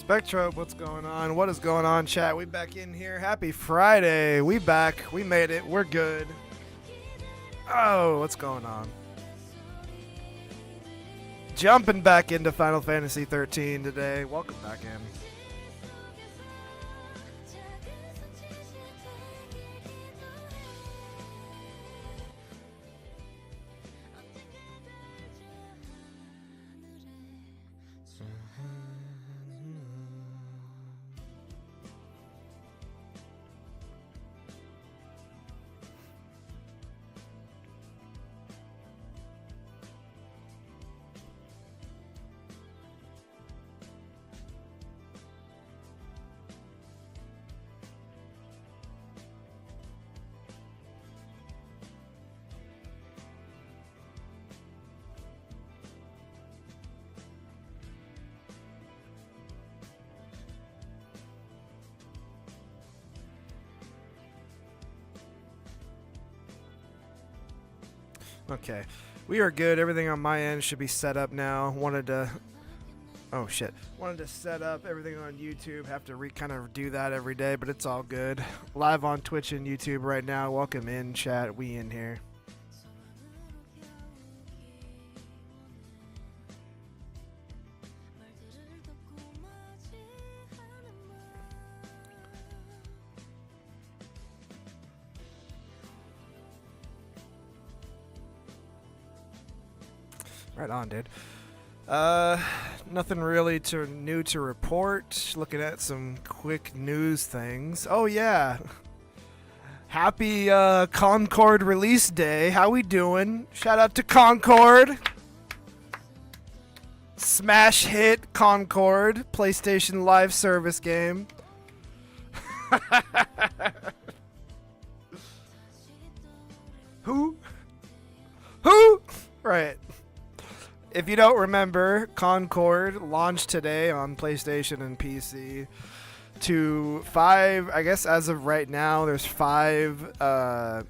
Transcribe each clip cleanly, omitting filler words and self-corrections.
Spectro, what's going on? What is going on, chat? We back in here. Happy Friday. We back. We made it. We're good. Oh, what's going on? Jumping back into Final Fantasy 13 today. Welcome back in. Okay, we are good. Everything on my end should be set up now. Wanted to set up everything on YouTube. Have to kind of do that every day, but it's all good. Live on Twitch and YouTube right now. Welcome in, chat. We in here. Right on, dude. Nothing really new to report. Looking at some quick news things. Oh yeah, happy Concord release day. How we doing? Shout out to Concord. Smash hit Concord PlayStation Live Service game. Who? Right. If you don't remember, Concord launched today on PlayStation and PC to 5, I guess as of right now, there's 5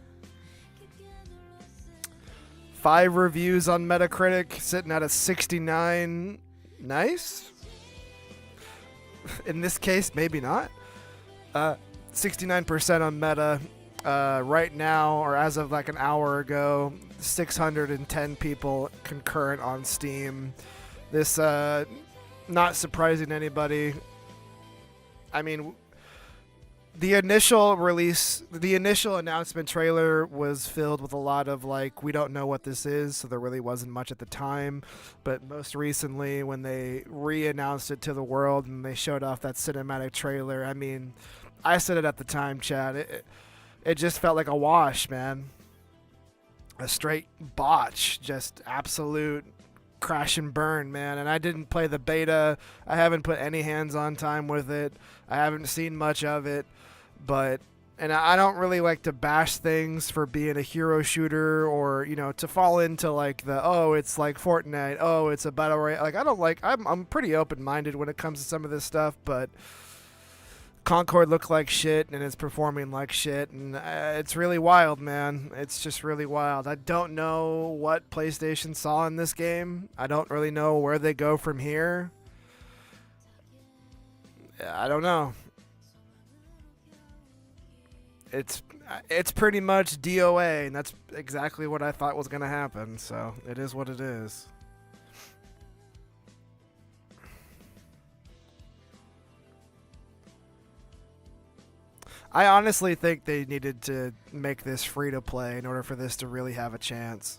reviews on Metacritic, sitting at a 69. Nice. In this case, maybe not. 69% on Meta. Right now, or as of like an hour ago, 610 people concurrent on Steam. This not surprising to anybody. I mean, the initial announcement trailer was filled with a lot of like, we don't know what this is, so there really wasn't much at the time. But most recently, when they re-announced it to the world and they showed off that cinematic trailer, I mean, I said it at the time, Chad. It just felt like a wash, man. A straight botch. Just absolute crash and burn, man. And I didn't play the beta. I haven't put any hands-on time with it. I haven't seen much of it. And I don't really like to bash things for being a hero shooter or, you know, to fall into like it's like Fortnite. Oh, it's a battle royale. Like, I'm pretty open-minded when it comes to some of this stuff, but Concord looked like shit and is performing like shit, and it's really wild, man. It's just really wild. I don't know what PlayStation saw in this game. I don't really know where they go from here. I don't know. It's pretty much DOA, and that's exactly what I thought was going to happen, so it is what it is. I honestly think they needed to make this free to play in order for this to really have a chance.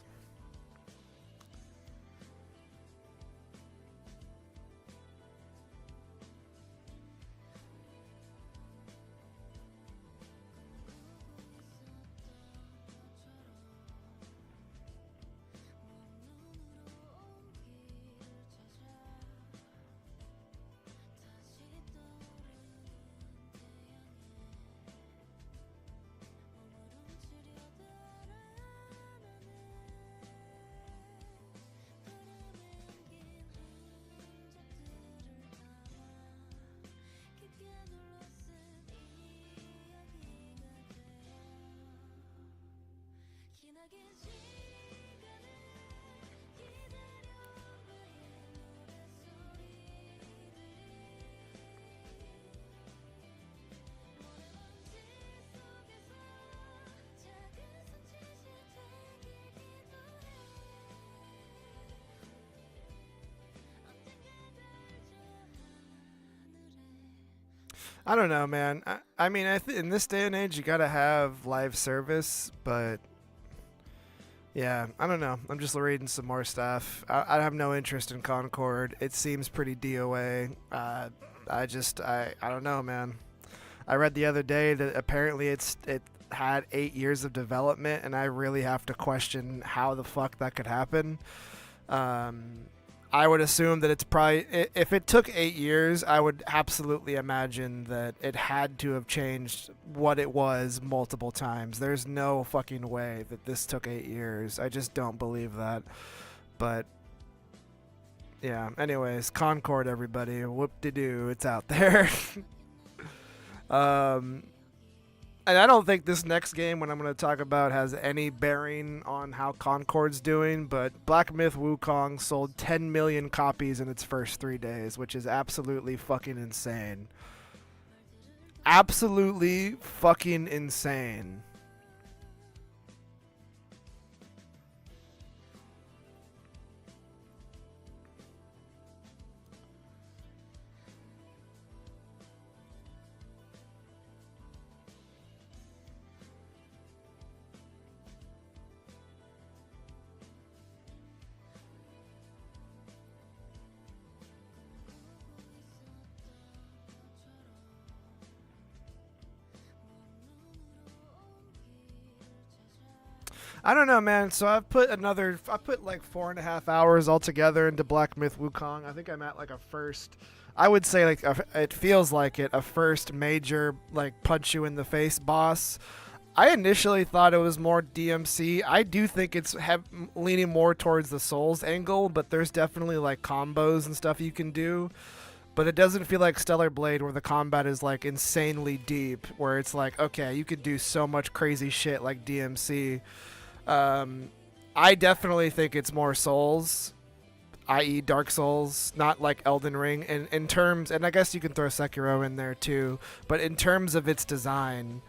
I don't know, man. I mean, in this day and age, you gotta have live service, but yeah, I don't know. I'm just reading some more stuff. I have no interest in Concord. It seems pretty DOA. I don't know, man. I read the other day that apparently it had 8 years of development, and I really have to question how the fuck that could happen. I would assume that it's probably, if it took 8 years, I would absolutely imagine that it had to have changed what it was multiple times. There's no fucking way that this took 8 years. I just don't believe that. But yeah, anyways, Concord, everybody. Whoop-de-doo, it's out there. And I don't think this next game, what I'm going to talk about, has any bearing on how Concord's doing, but Black Myth Wukong sold 10 million copies in its first 3 days, which is absolutely fucking insane. Absolutely fucking insane. I don't know, man. So I put like 4.5 hours altogether into Black Myth Wukong. I think I'm at like a first, I would say like it feels like a first major like punch you in the face boss. I initially thought it was more DMC. I do think it's leaning more towards the Souls angle, but there's definitely like combos and stuff you can do. But it doesn't feel like Stellar Blade where the combat is like insanely deep, where it's like, okay, you could do so much crazy shit like DMC. I definitely think it's more Souls, i.e. Dark Souls, not like Elden Ring. In terms, and I guess you can throw Sekiro in there too, but in terms of its design,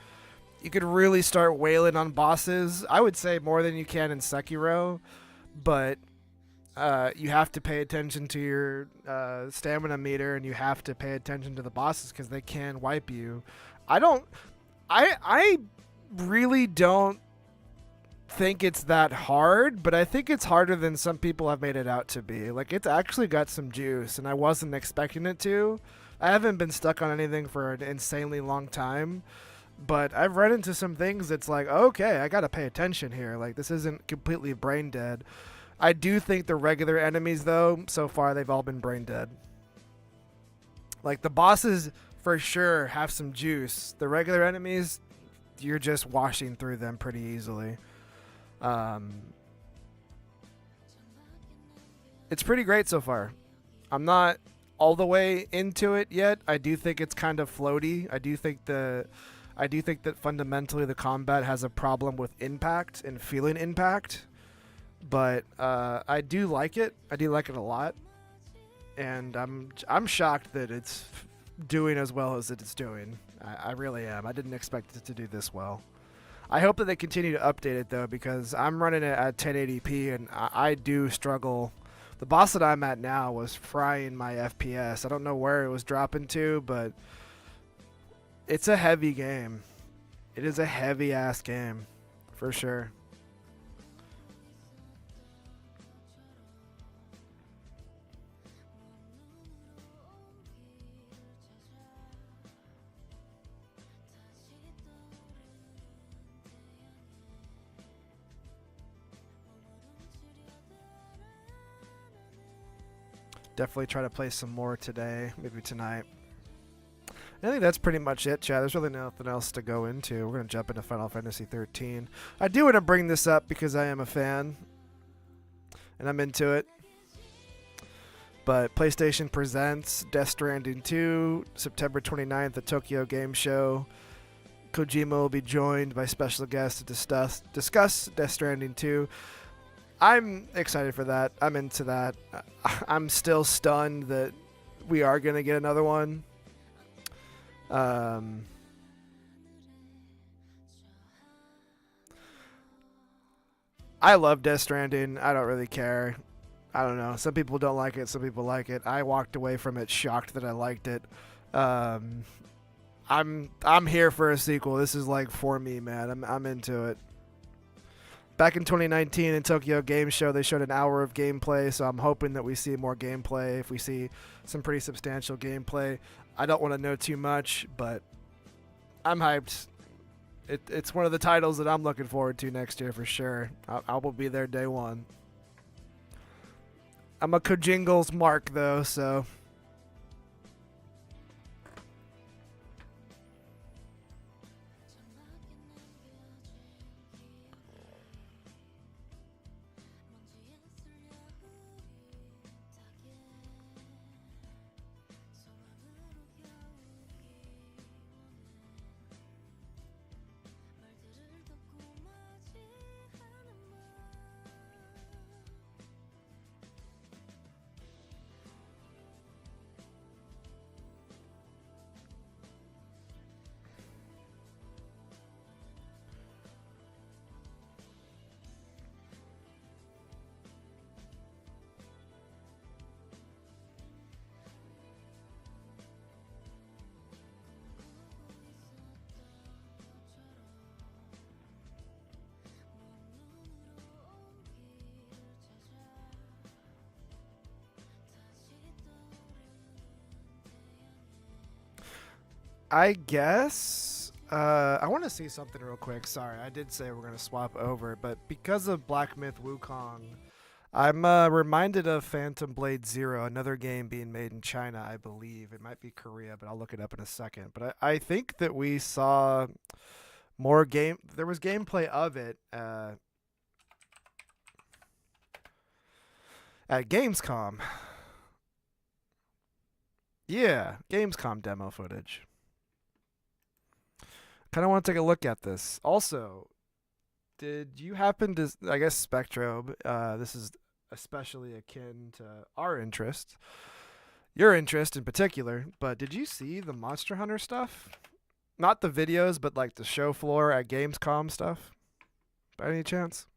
you could really start wailing on bosses. I would say more than you can in Sekiro, but you have to pay attention to your stamina meter, and you have to pay attention to the bosses because they can wipe you. I really don't think it's that hard, but I think it's harder than some people have made it out to be. Like, it's actually got some juice, and I wasn't expecting it to. I haven't been stuck on anything for an insanely long time, but I've run into some things that's like, okay, I gotta pay attention here. Like, this isn't completely brain dead. I do think the regular enemies, though, so far they've all been brain dead. Like, the bosses for sure have some juice. The regular enemies, you're just washing through them pretty easily. It's pretty great so far. I'm not all the way into it yet. I do think it's kind of floaty. I do think that fundamentally the combat has a problem with impact and feeling impact. But I do like it. I do like it a lot, and I'm shocked that it's doing as well as it's doing. I really am. I didn't expect it to do this well. I hope that they continue to update it though, because I'm running it at 1080p, and I do struggle. The boss that I'm at now was frying my FPS. I don't know where it was dropping to, but it's a heavy game. It is a heavy ass game, for sure. Definitely try to play some more today, maybe tonight. I think that's pretty much it, Chad. There's really nothing else to go into. We're going to jump into Final Fantasy 13. I do want to bring this up because I am a fan, and I'm into it. But PlayStation presents Death Stranding 2, September 29th at Tokyo Game Show. Kojima will be joined by special guests to discuss Death Stranding 2. I'm excited for that. I'm into that. I'm still stunned that we are going to get another one. I love Death Stranding. I don't really care. I don't know. Some people don't like it. Some people like it. I walked away from it shocked that I liked it. I'm here for a sequel. This is like for me, man. I'm into it. Back in 2019 in Tokyo Game Show, they showed an hour of gameplay, so I'm hoping that we see more gameplay. If we see some pretty substantial gameplay, I don't want to know too much, but I'm hyped. It's one of the titles that I'm looking forward to next year for sure. I will be there day one. I'm a Kojingles mark though, so I guess I want to see something real quick. Sorry, I did say we're gonna swap over, but because of Black Myth Wukong, I'm reminded of Phantom Blade Zero, another game being made in China, I believe. It might be Korea, but I'll look it up in a second. But I think that we saw more game. There was gameplay of it at Gamescom. Yeah, Gamescom demo footage. Kind of want to take a look at this. Also, did you happen to? I guess Spectrobe. This is especially akin to our interest, your interest in particular. But did you see the Monster Hunter stuff? Not the videos, but like the show floor at Gamescom stuff. By any chance?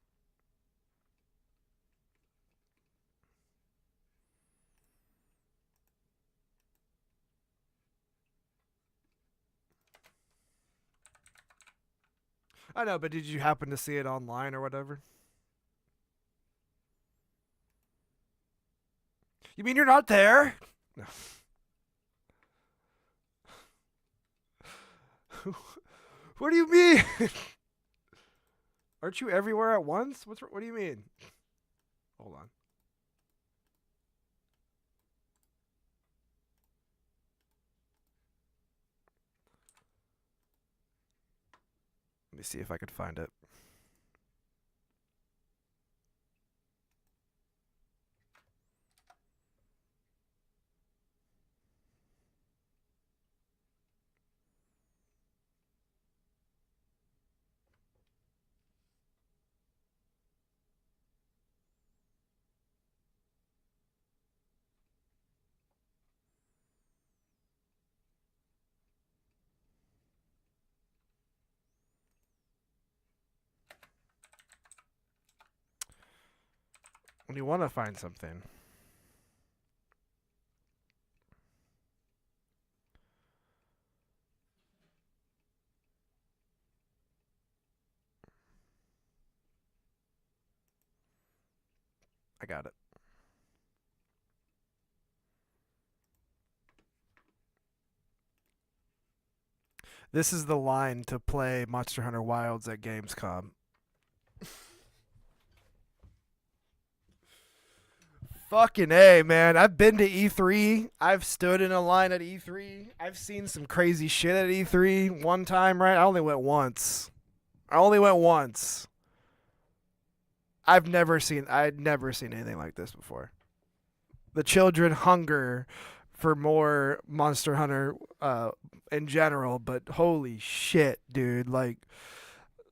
I know, but did you happen to see it online or whatever? You mean you're not there? No. What do you mean? Aren't you everywhere at once? What do you mean? Hold on. Let me see if I can find it. When you want to find something. I got it. This is the line to play Monster Hunter Wilds at Gamescom. Fucking A, man. I've been to E3. I've stood in a line at E3. I've seen some crazy shit at E3 one time, right? I only went once. I'd never seen anything like this before. The children hunger for more Monster Hunter in general, but holy shit, dude. Like,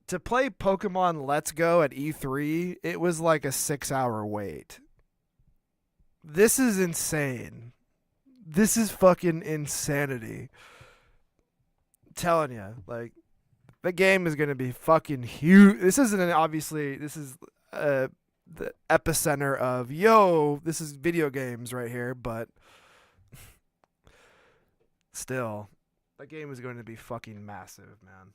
to play Pokemon Let's Go at E3, it was like a 6-hour wait. This is insane. This is fucking insanity. I'm telling you, like, the game is gonna be fucking huge. This isn't obviously. This is the epicenter of this is video games right here, but still, That game is going to be fucking massive, man.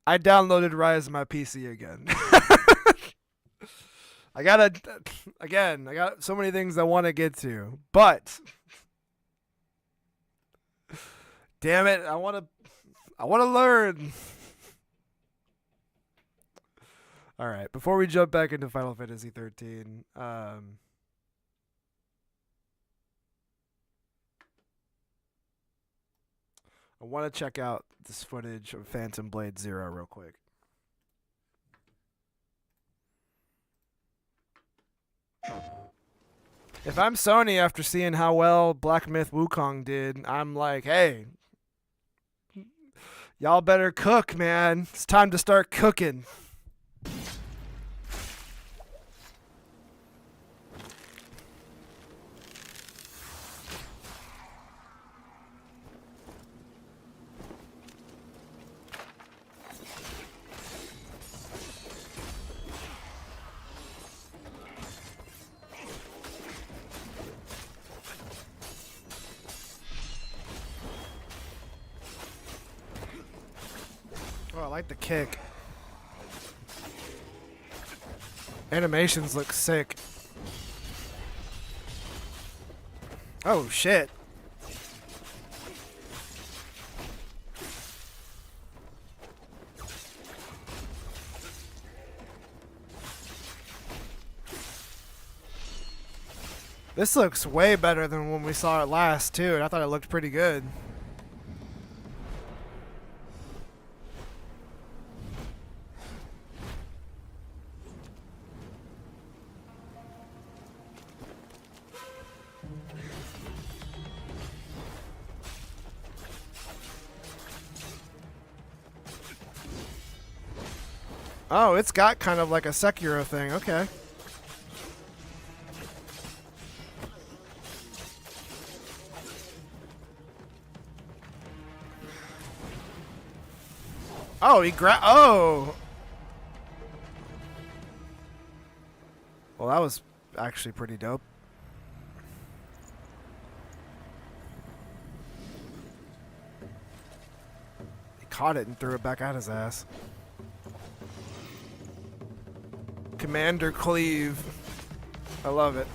I downloaded Rise on my PC again. I got so many things I want to get to, but damn it, I want to learn. All right, before we jump back into Final Fantasy 13, I want to check out this footage of Phantom Blade Zero real quick. If I'm Sony after seeing how well Black Myth Wukong did, I'm like, hey, y'all better cook, man. It's time to start cooking. Oh, I like the kick. Animations look sick. Oh, shit. This looks way better than when we saw it last, too, and I thought it looked pretty good. Oh, it's got kind of like a Sekiro thing. Okay. Oh, oh. Well, that was actually pretty dope. He caught it and threw it back at his ass. Commander Cleave. I love it.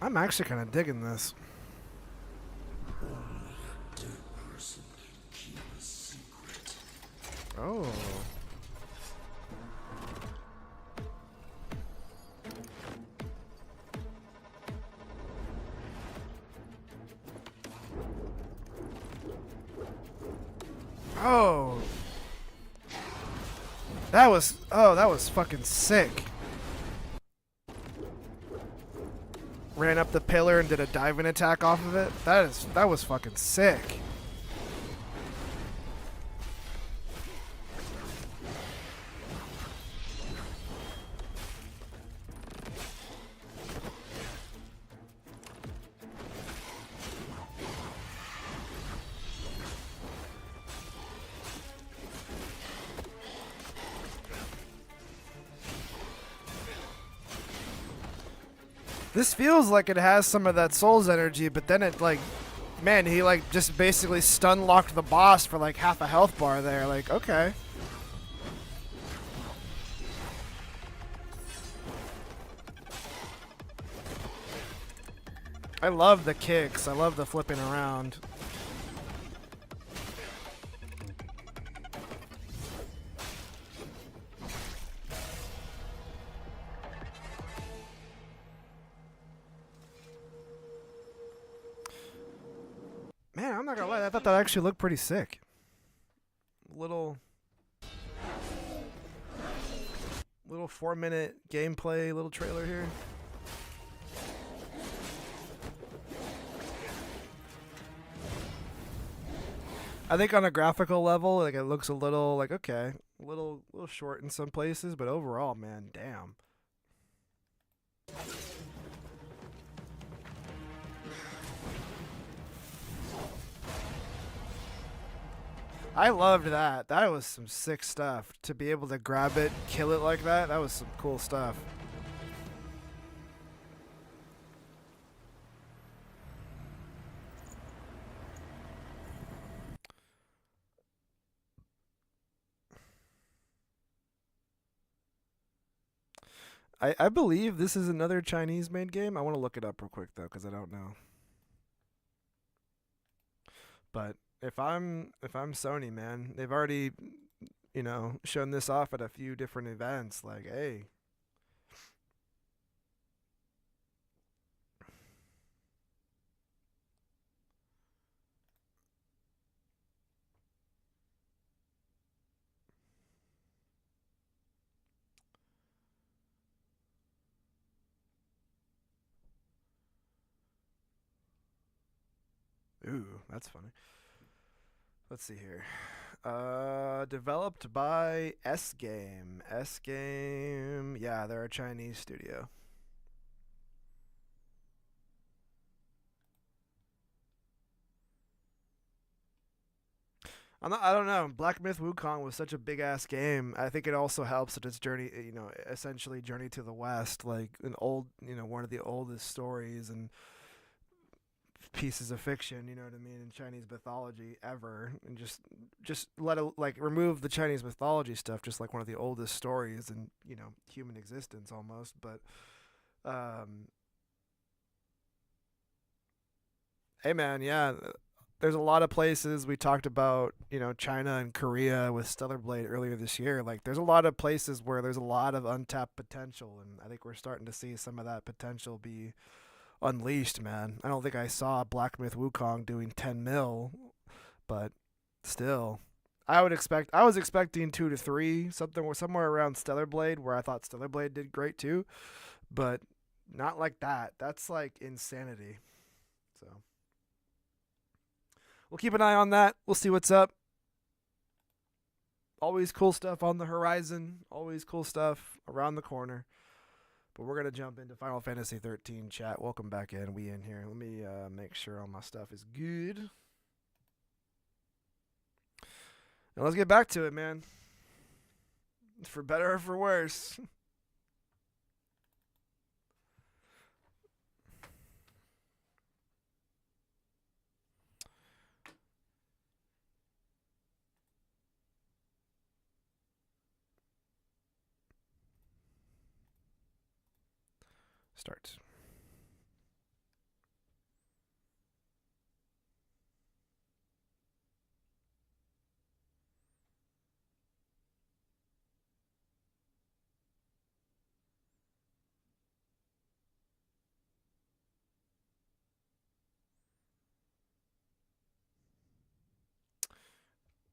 I'm actually kind of digging this. Oh. Oh. That was fucking sick. Ran up the pillar and did a diving attack off of it. That was fucking sick. This feels like it has some of that Souls energy, but then it like, man, he like just basically stun locked the boss for like half a health bar there. Like, okay. I love the kicks. I love the flipping around. Man, I'm not gonna lie. I thought that actually looked pretty sick. Little 4-minute gameplay, little trailer here. I think on a graphical level, like it looks a little like okay, little short in some places, but overall, man, damn. I loved that. That was some sick stuff. To be able to grab it, kill it like that, that was some cool stuff. I believe this is another Chinese made game. I want to look it up real quick though, because I don't know. But if I'm Sony, man, they've already shown this off at a few different events. Like, hey, ooh, that's funny. Let's see here. Developed by S Game. S Game. Yeah, they're a Chinese studio. I don't know. Black Myth Wukong was such a big ass game. I think it also helps that it's journey, essentially Journey to the West, like an old, one of the oldest stories and pieces of fiction. You know what I mean? In Chinese mythology ever, and just remove the Chinese mythology stuff, just like one of the oldest stories in human existence almost. But hey man, yeah, there's a lot of places we talked about, China and Korea with Stellar Blade earlier this year. Like, there's a lot of places where there's a lot of untapped potential, and I think we're starting to see some of that potential be unleashed, man. I don't think I saw Black Myth Wukong doing 10 mil, but still. I was expecting 2 to 3, somewhere around Stellar Blade, where I thought Stellar Blade did great too, but not like that. That's like insanity. So we'll keep an eye on that. We'll see what's up. Always cool stuff on the horizon. Always cool stuff around the corner. But we're gonna jump into Final Fantasy 13 chat. Welcome back in. We in here. Let me make sure all my stuff is good. And let's get back to it, man. For better or for worse. Start.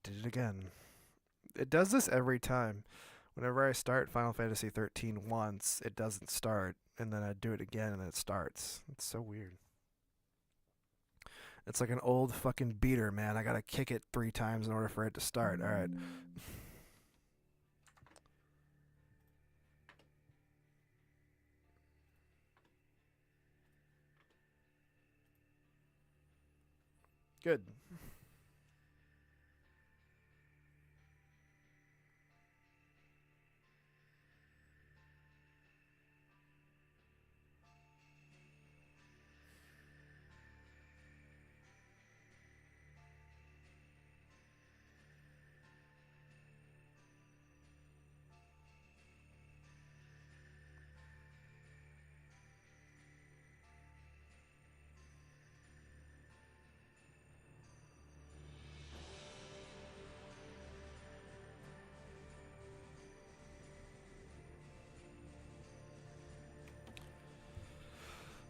Did it again. It does this every time. Whenever I start Final Fantasy 13 once, it doesn't start, and then I do it again and it starts. It's so weird. It's like an old fucking beater, man. I gotta kick it 3 times in order for it to start. All right. Good.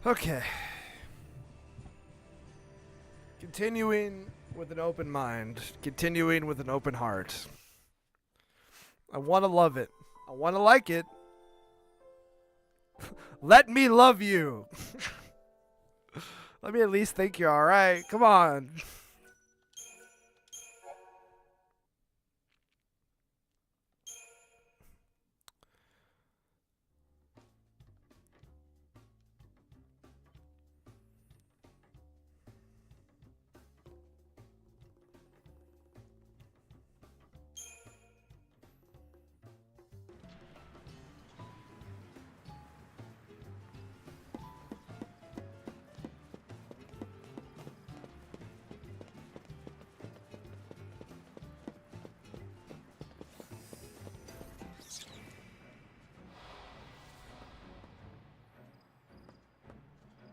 Okay. Continuing with an open mind. Continuing with an open heart. I want to love it. I want to like it. Let me love you. Let me at least think you're alright. Come on.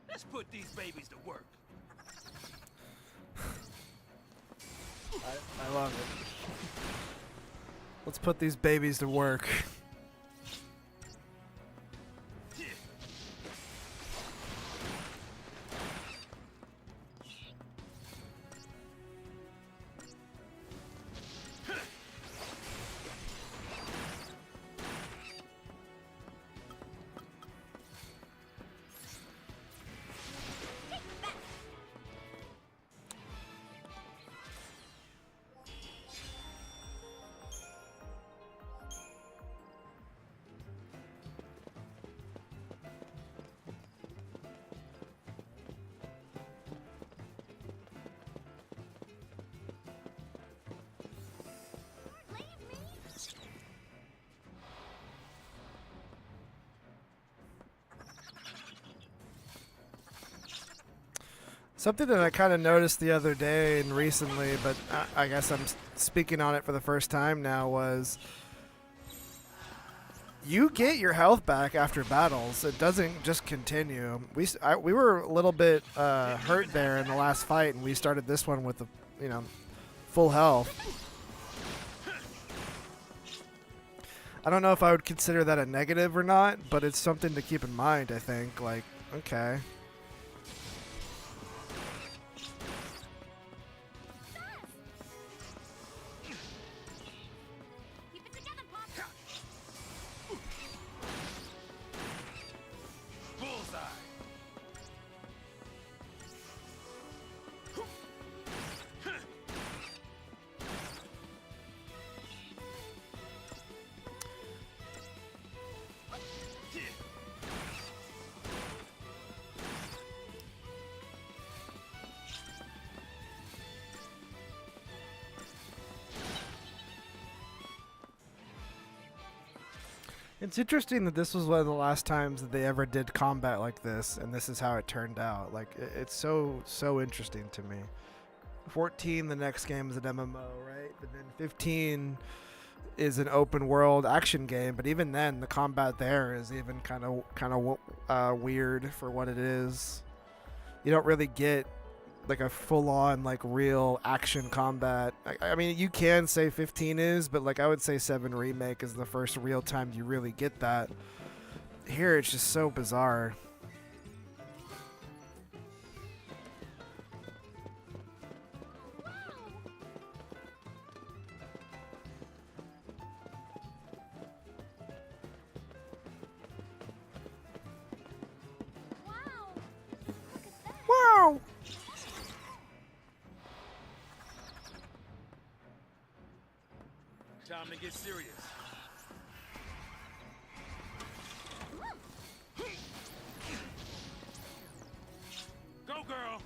Let's put these babies to work. I love it. Let's put these babies to work. Something that I kind of noticed the other day and recently, but I guess I'm speaking on it for the first time now, was you get your health back after battles. It doesn't just continue. We were a little bit hurt there in the last fight, and we started this one with full health. I don't know if I would consider that a negative or not, but it's something to keep in mind, I think. Like, okay. It's interesting that this was one of the last times that they ever did combat like this, and this is how it turned out. Like, it's so interesting to me. 14, the next game is an MMO, right? But then 15 is an open world action game, but even then, the combat there is even kind of weird for what it is. You don't really get like a full-on like real action combat. I mean, you can say 15 is, but like I would say 7 Remake is the first real time you really get that. Here it's just so bizarre. Wow! Time to get serious. Go, girl.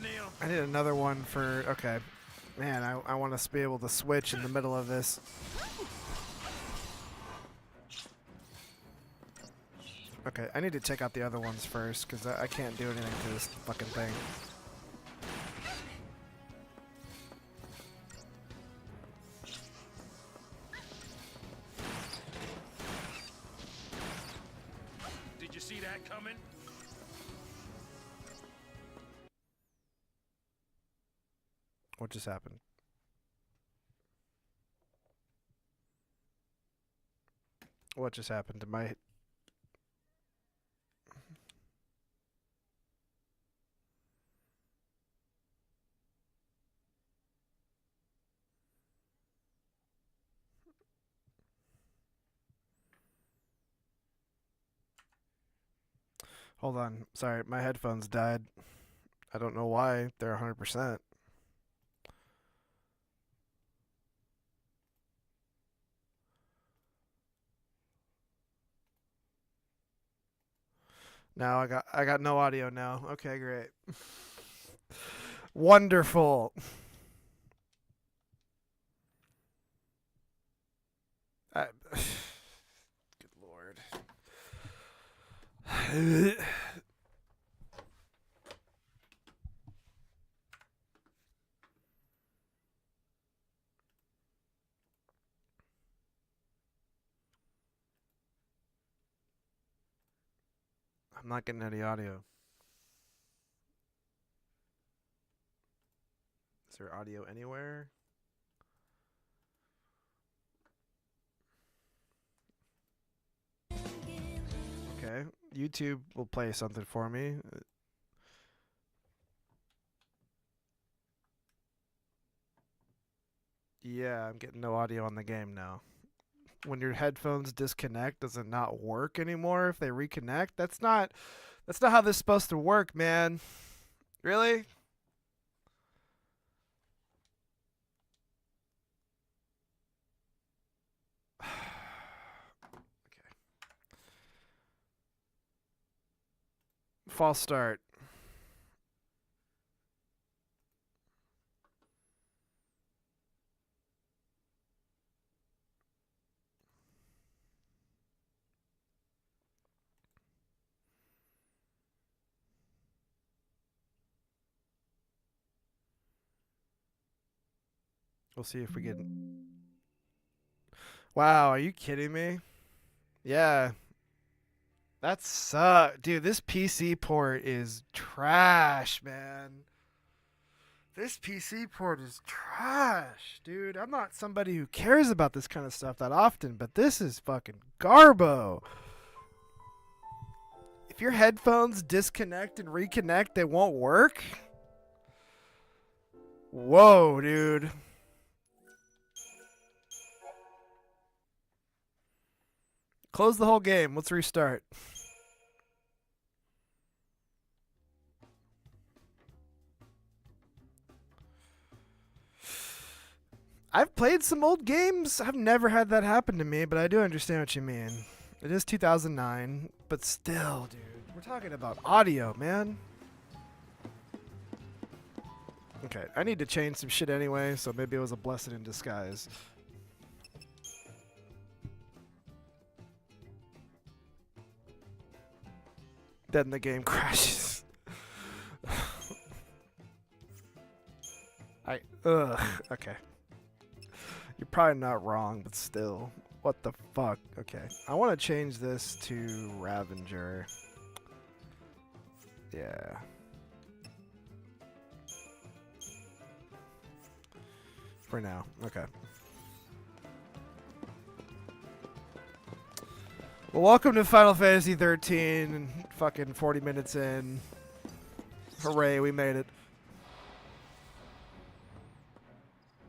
for them. I need another one for... Okay. Man, I want us to be able to switch in the middle of this. Okay, I need to check out the other ones first, because I can't do anything to this fucking thing. Did you see that coming? What just happened? What just happened to my... Hold on. Sorry, my headphones died. I don't know why. They're 100%. Now I got no audio now. Okay, great. Wonderful. Good Lord. I'm not getting any audio. Is there audio anywhere? Okay, YouTube will play something for me. Yeah, I'm getting no audio on the game now. When your headphones disconnect, does it not work anymore if they reconnect? That's not how this is supposed to work, man. Really? Okay. False start. We'll see if we get... Wow, are you kidding me? Yeah. That sucks. Dude, this PC port is trash, man. This PC port is trash, dude. I'm not somebody who cares about this kind of stuff that often, but this is fucking garbo. If your headphones disconnect and reconnect, they won't work? Whoa, dude. Close the whole game. Let's restart. I've played some old games. I've never had that happen to me, but I do understand what you mean. It is 2009, but still, dude. We're talking about audio, man. Okay, I need to change some shit anyway, so maybe it was a blessing in disguise. Then the game crashes. Okay. You're probably not wrong, but still. What the fuck? Okay. I want to change this to Ravager. Yeah. For now. Okay. Well, welcome to Final Fantasy 13. Fucking 40 minutes in. Hooray, we made it.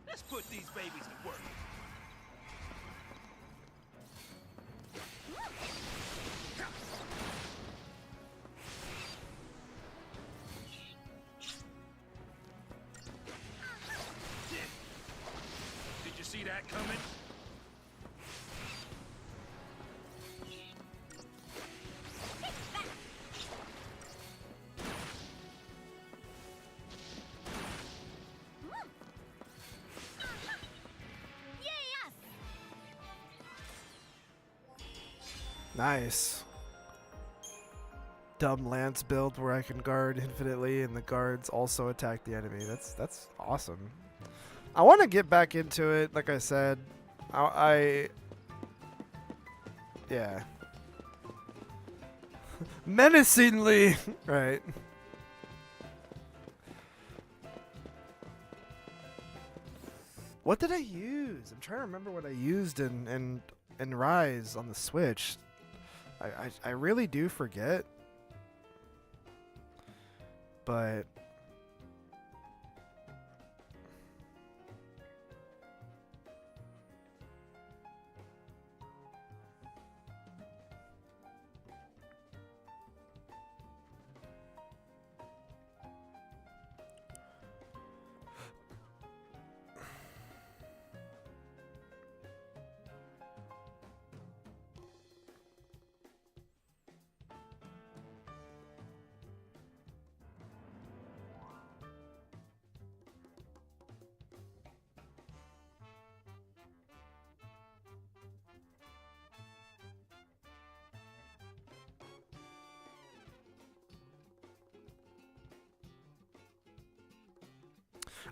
Let's put these babies to work. Did you see that coming? Nice. Dumb lance build where I can guard infinitely and the guards also attack the enemy. That's awesome. I want to get back into it. Like I said, yeah. Menacingly, right? What did I use? I'm trying to remember what I used in Rise on the Switch. I really do forget. But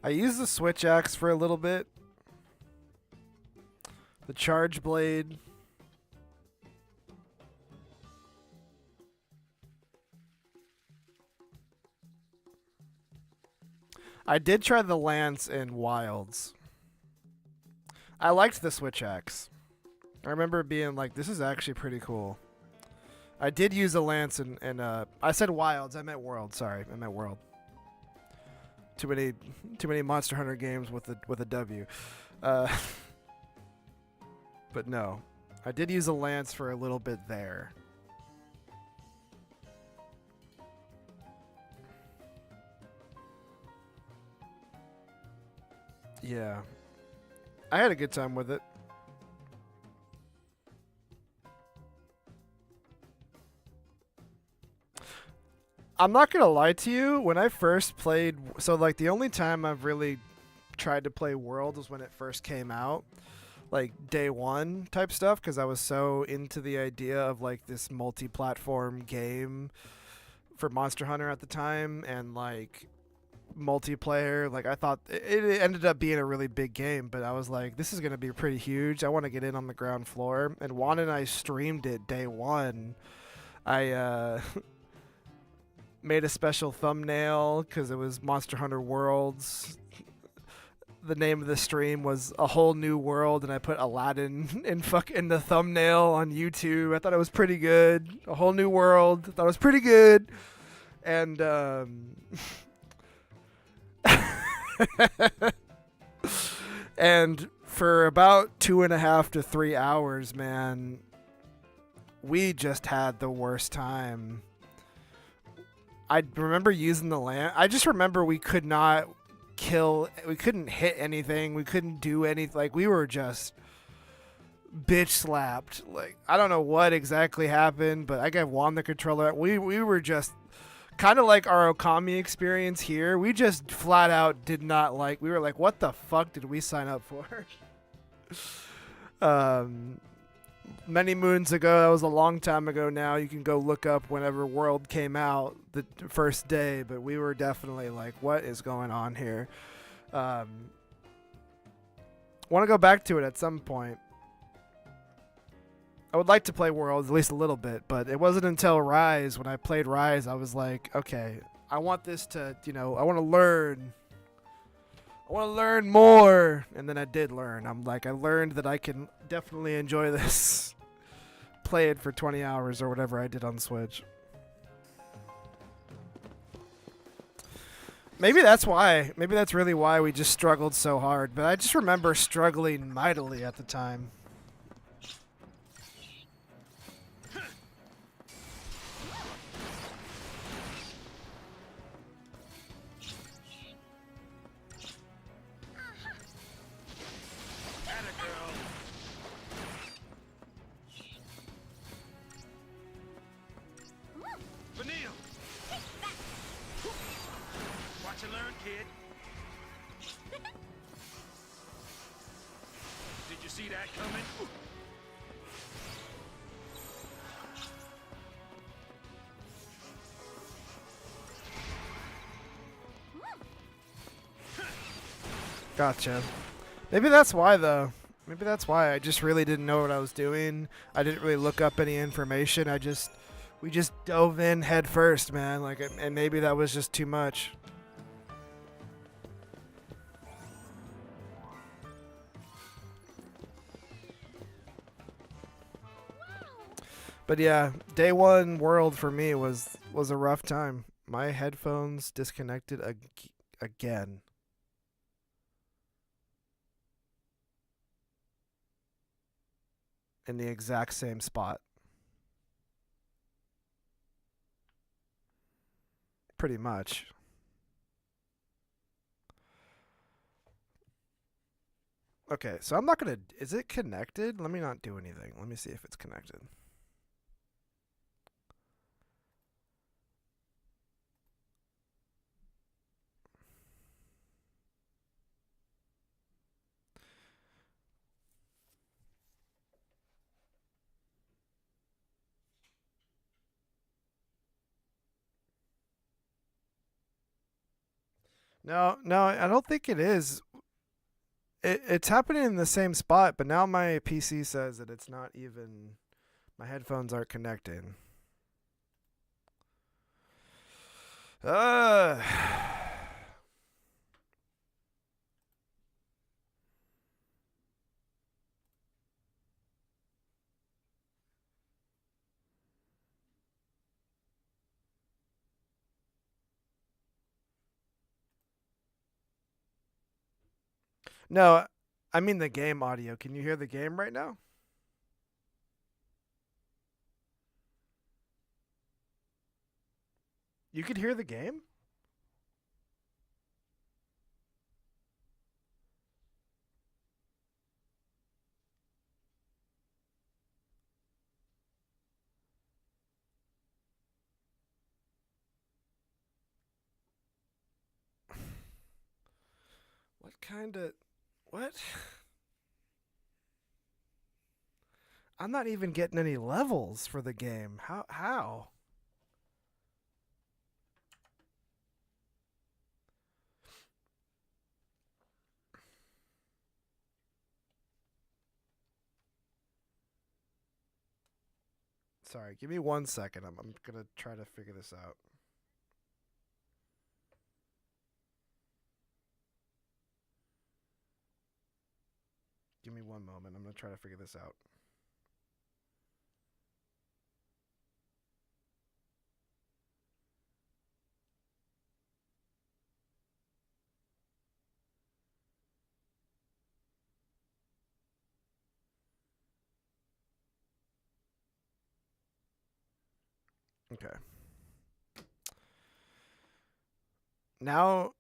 I used the switch axe for a little bit. The charge blade. I did try the lance in Wilds. I liked the switch axe. I remember being like, this is actually pretty cool. I did use a lance in I said Wilds, I meant World, sorry. I meant World. Too many Monster Hunter games with a W. But no. I did use a lance for a little bit there. Yeah. I had a good time with it. I'm not gonna lie to you, when I first played, so like the only time I've really tried to play World was when it first came out, like day one type stuff, because I was so into the idea of like this multi-platform game for Monster Hunter at the time, and like multiplayer. Like I thought it ended up being a really big game, but I was like, this is gonna be pretty huge. I want to get in on the ground floor. And Juan and I streamed it day one. I made a special thumbnail because it was Monster Hunter Worlds. The name of the stream was A Whole New World, and I put Aladdin in the thumbnail on YouTube. I thought it was pretty good. A Whole New World. I thought it was pretty good. And and for about 2.5 to 3 hours, man, we just had the worst time. I remember using the land. I just remember we could not kill. We couldn't hit anything. We couldn't do anything. Like, we were just bitch slapped. Like, I don't know what exactly happened, but I gave Juan the controller. We were just kind of like our Okami experience here. We just flat out did not like. We were like, what the fuck did we sign up for? Many moons ago, that was a long time ago now. You can go look up whenever World came out the first day, but we were definitely like, what is going on here? Want to go back to it at some point. I would like to play Worlds at least a little bit, but it wasn't until Rise, when I played Rise, I was like, okay, I want this to, I want to learn. I want to learn more. And then I did learn. I'm like, I learned that I can definitely enjoy this. Play it for 20 hours or whatever I did on Switch. Maybe that's why. Maybe that's really why we just struggled so hard. But I just remember struggling mightily at the time. Gotcha. Maybe that's why though. Maybe that's why I just really didn't know what I was doing. I didn't really look up any information. We just dove in head first, man. Like, and maybe that was just too much. But yeah, day one world for me was a rough time. My headphones disconnected again. In the exact same spot. Pretty much. Okay, so I'm not gonna. Is it connected? Let me not do anything. Let me see if it's connected. No, no, I don't think it is. It's happening in the same spot, but now my PC says that it's not even. My headphones aren't connecting. Uh. No, I mean the game audio. Can you hear the game right now? You could hear the game? What kind of. What? I'm not even getting any levels for the game. How? Sorry, give me 1 second. I'm gonna try to figure this out. Give me one moment. I'm gonna try to figure this out. Okay. Now.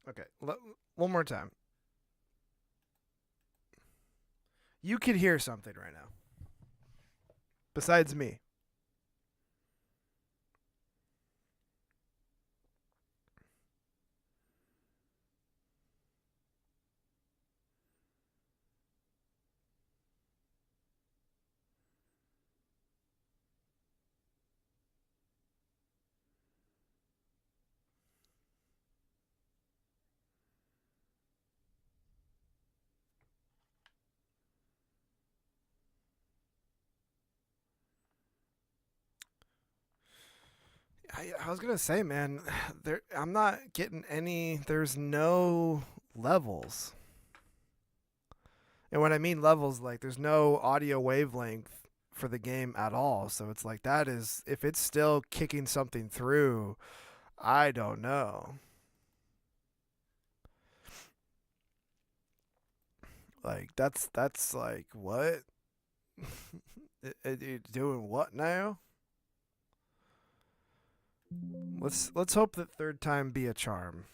Okay. One more time. You could hear something right now. Besides me. I was gonna say, man, I'm not getting any. There's no levels, and when I mean levels, like there's no audio wavelength for the game at all. So it's like that is if it's still kicking something through, I don't know. Like that's like what? It's doing what now? Let's hope that third time be a charm.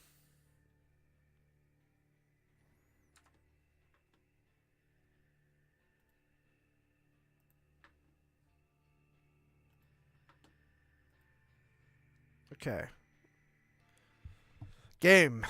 Okay. Game.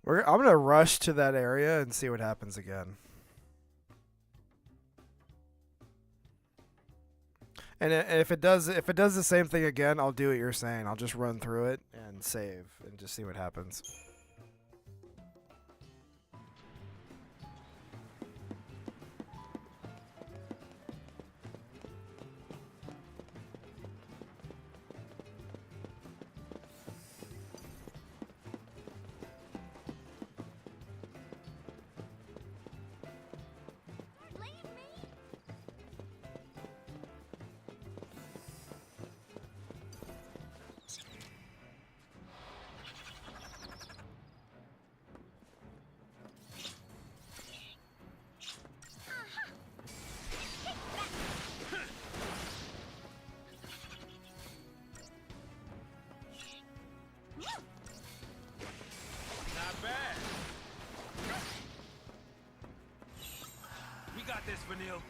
I'm gonna rush to that area and see what happens again. And if it does the same thing again, I'll do what you're saying. I'll just run through it and save and just see what happens. Not bad. We got this, Vanille.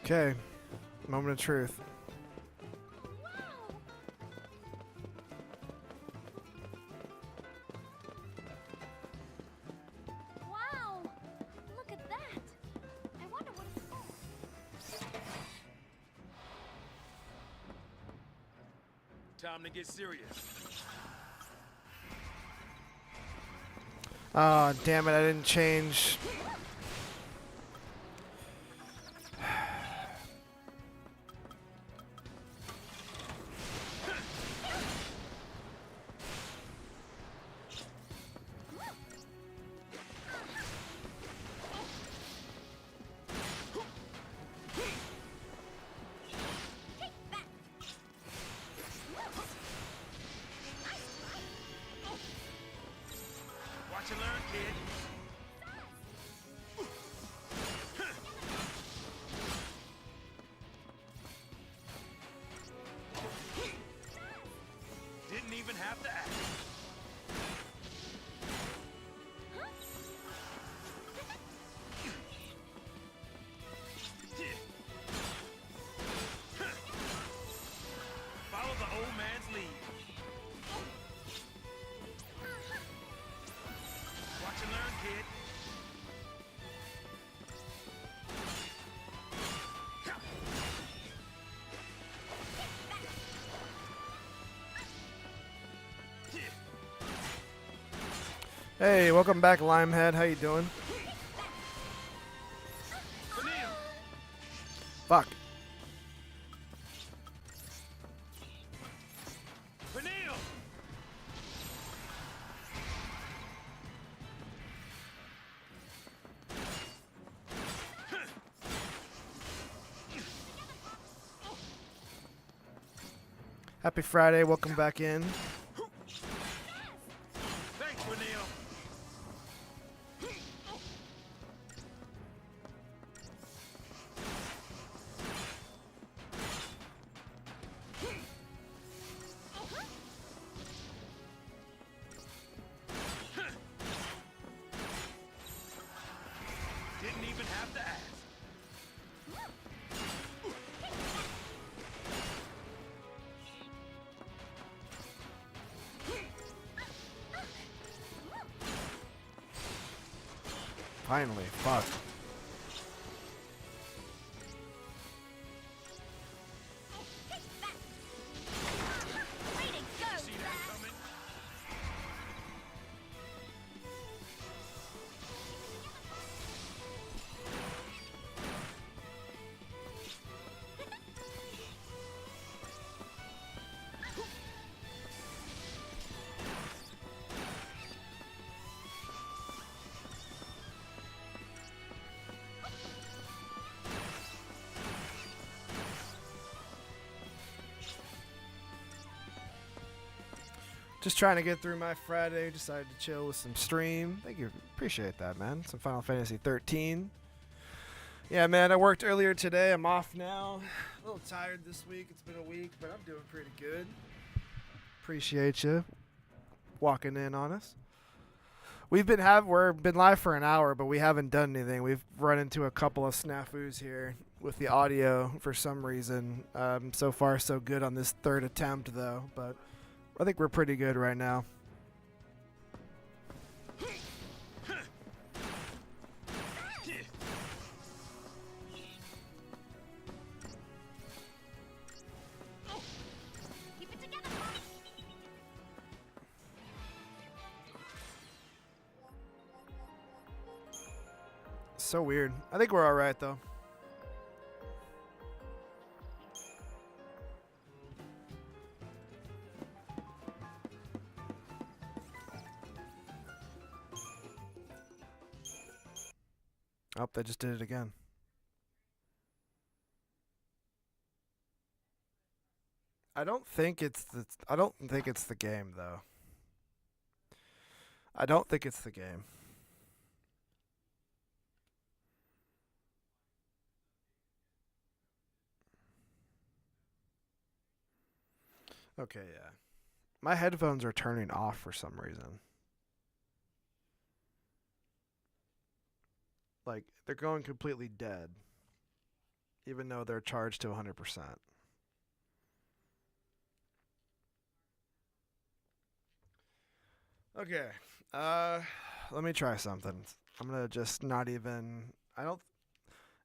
Okay, moment of truth. Wow! Look at that! I wonder what it's for. Time to get serious. Oh, damn it, I didn't change. Watch and learn, kid. Didn't even have to ask. Follow the old man's lead. Watch and learn, kid. Hey, welcome back, Limehead. How you doing? Vanille. Fuck. Vanille. Happy Friday. Welcome back in. Thanks, Vanille. Didn't even have to ask. Finally. Fuck. Way to go, See that coming? Just trying to get through my Friday. Decided to chill with some stream. Thank you. Appreciate that, man. Some Final Fantasy 13. Yeah, man. I worked earlier today. I'm off now. A little tired this week. It's been a week, but I'm doing pretty good. Appreciate you walking in on us. We've been live for an hour, but we haven't done anything. We've run into a couple of snafus here with the audio for some reason. So far, so good on this third attempt, though. But I think we're pretty good right now. Keep it together, boss. So weird. I think we're all right, though. Oh, they just did it again. I don't think it's the game, though. I don't think it's the game. Okay, yeah. My headphones are turning off for some reason. Like, they're going completely dead. Even though they're charged to 100%. Okay. Let me try something. I'm gonna just not even... I don't...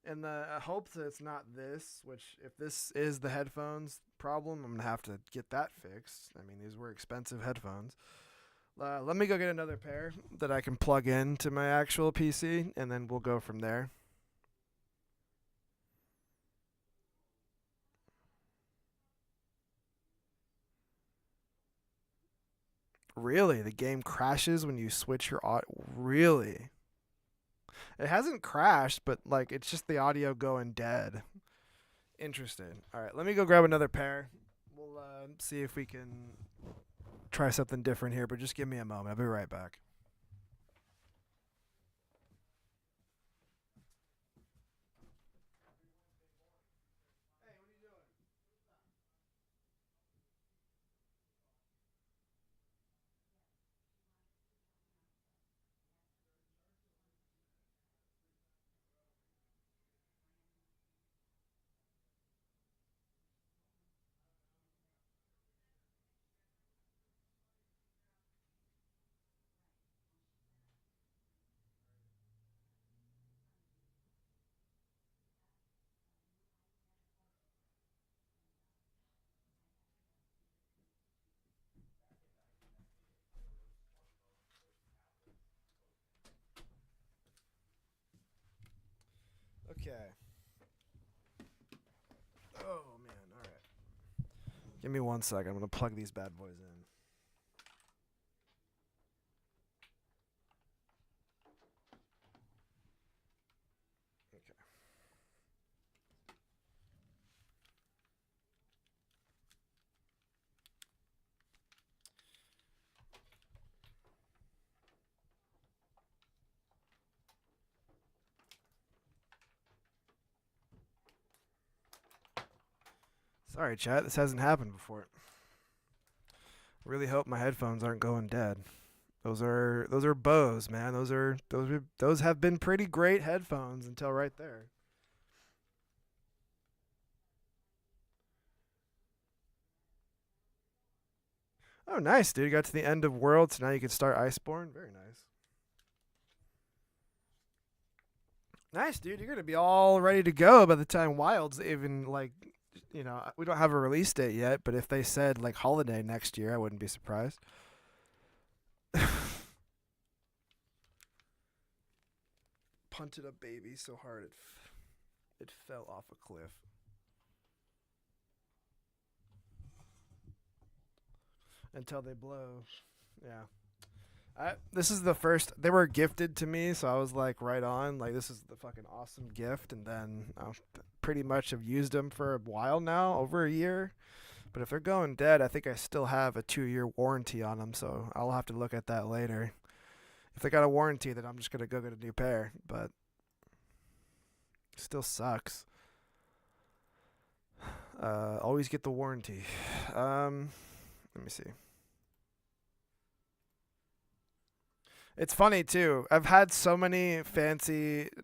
In the hopes that it's not this, which if this is the headphones problem, I'm gonna have to get that fixed. I mean, these were expensive headphones. Let me go get another pair that I can plug in to my actual PC, and then we'll go from there. Really? The game crashes when you switch your audio? Really? It hasn't crashed, but like it's just the audio going dead. Interesting. All right, let me go grab another pair. We'll see if we can try something different here, but just give me a moment. I'll be right back. Okay. Oh, man. All right. Give me 1 second. I'm going to plug these bad boys in. Okay. Sorry, chat. This hasn't happened before. Really hope my headphones aren't going dead. Those are Bose, man. Those have been pretty great headphones until right there. Oh, nice, dude. You got to the end of Worlds, so now you can start Iceborne. Very nice. Nice, dude. You're gonna be all ready to go by the time Wilds even like, we don't have a release date yet, but if they said like holiday next year, I wouldn't be surprised. Punted a baby so hard it fell off a cliff. Until they blow. Yeah. This is the first they were gifted to me, so I was like right on, like this is the fucking awesome gift, and then I pretty much have used them for a while now, over a year. But if they're going dead, I think I still have a 2-year warranty on them, so I'll have to look at that later. If they got a warranty, then I'm just gonna go get a new pair, but still sucks. Always get the warranty. Let me see. It's funny too. I've had so many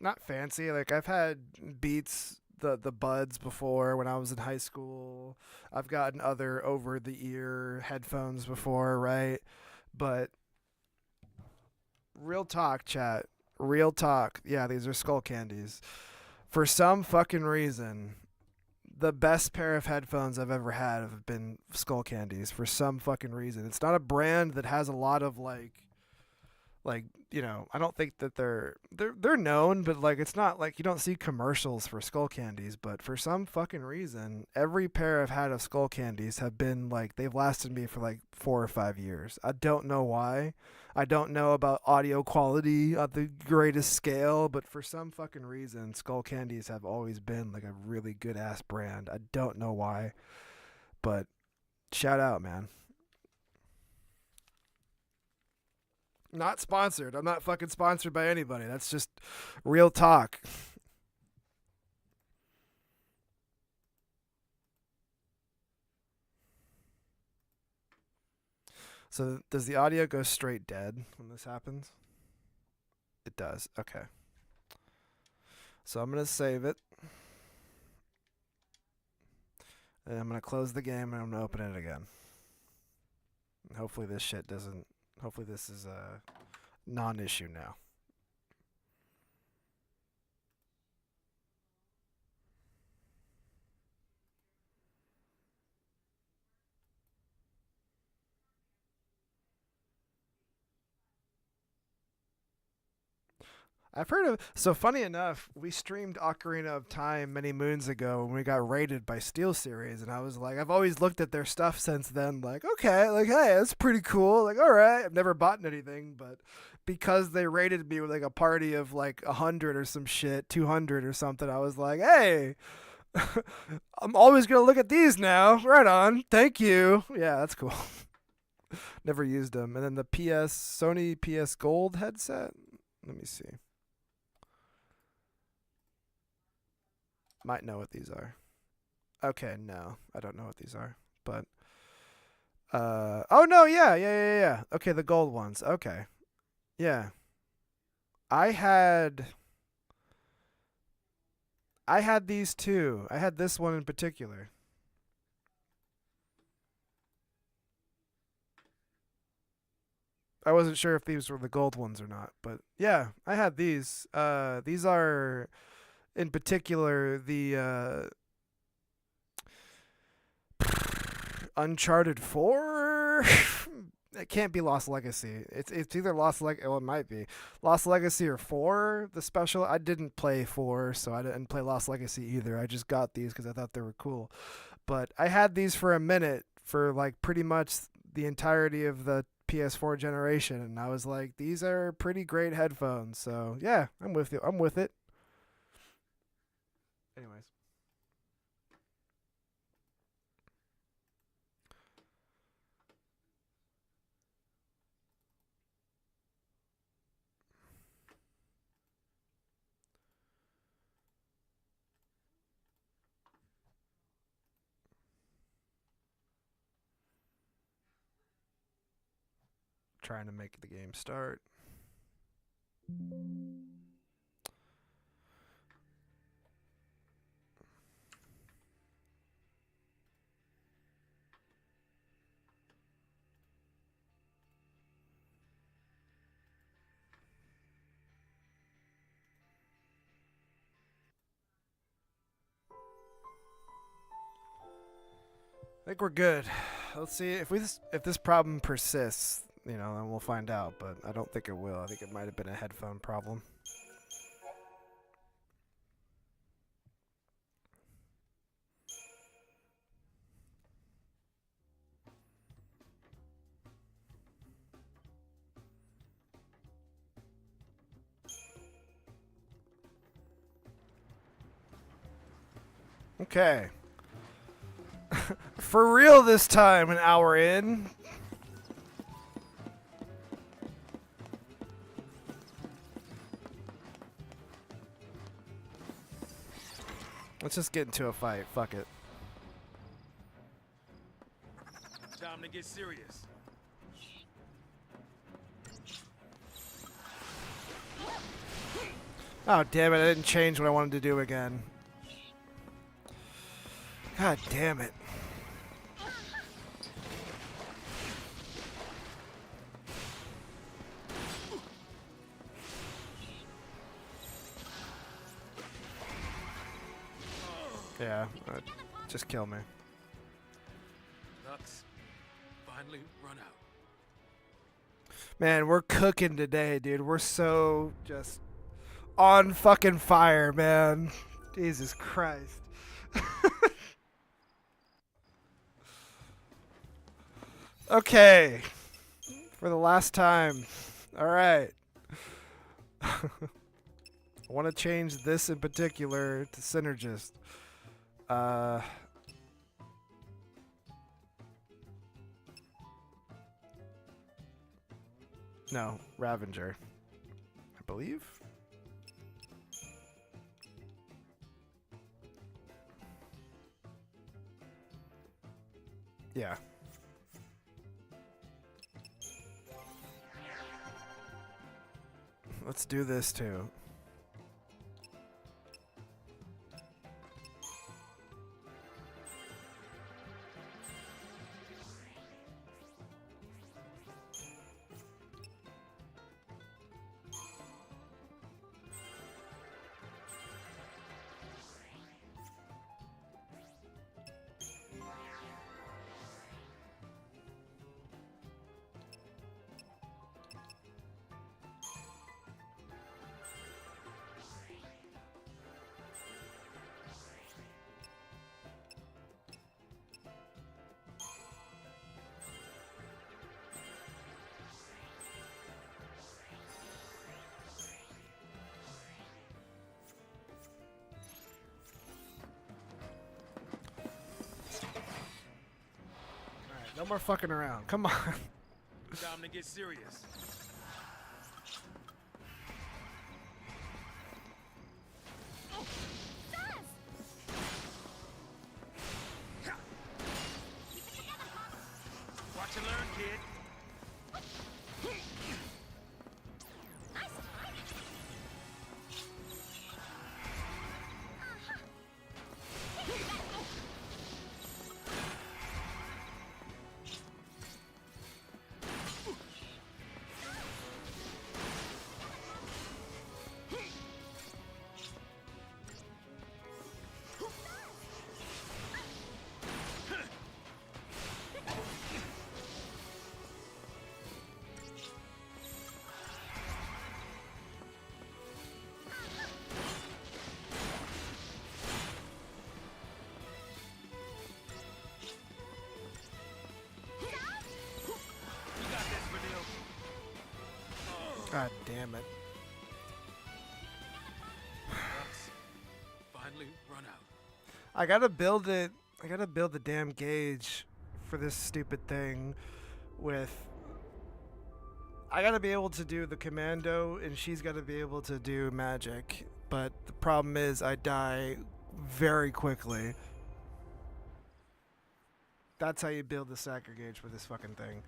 not fancy, like I've had Beats the buds before when I was in high school. I've gotten other over the ear headphones before, right? But real talk, chat. Real talk. Yeah, these are skull candies. For some fucking reason, the best pair of headphones I've ever had have been skull candies for some fucking reason. It's not a brand that has a lot of like you know, I don't think that they're known, but like it's not like you don't see commercials for skull candies, but for some fucking reason every pair I've had of skull candies have been like they've lasted me for like 4 or 5 years. I don't know why. I don't know about audio quality at the greatest scale, but for some fucking reason skull candies have always been like a really good ass brand. I don't know why, but shout out, man. Not sponsored. I'm not fucking sponsored by anybody. That's just real talk. So does the audio go straight dead when this happens? It does. Okay. So I'm going to save it. And I'm going to close the game and I'm going to open it again. And hopefully this shit doesn't... Hopefully this is a non-issue now. I've heard of... So funny enough, we streamed Ocarina of Time many moons ago when we got raided by SteelSeries, and I was like, I've always looked at their stuff since then, like, okay, like, hey, that's pretty cool. Like, all right, I've never bought anything, but because they raided me with like a party of like 100 or some shit, 200 or something, I was like, hey, I'm always going to look at these now. Right on. Thank you. Yeah, that's cool. Never used them. And then the Sony PS Gold headset. Let me see. Might know what these are. Okay, no, I don't know what these are. But oh no, yeah. Okay, the gold ones. Okay. Yeah. I had these too. I had this one in particular. I wasn't sure if these were the gold ones or not, but yeah, I had these. These are in particular the Uncharted 4. It can't be Lost Legacy. It's either Lost Legacy. Well, it might be Lost Legacy or 4. The special. I didn't play 4, so I didn't play Lost Legacy either. I just got these because I thought they were cool. But I had these for a minute for like pretty much the entirety of the PS4 generation, and I was like, these are pretty great headphones. So yeah, I'm with you. I'm with it. Anyways. Trying to make the game start. I think we're good. Let's see if this problem persists. You know, then we'll find out. But I don't think it will. I think it might have been a headphone problem. Okay. For real this time, an hour in. Let's just get into a fight. Fuck it. Time to get serious. Oh, damn it. I didn't change what I wanted to do again. God damn it. Yeah, just kill me. Lux, finally run out. Man, we're cooking today, dude. We're so just on fucking fire, man. Jesus Christ. Okay. For the last time. All right. I want to change this in particular to Synergist. No, Ravenger. I believe. Yeah. Let's do this too. No more fucking around. Come on. Time to get serious. Watch and learn, kid. God damn it. Finally run out. I gotta build it. I gotta build the damn gauge for this stupid thing with... I gotta be able to do the commando and she's gotta be able to do magic. But the problem is I die very quickly. That's how you build the sacker gauge for this fucking thing.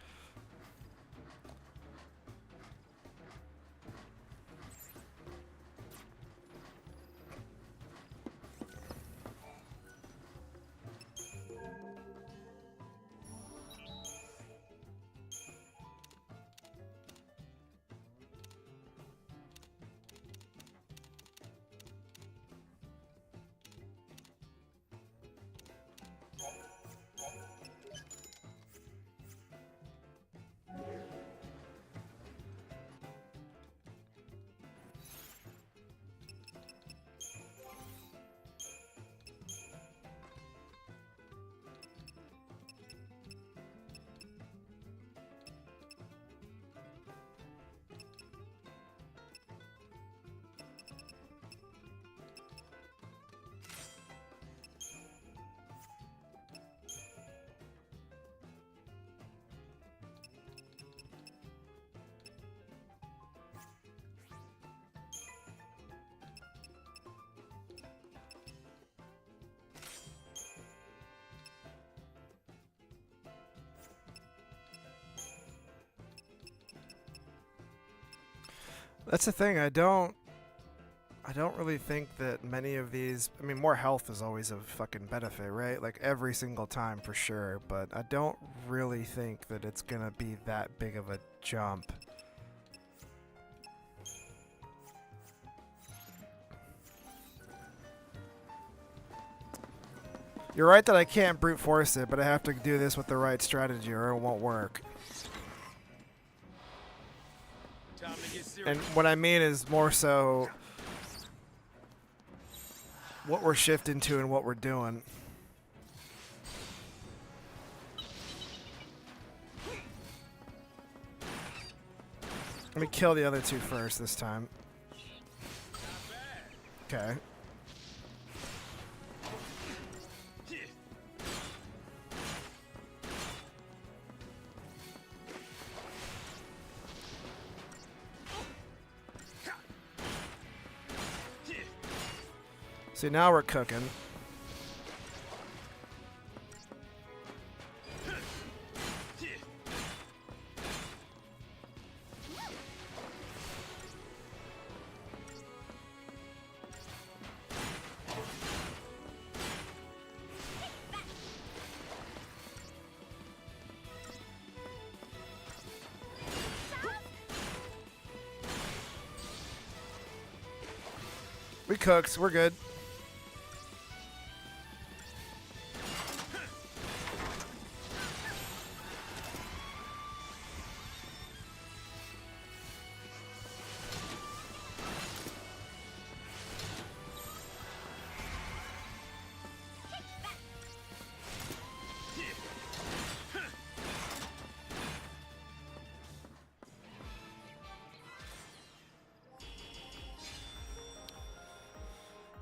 That's the thing. I don't really think that many of these. I mean, more health is always a fucking benefit, right? Like every single time for sure. But I don't really think that it's gonna be that big of a jump. You're right that I can't brute force it, but I have to do this with the right strategy or it won't work. Time to get serious. And what I mean is more so what we're shifting to and what we're doing. Let me kill the other two first this time. Okay. See, now we're cooking. We cooked. We're good.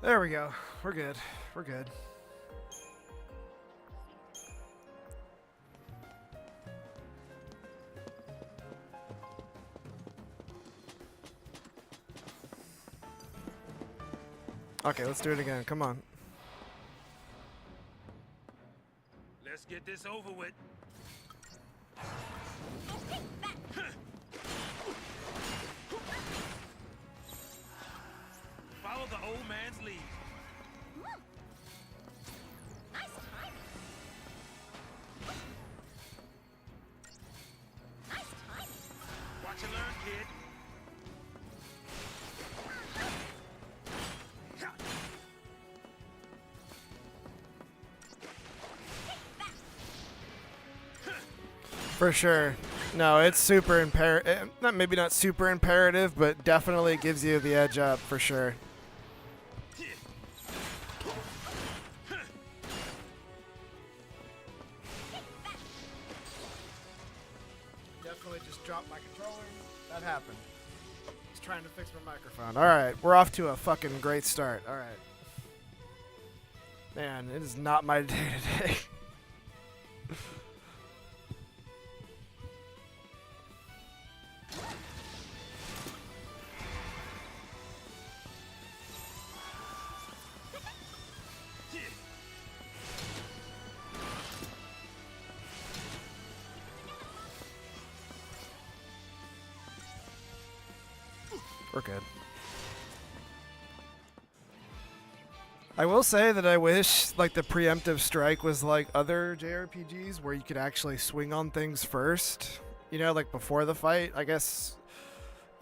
There we go. We're good. We're good. Okay, let's do it again. Come on. Let's get this over with. Follow the old man's lead. Nice timing. Nice timing. Watch and learn, kid. For sure. No, it's super imperative. Not maybe not super imperative, but definitely gives you the edge up for sure. Definitely just dropped my controller. That happened. Just trying to fix my microphone. All right, we're off to a fucking great start. All right. Man, it is not my day today. We're good. I will say that I wish like the preemptive strike was like other JRPGs where you could actually swing on things first. You know, like before the fight. I guess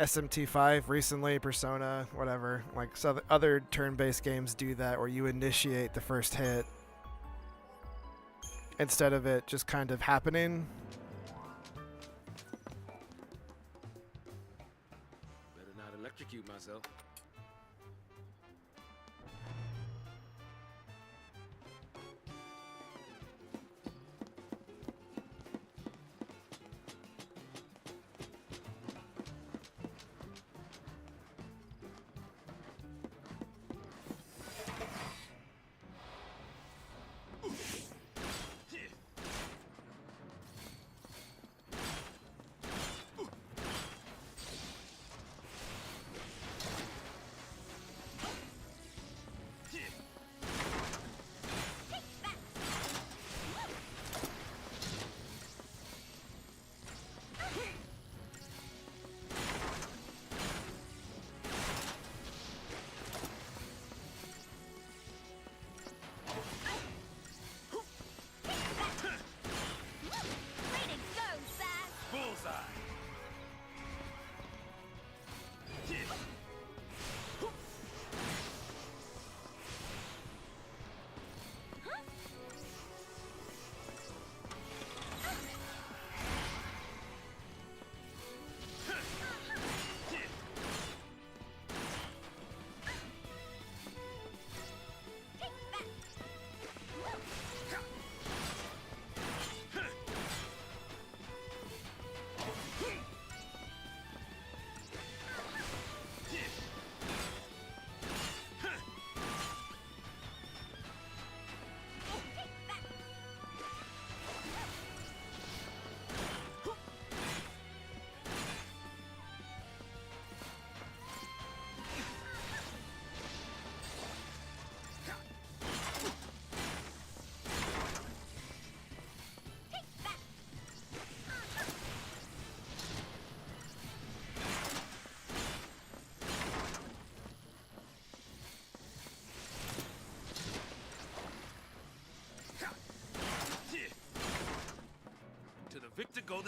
SMT5 recently, Persona, whatever. Like so other turn-based games do that where you initiate the first hit instead of it just kind of happening. Better not electrocute myself.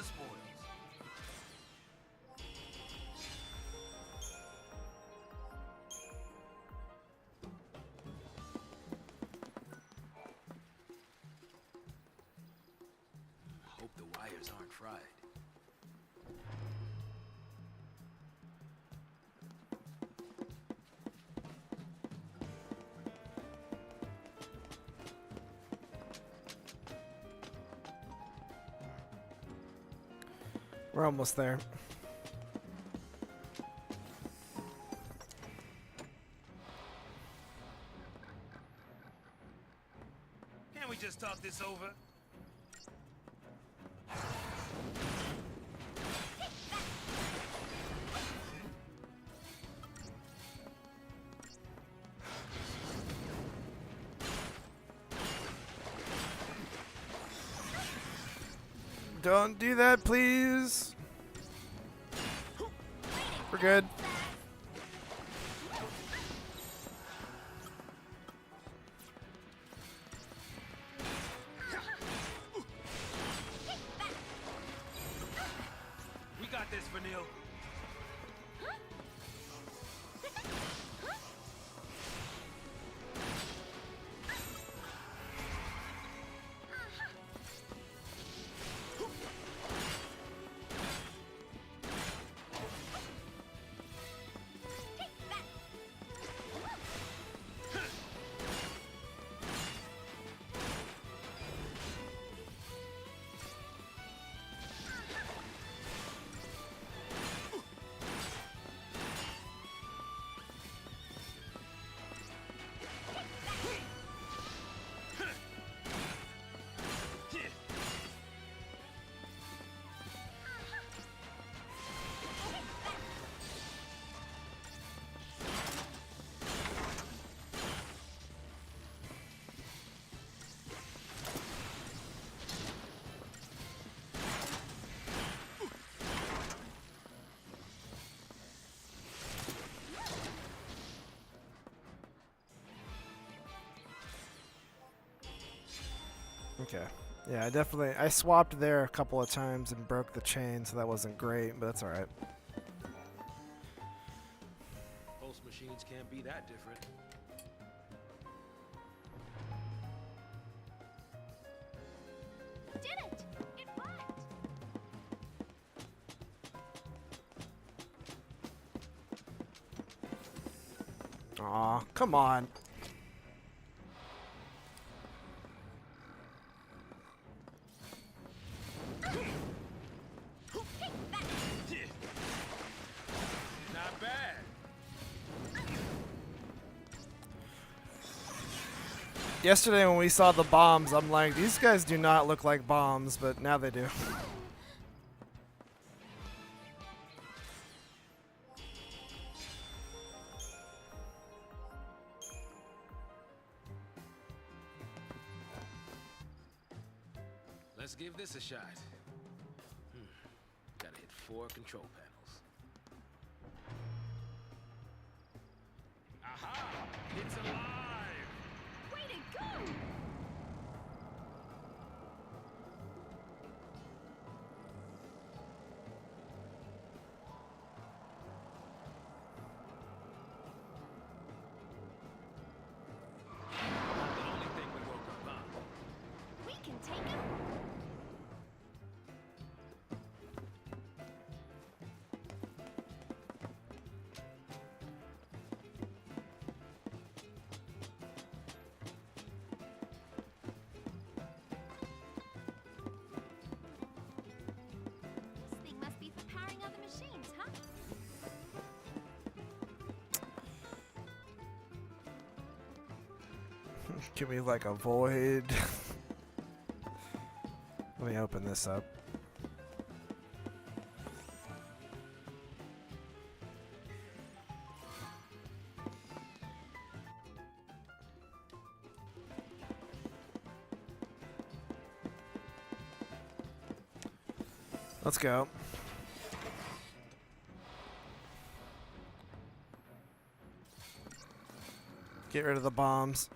spoils. Hope the wires aren't fried. We're almost there. Can't we just talk this over? Don't do that, please. We're good. We got this, Vanille. Okay. Yeah, I swapped there a couple of times and broke the chain, so that wasn't great, but that's alright. Most machines can't be that different. Did it! It worked! Aw, come on. Not bad. Yesterday when we saw the bombs, I'm like, these guys do not look like bombs, but now they do. Let's give this a shot. Gotta hit 4 control panels. Aha! It's alive! Way to go! The only thing we woke up on. We can take it. This thing must be for powering other machines, huh? Can we like avoid? Let me open this up. Let's go. Get rid of the bombs.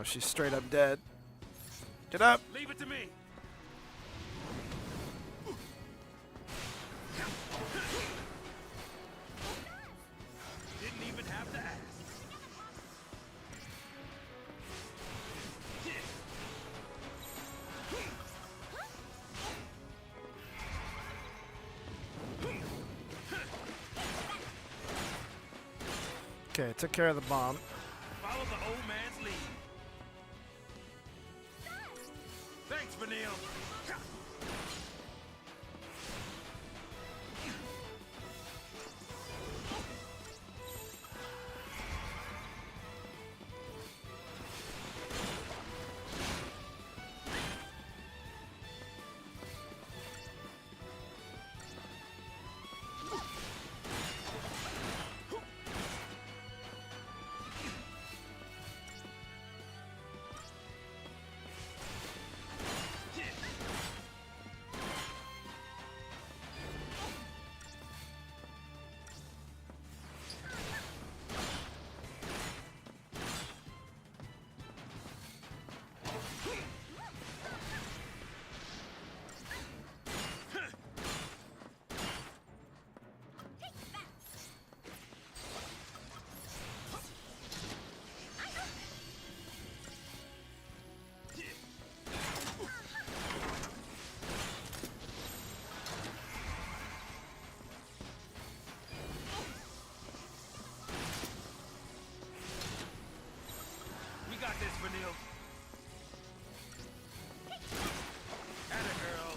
she's straight up dead. Get up! Leave it to me. Didn't even have to ask. Okay, took care of the bomb. Follow the old man's lead. Thanks, Vanille. We got this, Vanille. Atta girl.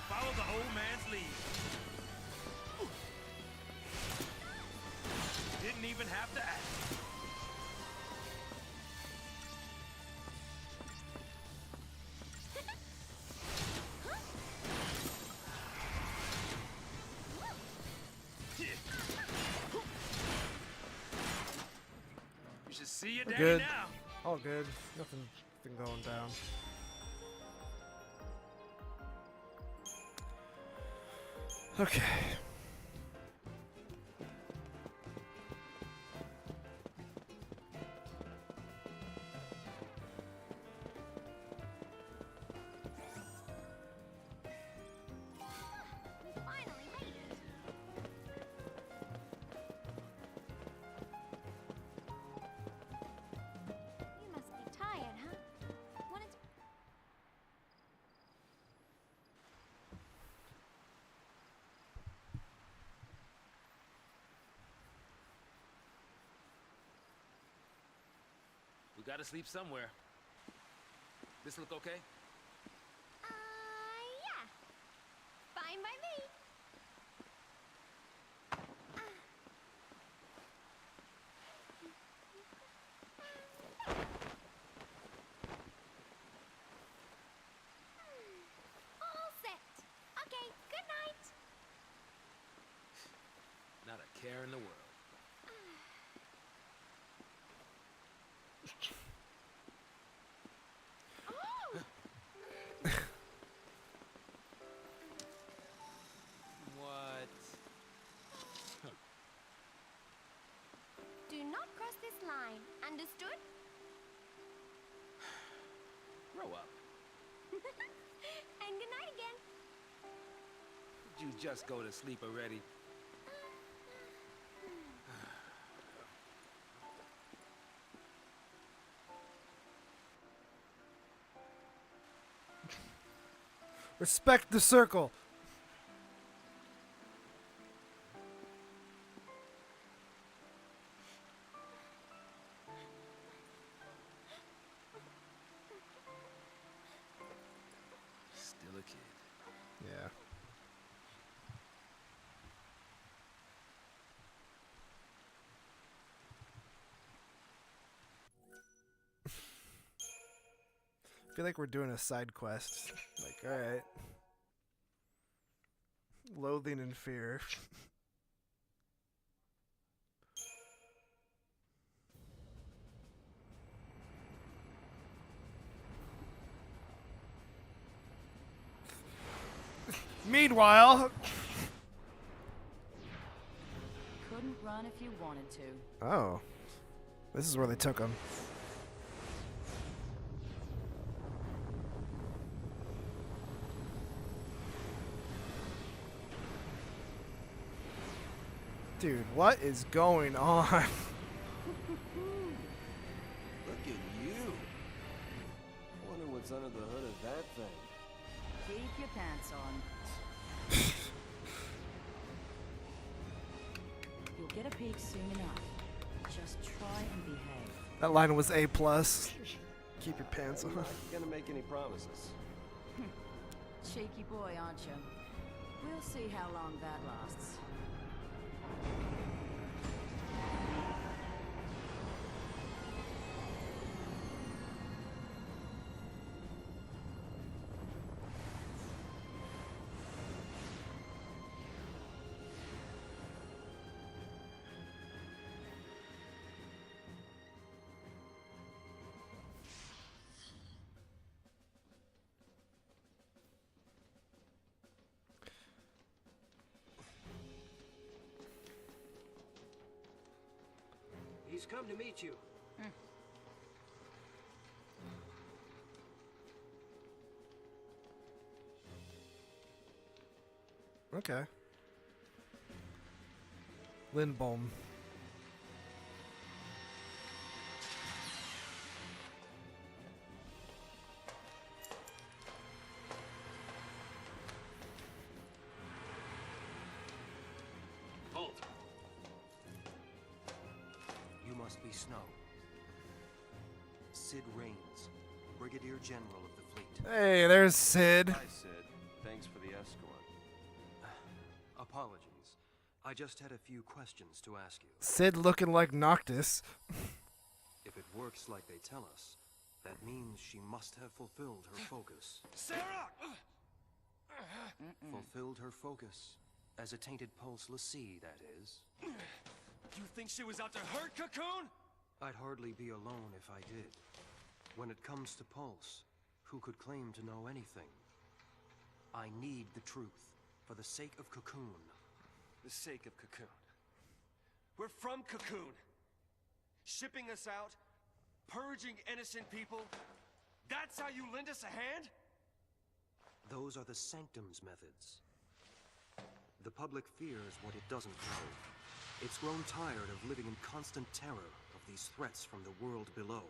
Follow the old man's lead. Didn't even have to ask. You should see your We're daddy good. now. All good. Nothing going down. Okay. We finally made it. You must be tired, huh? Wanted to... We gotta sleep somewhere. This look okay? Yeah. Fine by me. All set. Okay, good night. Not a care in the world. Oh! What? Do not cross this line. Understood? Grow up. And good night again. Did you just go to sleep already? Respect the circle. feel like we're doing a side quest. Like, alright. Loathing and fear. Meanwhile... Couldn't run if you wanted to. Oh. This is where they took him. Dude, what is going on? Look at you. I wonder what's under the hood of that thing. Keep your pants on. You'll get a peek soon enough. Just try and behave. That line was A+. Keep your pants I'm on. not gonna make any promises. Cheeky boy, aren't you? We'll see how long that lasts. He's come to meet you. Okay. Lindholm. Halt. You must be Snow. Sid Raines, Brigadier General of the fleet. Hey, there's Sid. Hi, Sid. Thanks for the escort. Apologies. I just had a few questions to ask you. Sid looking like Noctis. If it works like they tell us, that means she must have fulfilled her focus. Sarah! Fulfilled her focus. As a tainted pulse l'Cie, that is. You think she was out to hurt Cocoon? I'd hardly be alone if I did. When it comes to Pulse, who could claim to know anything? I need the truth, for the sake of Cocoon. The sake of Cocoon. We're from Cocoon. Shipping us out, purging innocent people. That's how you lend us a hand? Those are the Sanctum's methods. The public fears what it doesn't know. It's grown tired of living in constant terror of these threats from the world below.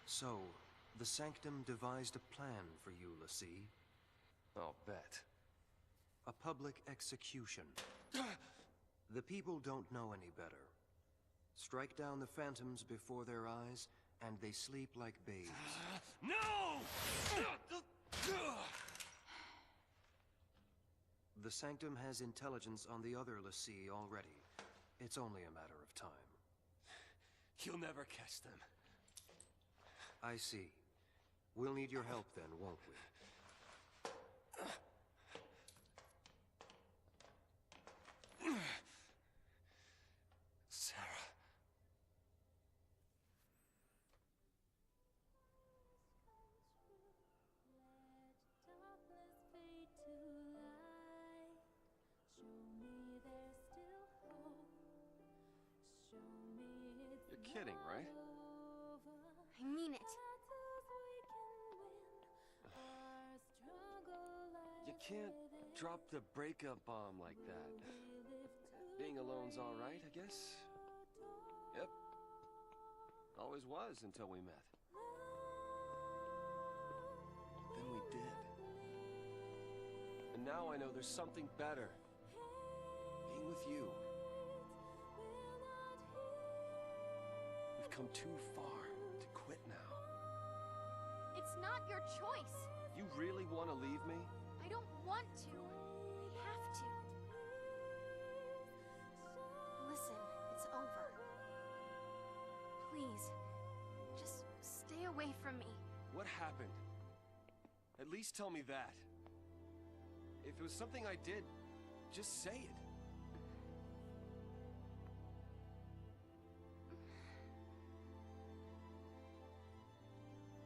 So, the Sanctum devised a plan for you, l'Cie. I'll bet. A public execution. The people don't know any better. Strike down the phantoms before their eyes, and they sleep like babes. No! The Sanctum has intelligence on the other l'Cie already. It's only a matter of time. You'll never catch them. I see. We'll need your help then, won't we? Sarah. You're kidding, right? I mean it. You can't drop the breakup bomb like that. Being alone's all right, I guess. Yep. Always was until we met. Then we did. And now I know there's something better. Being with you. We've come too far to quit now. It's not your choice. You really want to leave me? I don't want to. I have to. Listen, it's over. Please, just stay away from me. What happened? At least tell me that. If it was something I did, just say it.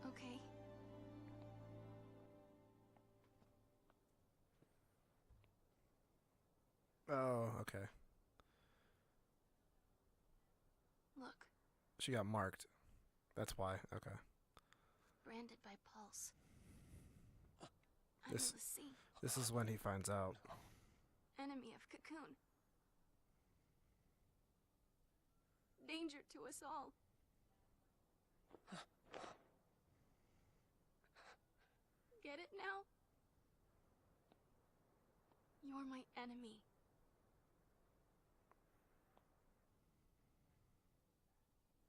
Okay. Oh, okay. Look, She got marked. That's why. Okay. branded by Pulse. I'm This- Lassie, This is when he finds out. enemy of Cocoon. Danger to us all. Get it now? You're my enemy.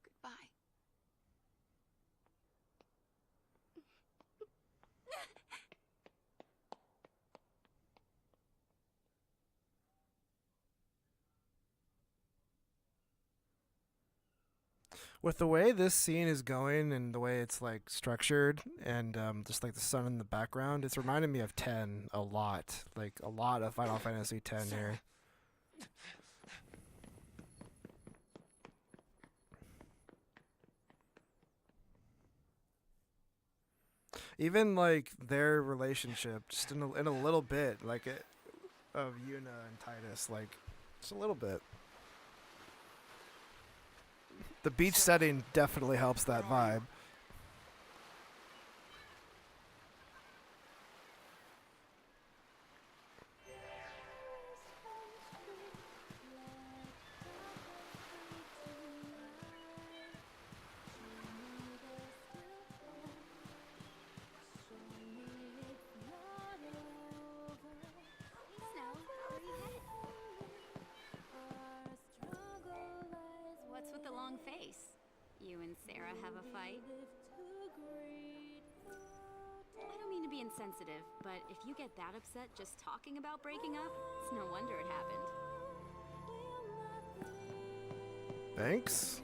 Goodbye. With the way this scene is going and the way it's like structured and just like the sun in the background, it's reminding me of 10 a lot. Like a lot of Final Fantasy 10 here. Even like their relationship, just in a little bit, like it, of Yuna and Titus, like just a little bit. The beach setting definitely helps that vibe. Snow, where are you headed? What's with the long face? You and Sarah have a fight? I don't mean to be insensitive, but if you get that upset just talking about breaking up, it's no wonder it happened. Thanks.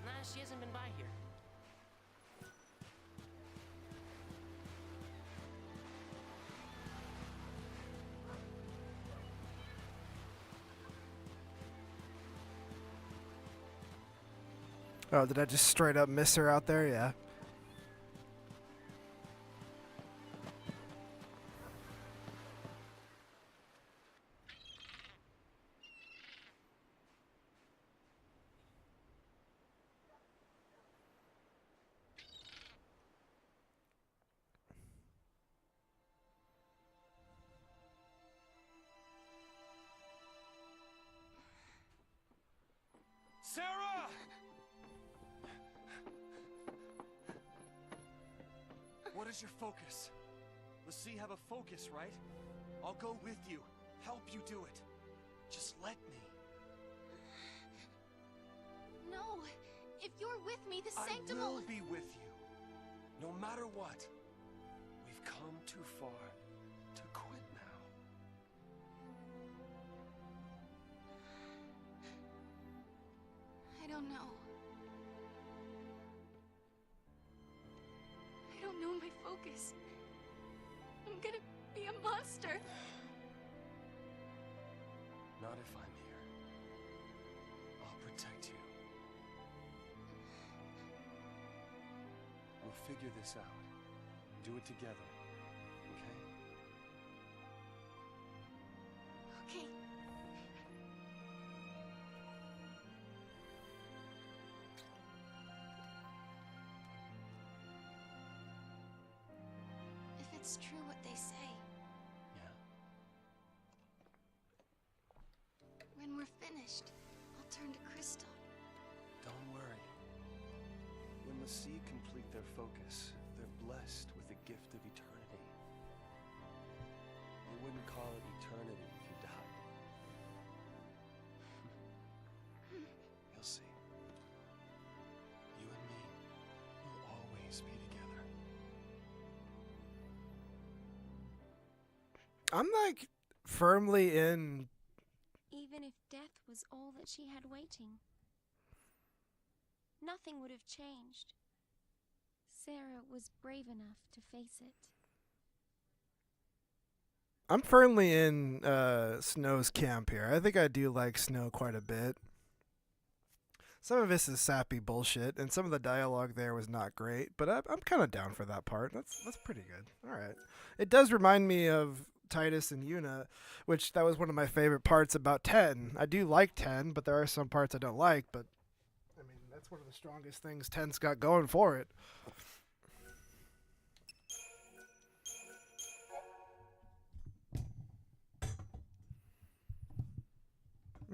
Nah, she hasn't been by here. Oh, did I just straight up miss her out there? Yeah. Sarah! What is your focus? Let's see, have a focus, right? I'll go with you, help you do it. Just let me. No! If you're with me, the sanctum I will be with you, no matter what. We've come too far to quit now. I don't know. I don't know my focus. I'm gonna be a monster. Not if I'm here. I'll protect you. We'll figure this out. Do it together, okay? Okay. If it's true what they say, Yeah? when we're finished, I'll turn to Crystal. Don't worry. When the sea complete their focus, they're blessed with the gift of eternity. They wouldn't call it eternity if you died. I'm like firmly in. Even if death was all that she had waiting, nothing would have changed. Sarah was brave enough to face it. I'm firmly in Snow's camp here. I think I do like Snow quite a bit. Some of this is sappy bullshit, and some of the dialogue there was not great, but I'm kind of down for that part. That's pretty good. All right. It does remind me of Titus and Yuna, which that was one of my favorite parts about 10. I do like 10, but there are some parts I don't like, but I mean, that's one of the strongest things 10's got going for it.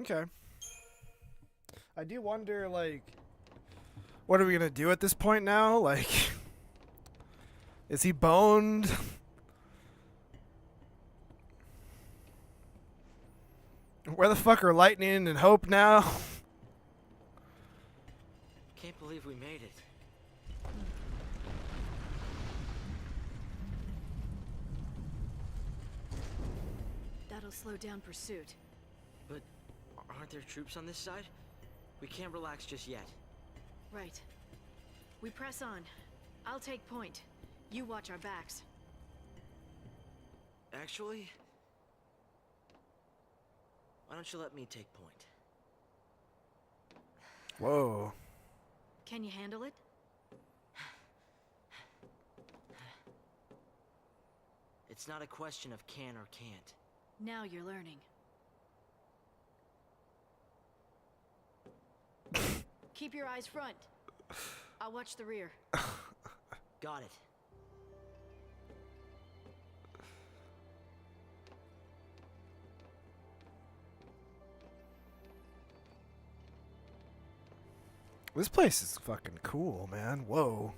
Okay. I do wonder, like, what are we gonna do at this point now? Like, is he boned? Where the fuck are Lightning and Hope now? Can't believe we made it. That'll slow down pursuit. But aren't there troops on this side? We can't relax just yet. Right. We press on. I'll take point. You watch our backs. Actually, why don't you let me take point? Whoa. Can you handle it? It's not a question of can or can't. Now you're learning. Keep your eyes front. I'll watch the rear. Got it. This place is fucking cool, man. Whoa.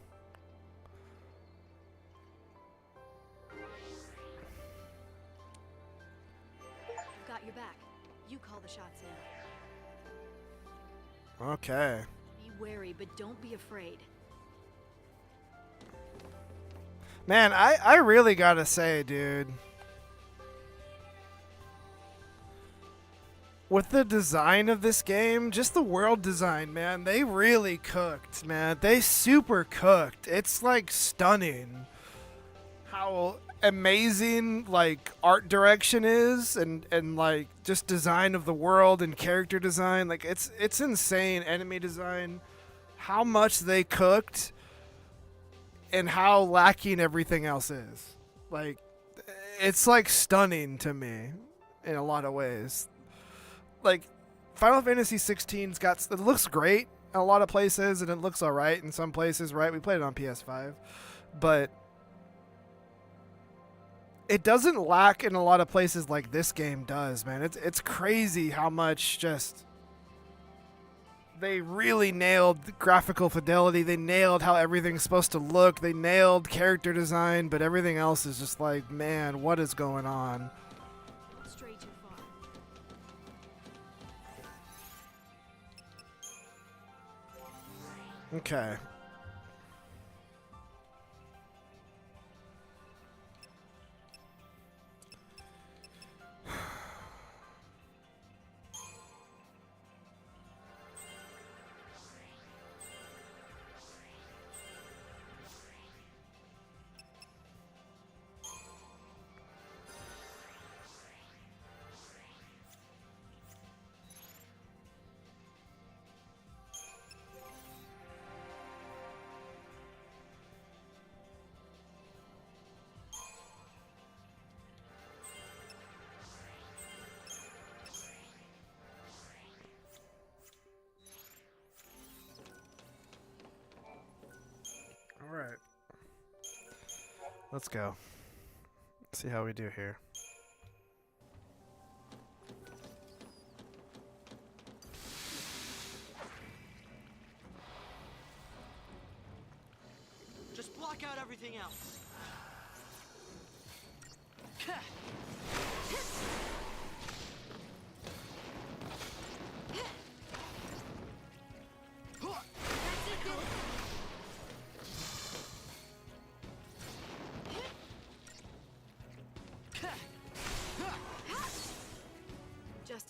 I've got your back. You call the shots in. Okay. Be wary, but don't be afraid. Man, I really gotta say, dude. With the design of this game, just the world design, man, they really cooked, man. They super cooked. It's like stunning how amazing like art direction is and like just design of the world and character design. Like it's insane enemy design. How much they cooked and how lacking everything else is. Like it's like stunning to me in a lot of ways. Like Final Fantasy 16's got, it looks great in a lot of places and it looks all right in some places, right? We played it on PS5, but it doesn't lack in a lot of places like this game does, man. It's crazy how much just they really nailed the graphical fidelity. They nailed how everything's supposed to look. They nailed character design, but everything else is just like, man, what is going on? Don't stray too far. Okay. All right. Let's go. See how we do here. Just block out everything else.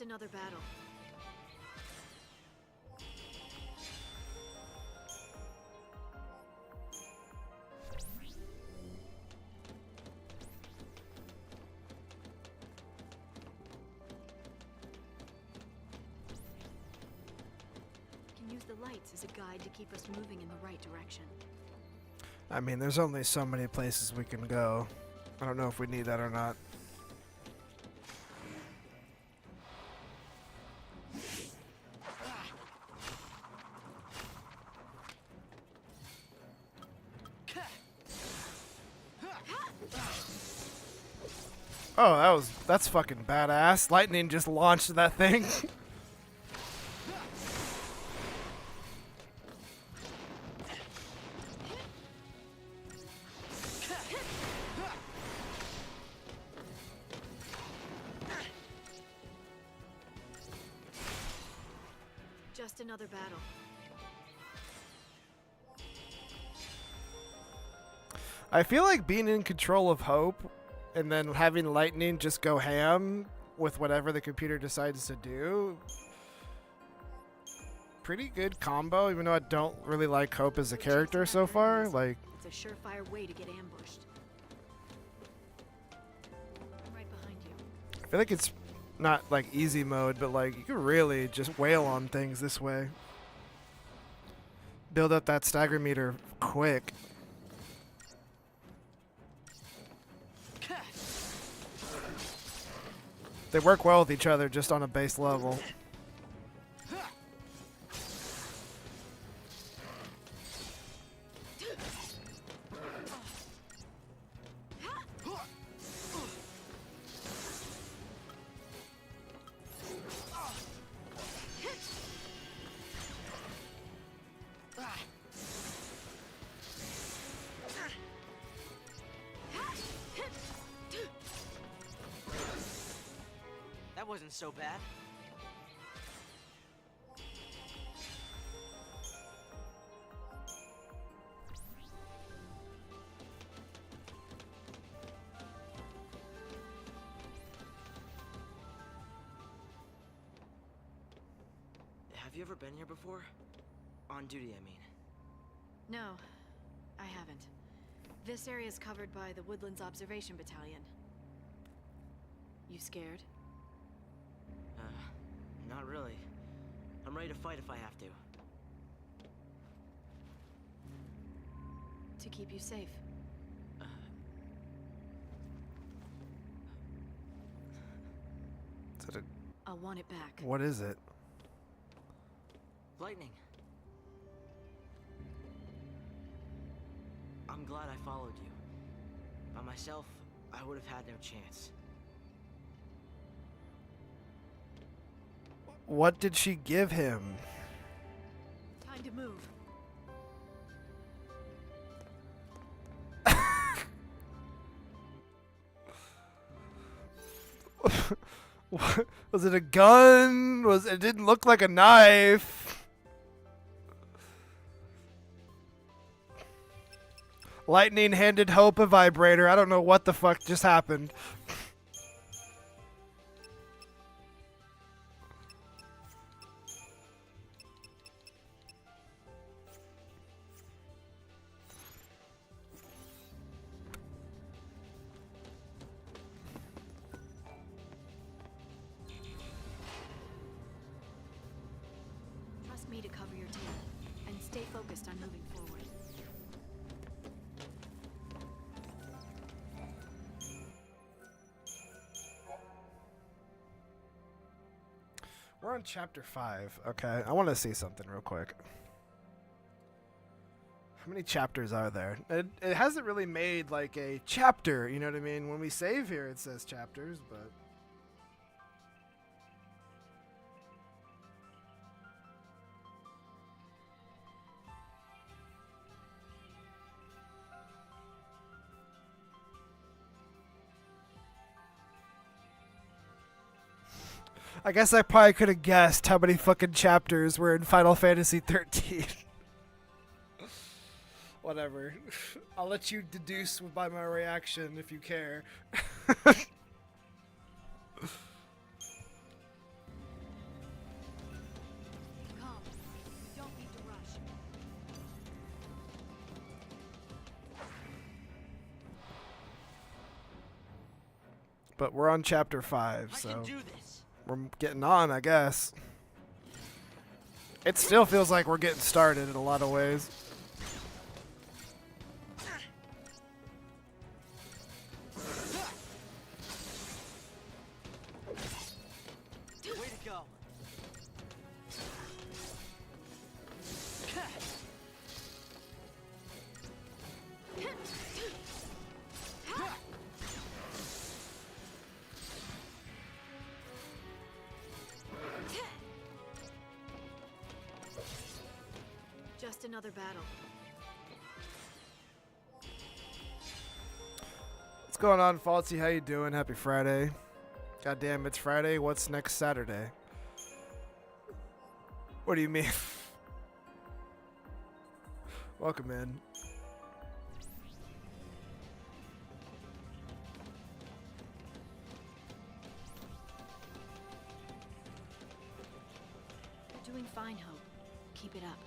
another battle. Can use the lights as a guide to keep us moving in the right direction. I mean, there's only so many places we can go. I don't know if we need that or not. Oh, that's fucking badass. Lightning just launched that thing. Just another battle. I feel like being in control of Hope and then having Lightning just go ham with whatever the computer decides to do. Pretty good combo, even though I don't really like Hope as a character so far. Like, It's a surefire way to get ambushed. I'm right behind you. I feel like it's not like easy mode, but like you can really just wail on things this way. Build up that stagger meter quick. They work well with each other just on a base level. That wasn't so bad. Have you ever been here before? On duty, I mean. No, I haven't. This area is covered by the Woodlands Observation Battalion. You scared? Not really. I'm ready to fight if I have to. To keep you safe. Is it I'll want it back. what is it? Lightning. I'm glad I followed you. By myself, I would have had no chance. What did she give him? Time to move. What? Was it a gun? It didn't look like a knife. Lightning handed Hope a vibrator. I don't know what the fuck just happened. Trust me to cover your tail, and stay focused on moving forward. We're on chapter 5. Okay, I want to see something real quick. How many chapters are there? It hasn't really made like a chapter, you know what I mean? When we save here, it says chapters, but... I guess I probably could have guessed how many fucking chapters were in Final Fantasy 13. Whatever. I'll let you deduce by my reaction if you care. But we're on chapter 5, I so can do this. we're getting on, I guess. It still feels like we're getting started in a lot of ways. Way to go. Just another battle. What's going on, Falsey? How you doing? Happy Friday. Goddamn, it's Friday. What's next Saturday? What do you mean? Welcome in. You're doing fine, Hope. Keep it up.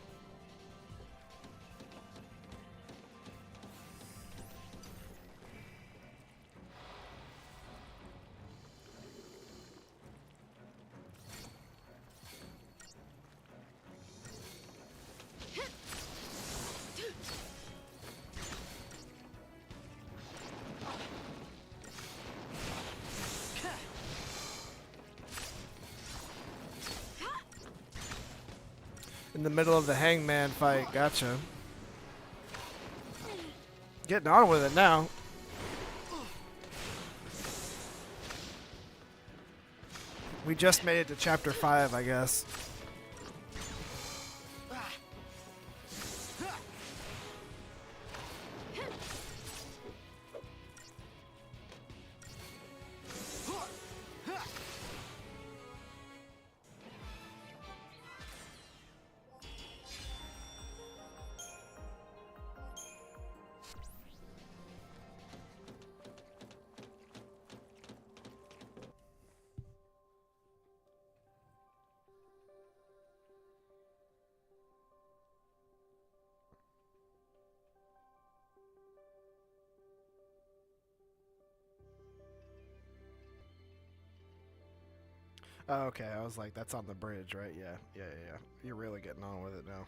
In the middle of the hangman fight. Gotcha. Getting on with it now. We just made it to chapter 5, I guess. Oh, okay. I was like, that's on the bridge, right? Yeah. You're really getting on with it now.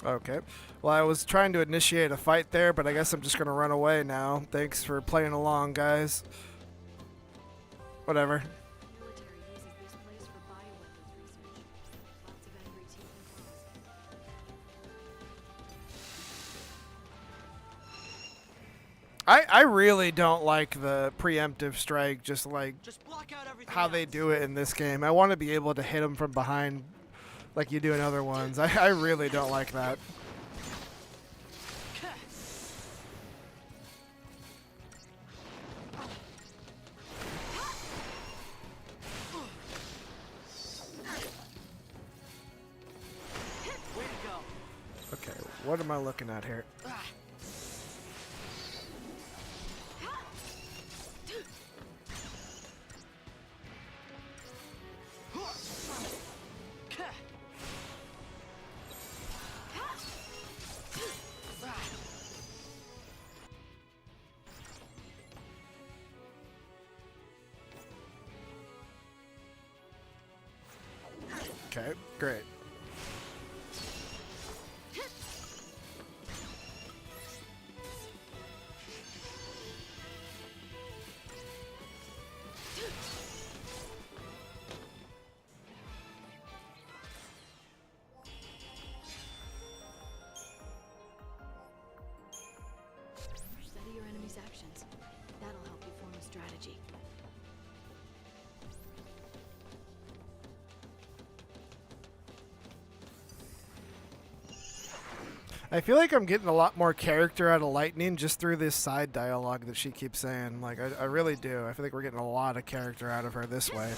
Okay. Well, I was trying to initiate a fight there, but I guess I'm just going to run away now. Thanks for playing along, guys. Whatever. Military uses this place for bioweapons research. Lots of angry teeth and claws. I really don't like the preemptive strike, just like Just block out everything how they else. do it in this game. I want to be able to hit them from behind like you do in other ones. I really don't like that. Way to go. Okay, what am I looking at here? Okay, great. Study your enemy's actions. That'll help you form a strategy. I feel like I'm getting a lot more character out of Lightning just through this side dialogue that she keeps saying. Like, I really do. I feel like we're getting a lot of character out of her this way.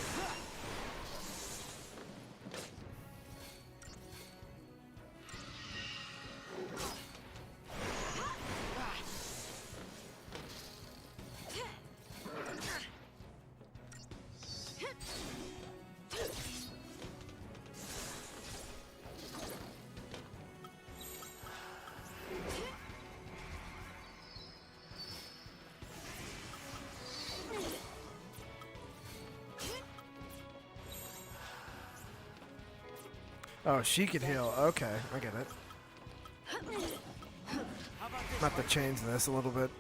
Oh, she could heal. Okay, I get it. I'm have to change this a little bit.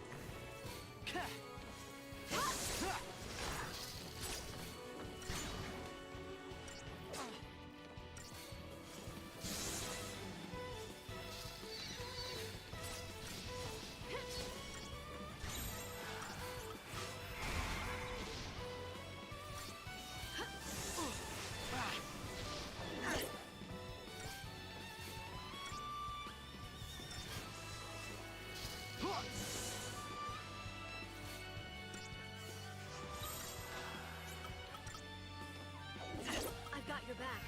I've got your back.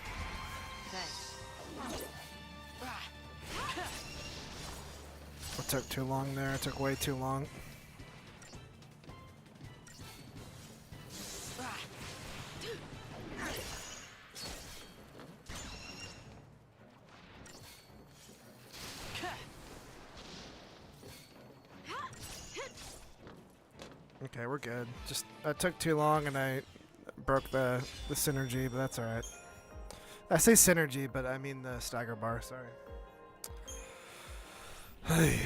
Thanks. It took too long there. It took way too long. Okay, we're good. Just that took too long, and I broke the synergy, but that's all right. I say synergy, but I mean the stagger bar. Sorry. Hey.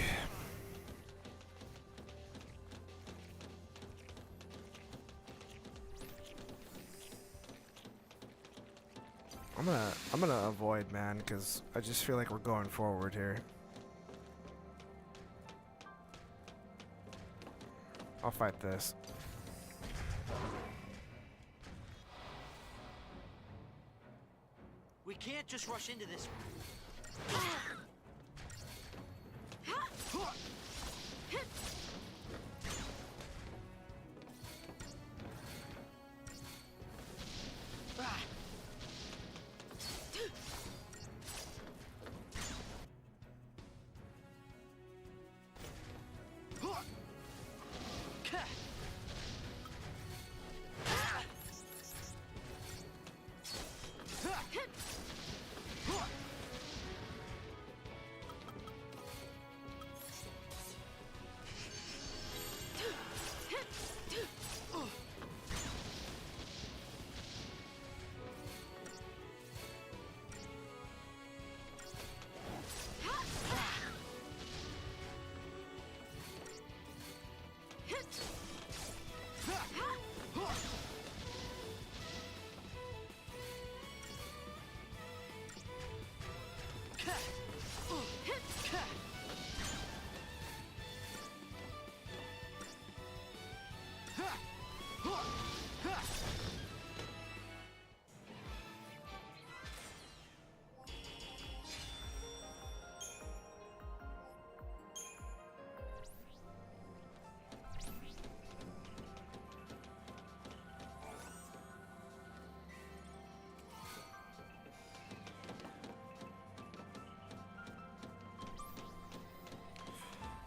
I'm gonna avoid, man, because I just feel like we're going forward here. I'll fight this. We can't just rush into this.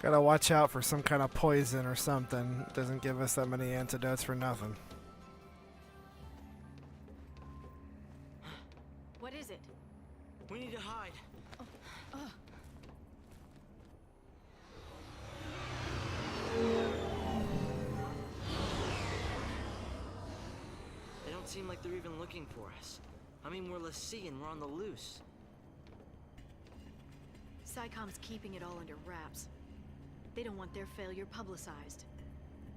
Gotta watch out for some kind of poison or something. Doesn't give us that many antidotes for nothing. What is it? We need to hide. They don't seem like they're even looking for us. I mean, we're Lassie and we're on the loose. SciComm's keeping it all under wraps. They don't want their failure publicized.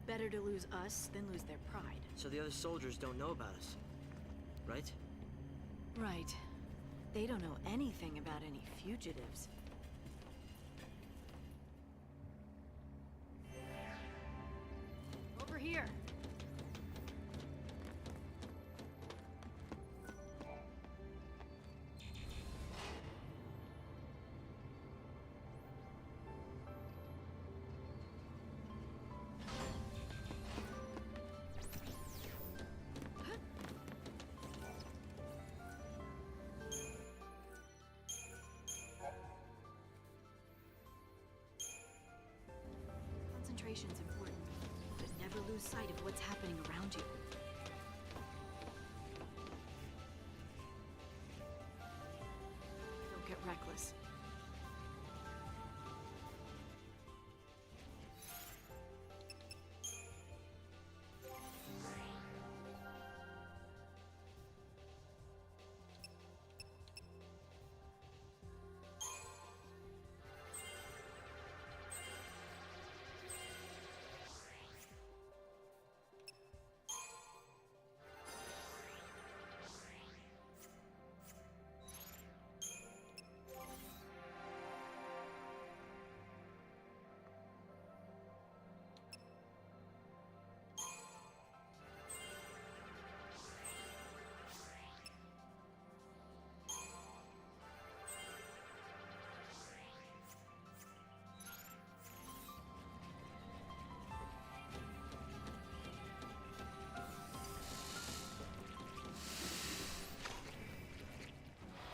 Better to lose us than lose their pride. So the other soldiers don't know about us, right? Right. They don't know anything about any fugitives. Over here. Concentration's important, but never lose sight of what's happening around you. Don't get reckless.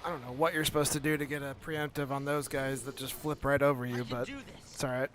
I don't know what you're supposed to do to get a preemptive on those guys that just flip right over you, but it's alright.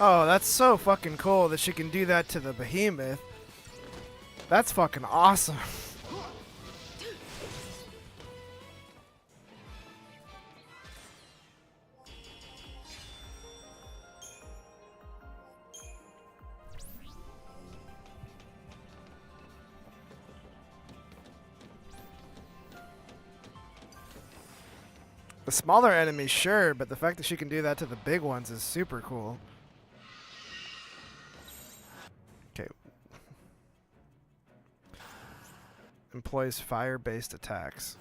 Oh, that's so fucking cool that she can do that to the behemoth. That's fucking awesome. The smaller enemies, sure, but the fact that she can do that to the big ones is super cool. Okay. Employs fire-based attacks.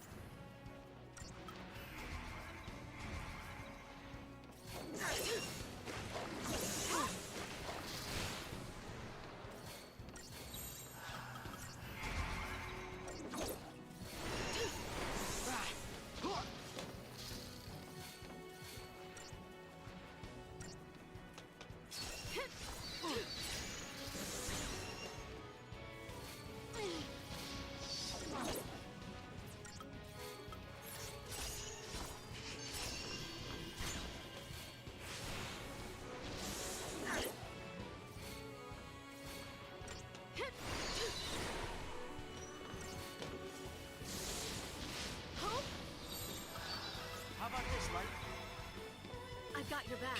I've got your back.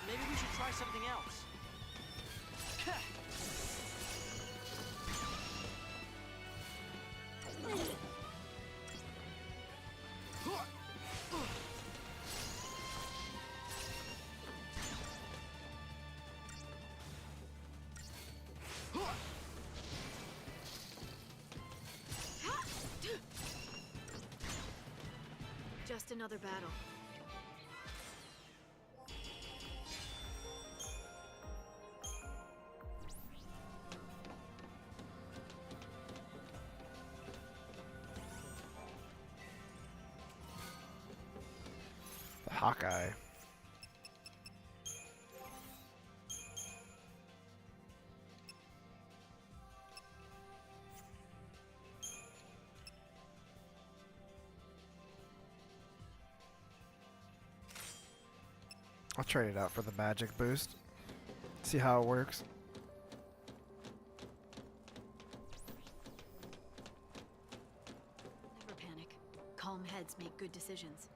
Maybe we should try something else. Just another battle. The Hawkeye. I'll trade it out for the magic boost. See how it works. Never panic. Calm heads make good decisions.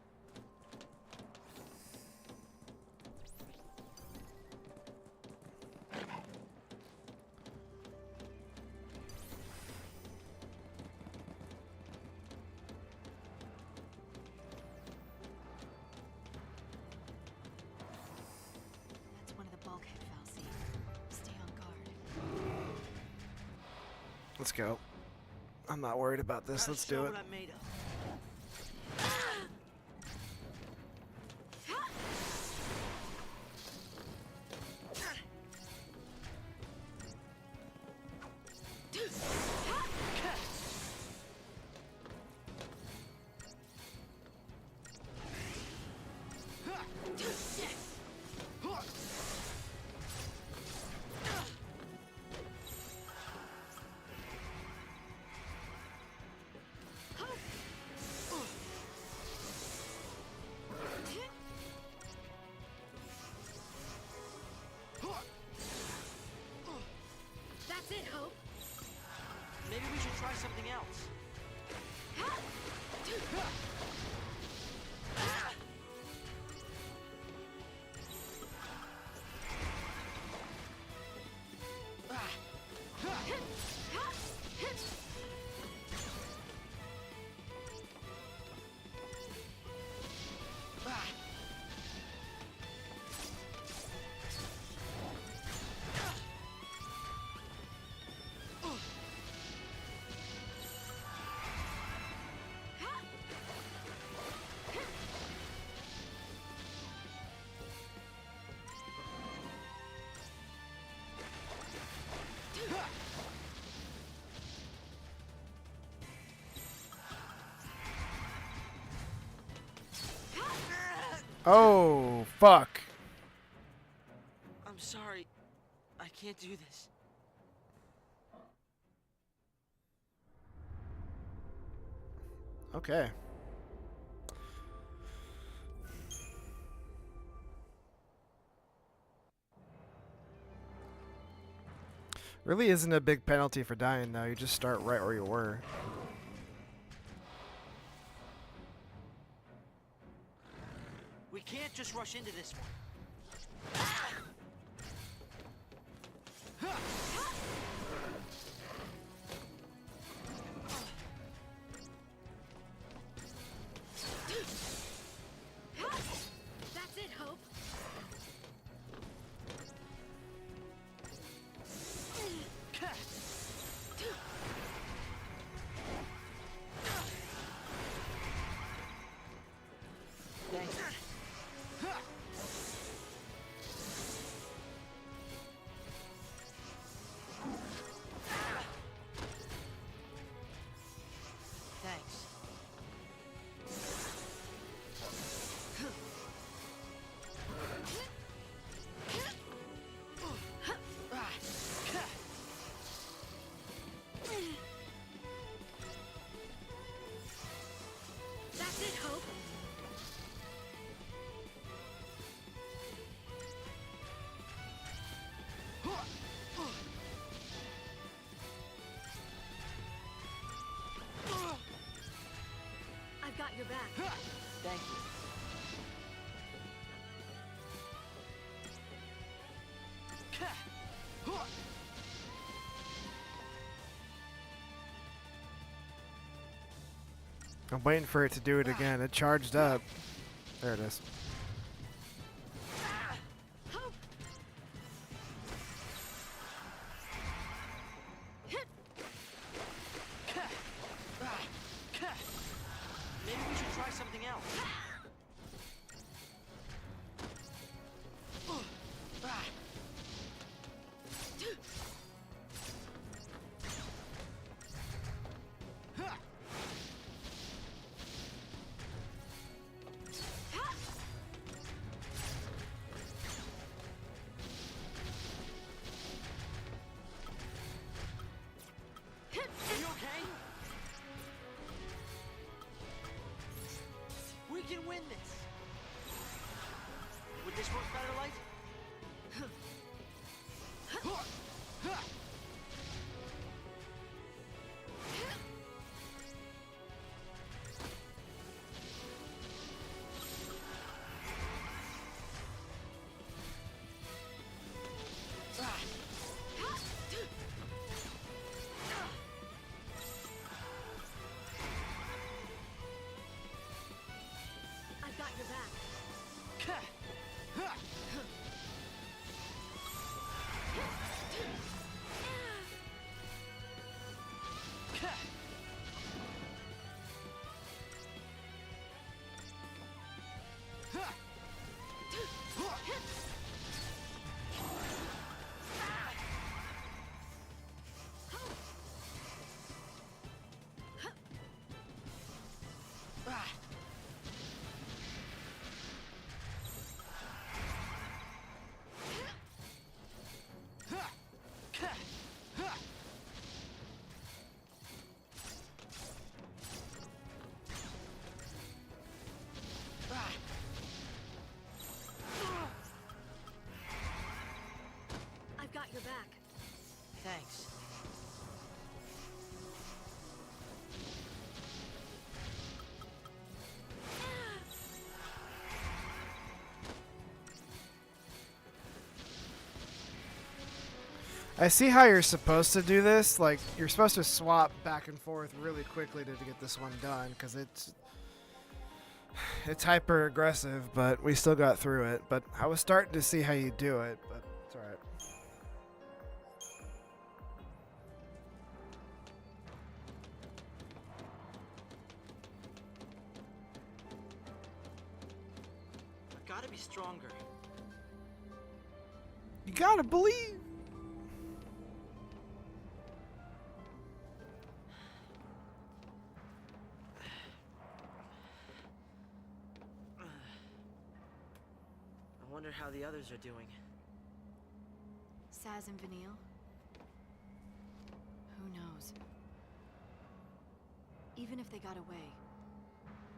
That's one of the bulkhead fal'Cie. Stay on guard. Let's go. I'm not worried about this. Let's do it. What I'm made of. That's it, Hope. Maybe we should try something else. Oh, fuck. I'm sorry. I can't do this. Okay. Really isn't a big penalty for dying, though. You just start right where you were. We can't just rush into this one. That's it, Hope. Thanks. Thanks. That's it, Hope. I've got your back. Thank you. I'm waiting for it to do it again. It charged up. There it is. Hope. Maybe we should try something else. Are you okay? We can win this. Would this work better, Light? I've got your back. I've got your back. Thanks. I see how you're supposed to do this. Like, you're supposed to swap back and forth really quickly to get this one done, because it's hyper aggressive, but we still got through it. But I was starting to see how you do it, but it's alright. I gotta be stronger. You gotta believe. I wonder how the others are doing. Saz and Vanille? Who knows? Even if they got away,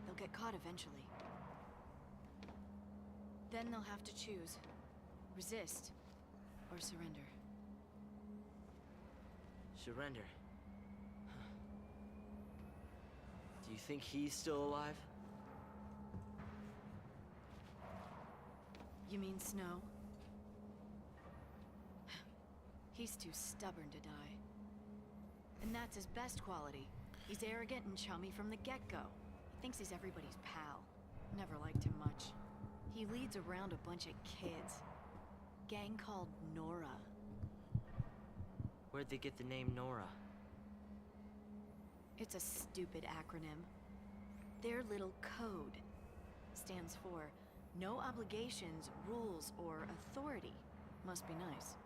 they'll get caught eventually. Then they'll have to choose. Resist or surrender. Surrender. Do you think he's still alive? You mean Snow? He's too stubborn to die. And that's his best quality. He's arrogant and chummy from the get-go. He thinks he's everybody's pal. Never liked him much. He leads around a bunch of kids. Gang called Nora. Where'd they get the name Nora? It's a stupid acronym. Their little code stands for no obligations, rules, or authority. Must be nice.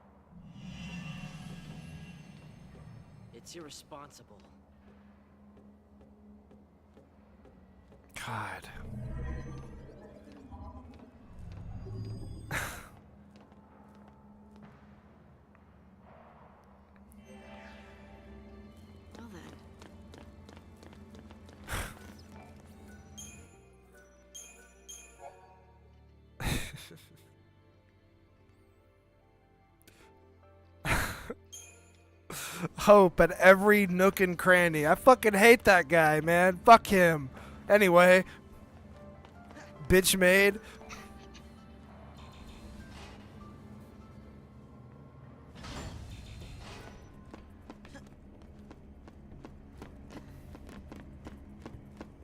It's irresponsible. God. Well then. Hope at every nook and cranny. I fucking hate that guy, man. Fuck him. Anyway. Bitch made.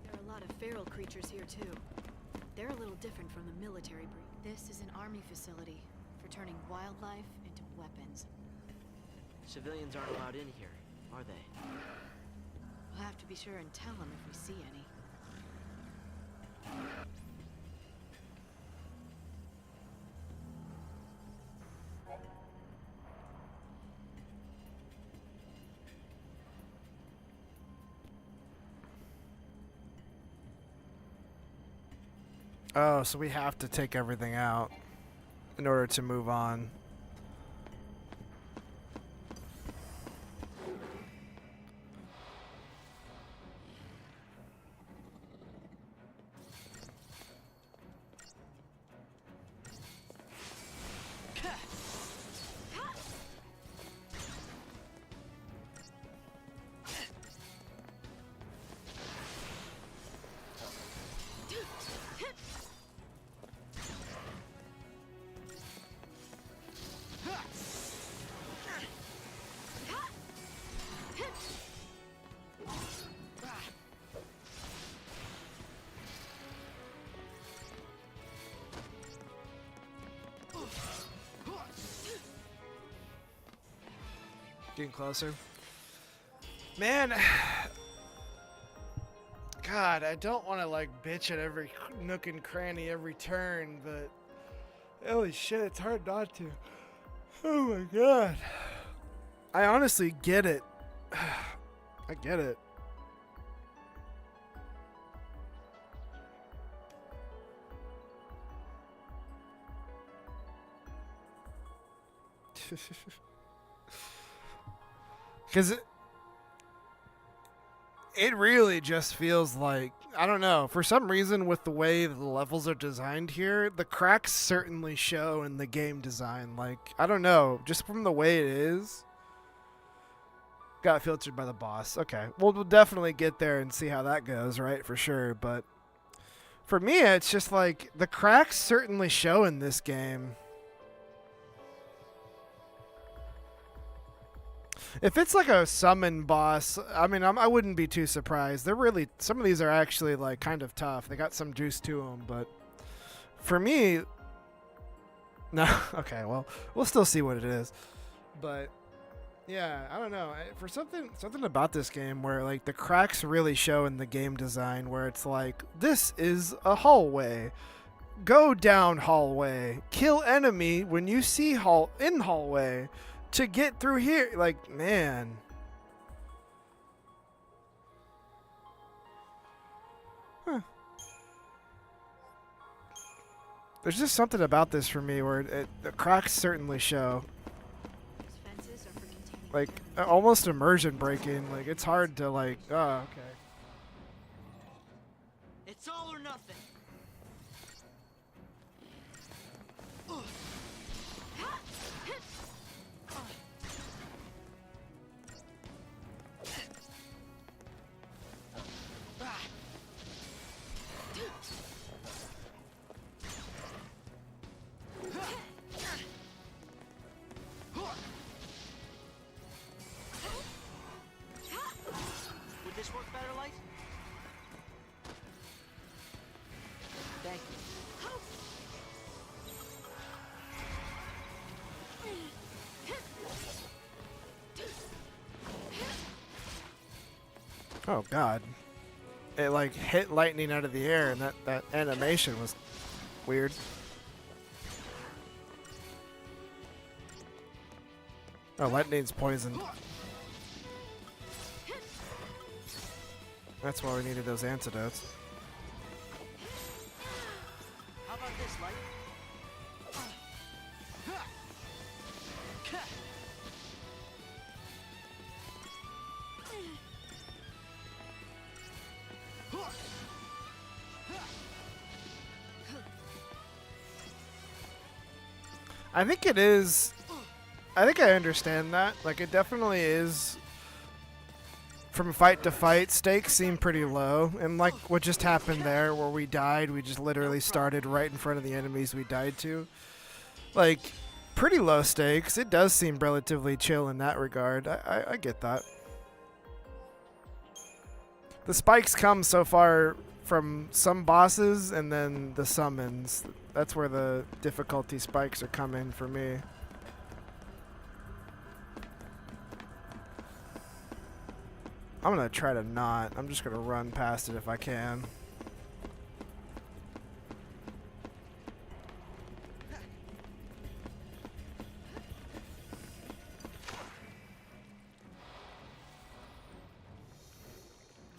There are a lot of feral creatures here too. They're a little different from the military breed. This is an army facility for turning wildlife into weapons. Civilians aren't allowed in here, are they? We'll have to be sure and tell them if we see any. Oh, so we have to take everything out in order to move on. Getting closer. Man, God, I don't want to like bitch at every nook and cranny every turn, but holy shit, it's hard not to. Oh my God. I honestly get it. I get it. Because it really just feels like, I don't know, for some reason with the way the levels are designed here, the cracks certainly show in the game design. Like, I don't know, just from the way it is. Got filtered by the boss. Okay, well, we'll definitely get there and see how that goes, right, for sure. But for me, it's just like, the cracks certainly show in this game. If it's like a summon boss, I mean, I wouldn't be too surprised. They're really, some of these are actually like kind of tough. They got some juice to them, but for me, no. Okay, well, we'll still see what it is. But yeah, I don't know. For something about this game where like the cracks really show in the game design, where it's like this is a hallway. Go down hallway. Kill enemy when you see in hallway to get through here. Like, man. Huh. There's just something about this for me where the cracks certainly show. These fences are for containing Like, almost immersion breaking. Like, it's hard to, like, oh, okay. It's all or nothing. Would this work better, Light? Thank you. Oh, God. It, like, hit lightning out of the air, and that animation was weird. Oh, lightning's poisoned. That's why we needed those antidotes. How about this, Light? I think it is. I think I understand that. Like, it definitely is. From fight to fight, stakes seem pretty low. And like what just happened there, where we died, we just literally started right in front of the enemies we died to. Like, pretty low stakes. It does seem relatively chill in that regard. I get that. The spikes come so far from some bosses and then the summons. That's where the difficulty spikes are coming for me. I'm gonna try to not. I'm just gonna run past it if I can.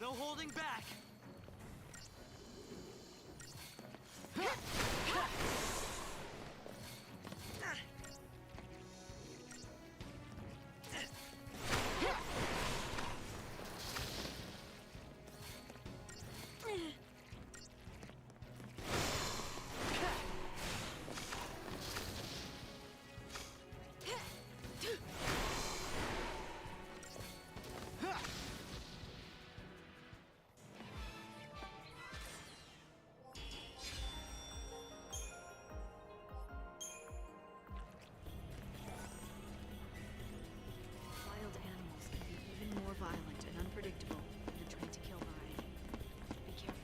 No holding back. Wild animals can be even more violent and unpredictable than the trained to kill variety. Be careful.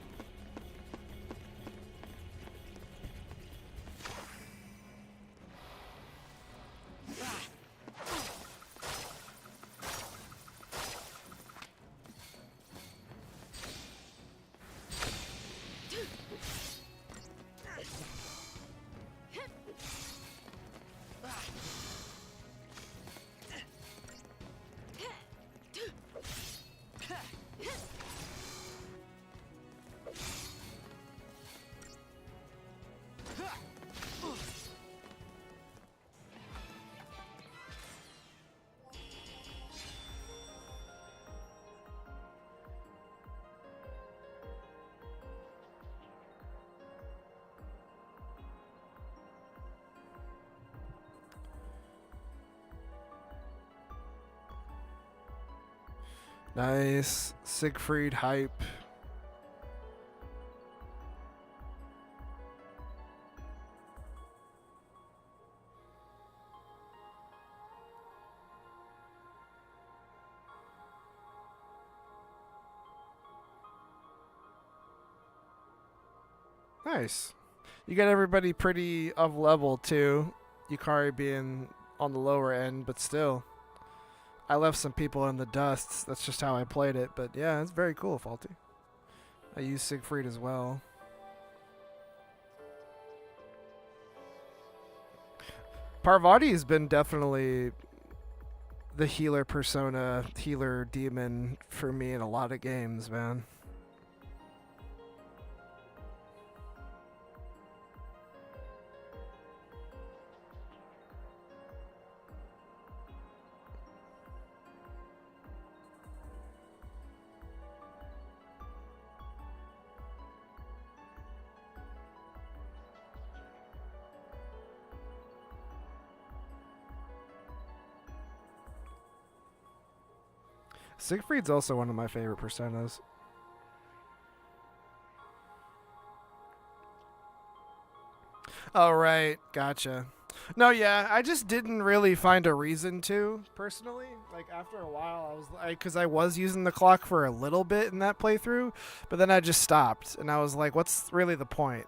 Nice. Siegfried hype. Nice. You got everybody pretty of level too. Yukari being on the lower end, but still. I left some people in the dust. That's just how I played it. But yeah, it's very cool, Faulty. I use Siegfried as well. Parvati has been definitely the healer persona, healer demon for me in a lot of games, man. Siegfried's also one of my favorite personas. Oh, right. Gotcha. No, yeah, I just didn't really find a reason to, personally. Like, after a while, I was like, because I was using the clock for a little bit in that playthrough, but then I just stopped, and I was like, what's really the point?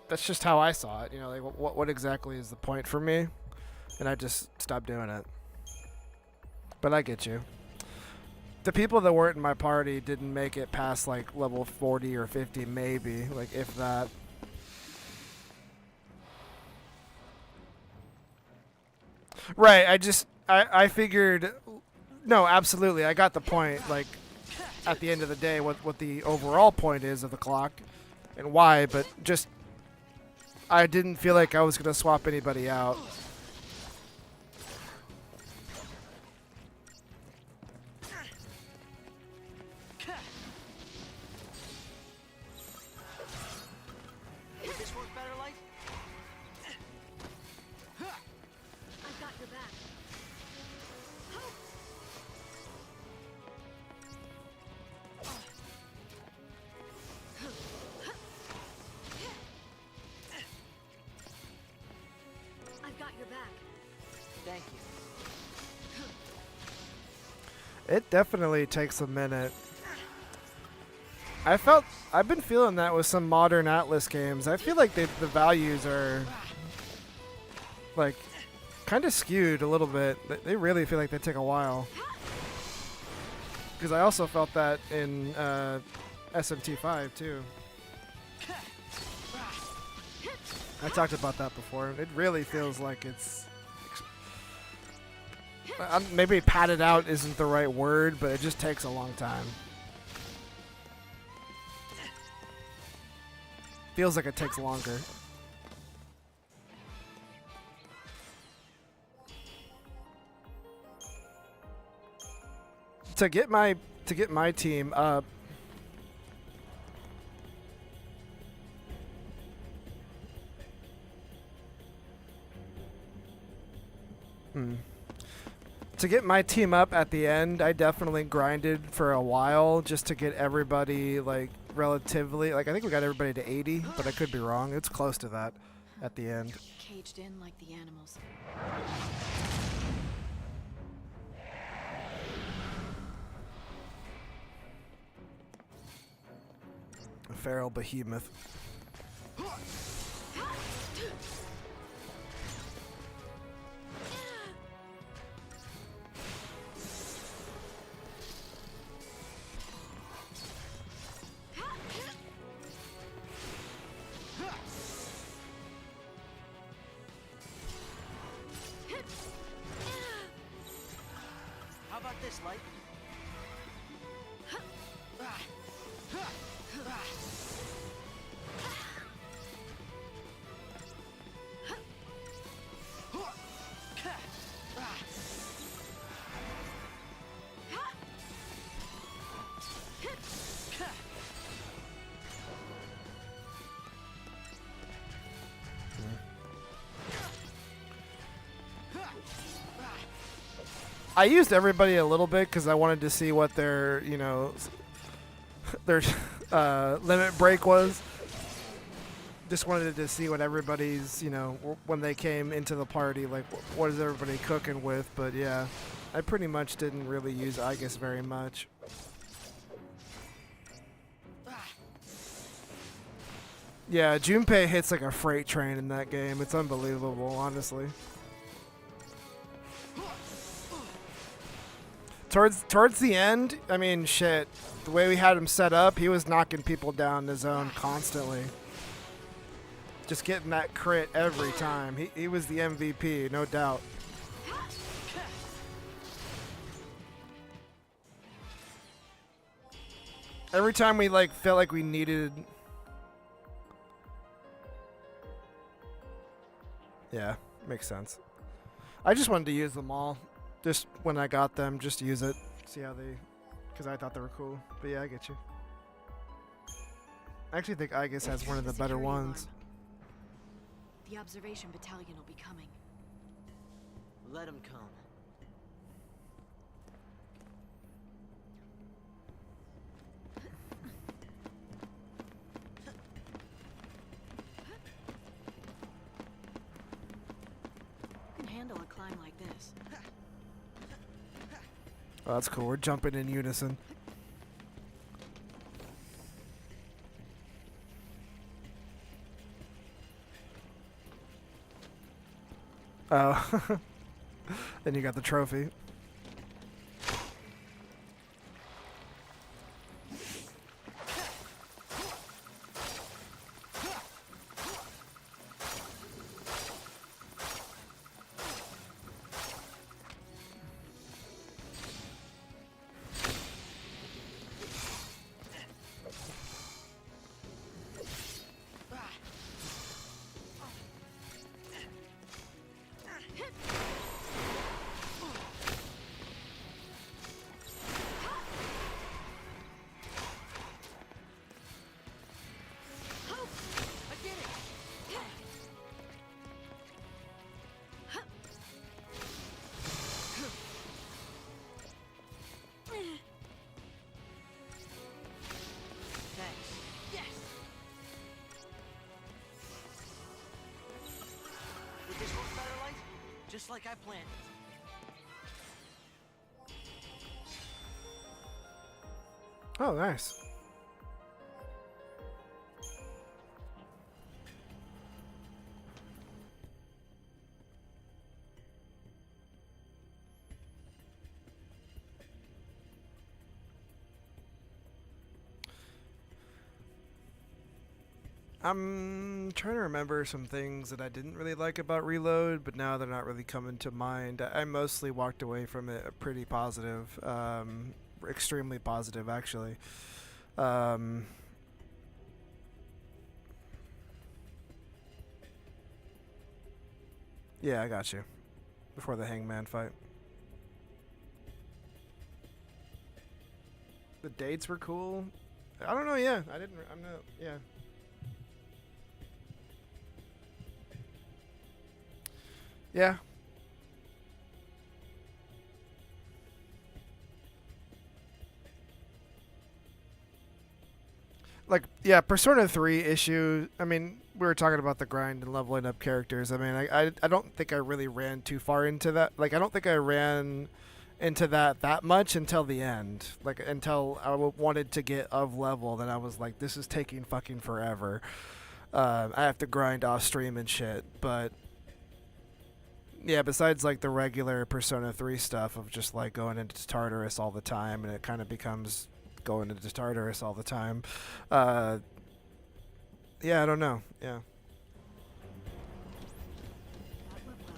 That's just how I saw it. You know, like what exactly is the point for me? And I just stopped doing it. But I get you. The people that weren't in my party didn't make it past like level 40 or 50 maybe, like if that. Right, I figured no, absolutely. I got the point, like at the end of the day what the overall point is of the clock and why, but just I didn't feel like I was going to swap anybody out. Would this work better, Light? I've got your back. I've got your back. Thank you. It definitely takes a minute. I've been feeling that with some modern Atlas games. I feel like the values are like kind of skewed a little bit. They really feel like they take a while. Because I also felt that in SMT5 too. I talked about that before. It really feels like it's maybe padded out isn't the right word, but it just takes a long time. Feels like it takes longer. To get my team up. To get my team up at the end, I definitely grinded for a while just to get everybody like relatively, like I think we got everybody to 80, but I could be wrong. It's close to that at the end. Caged in like the animals. A feral behemoth. How about this, Light? I used everybody a little bit because I wanted to see what their, you know, their limit break was. Just wanted to see what everybody's, you know, when they came into the party, like what is everybody cooking with. But yeah, I pretty much didn't really use Aegis very much. Yeah, Junpei hits like a freight train in that game. It's unbelievable, honestly. Towards the end, I mean, shit. The way we had him set up, he was knocking people down in the zone constantly. Just getting that crit every time. He was the MVP, no doubt. Every time we like felt like we needed... Yeah, makes sense. I just wanted to use them all. Just when I got them, just use it. See how they... Because I thought they were cool. But yeah, I get you. I actually think Aegis has one of the better ones. The observation battalion will be coming. Let him come. You can handle a climb like this. Oh, that's cool. We're jumping in unison. Oh. Then you got the trophy. Just like I planned. Oh, nice. I'm trying to remember some things that I didn't really like about Reload, but now they're not really coming to mind. I mostly walked away from it pretty positive, extremely positive, actually. Yeah, I got you. Before the Hangman fight. The dates were cool. I don't know, yeah. I'm not, yeah. Yeah. Like, yeah, Persona 3 issue, I mean, we were talking about the grind and leveling up characters. I mean, I don't think I really ran too far into that. Like, I don't think I ran into that much until the end. Like, until I wanted to get of level, then I was like, this is taking fucking forever. I have to grind off stream and shit, but... Yeah, besides like the regular Persona 3 stuff of just like going into Tartarus all the time, and it kind of becomes going into Tartarus all the time. Yeah, I don't know. Yeah. That went well.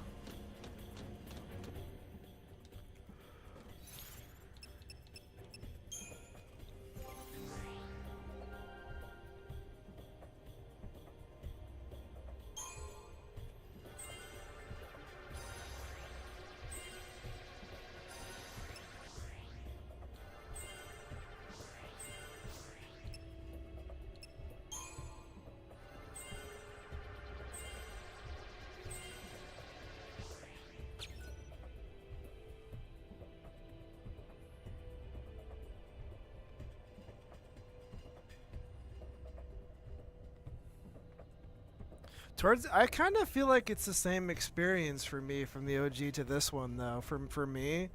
I kind of feel like it's the same experience for me from the OG to this one, though. For me,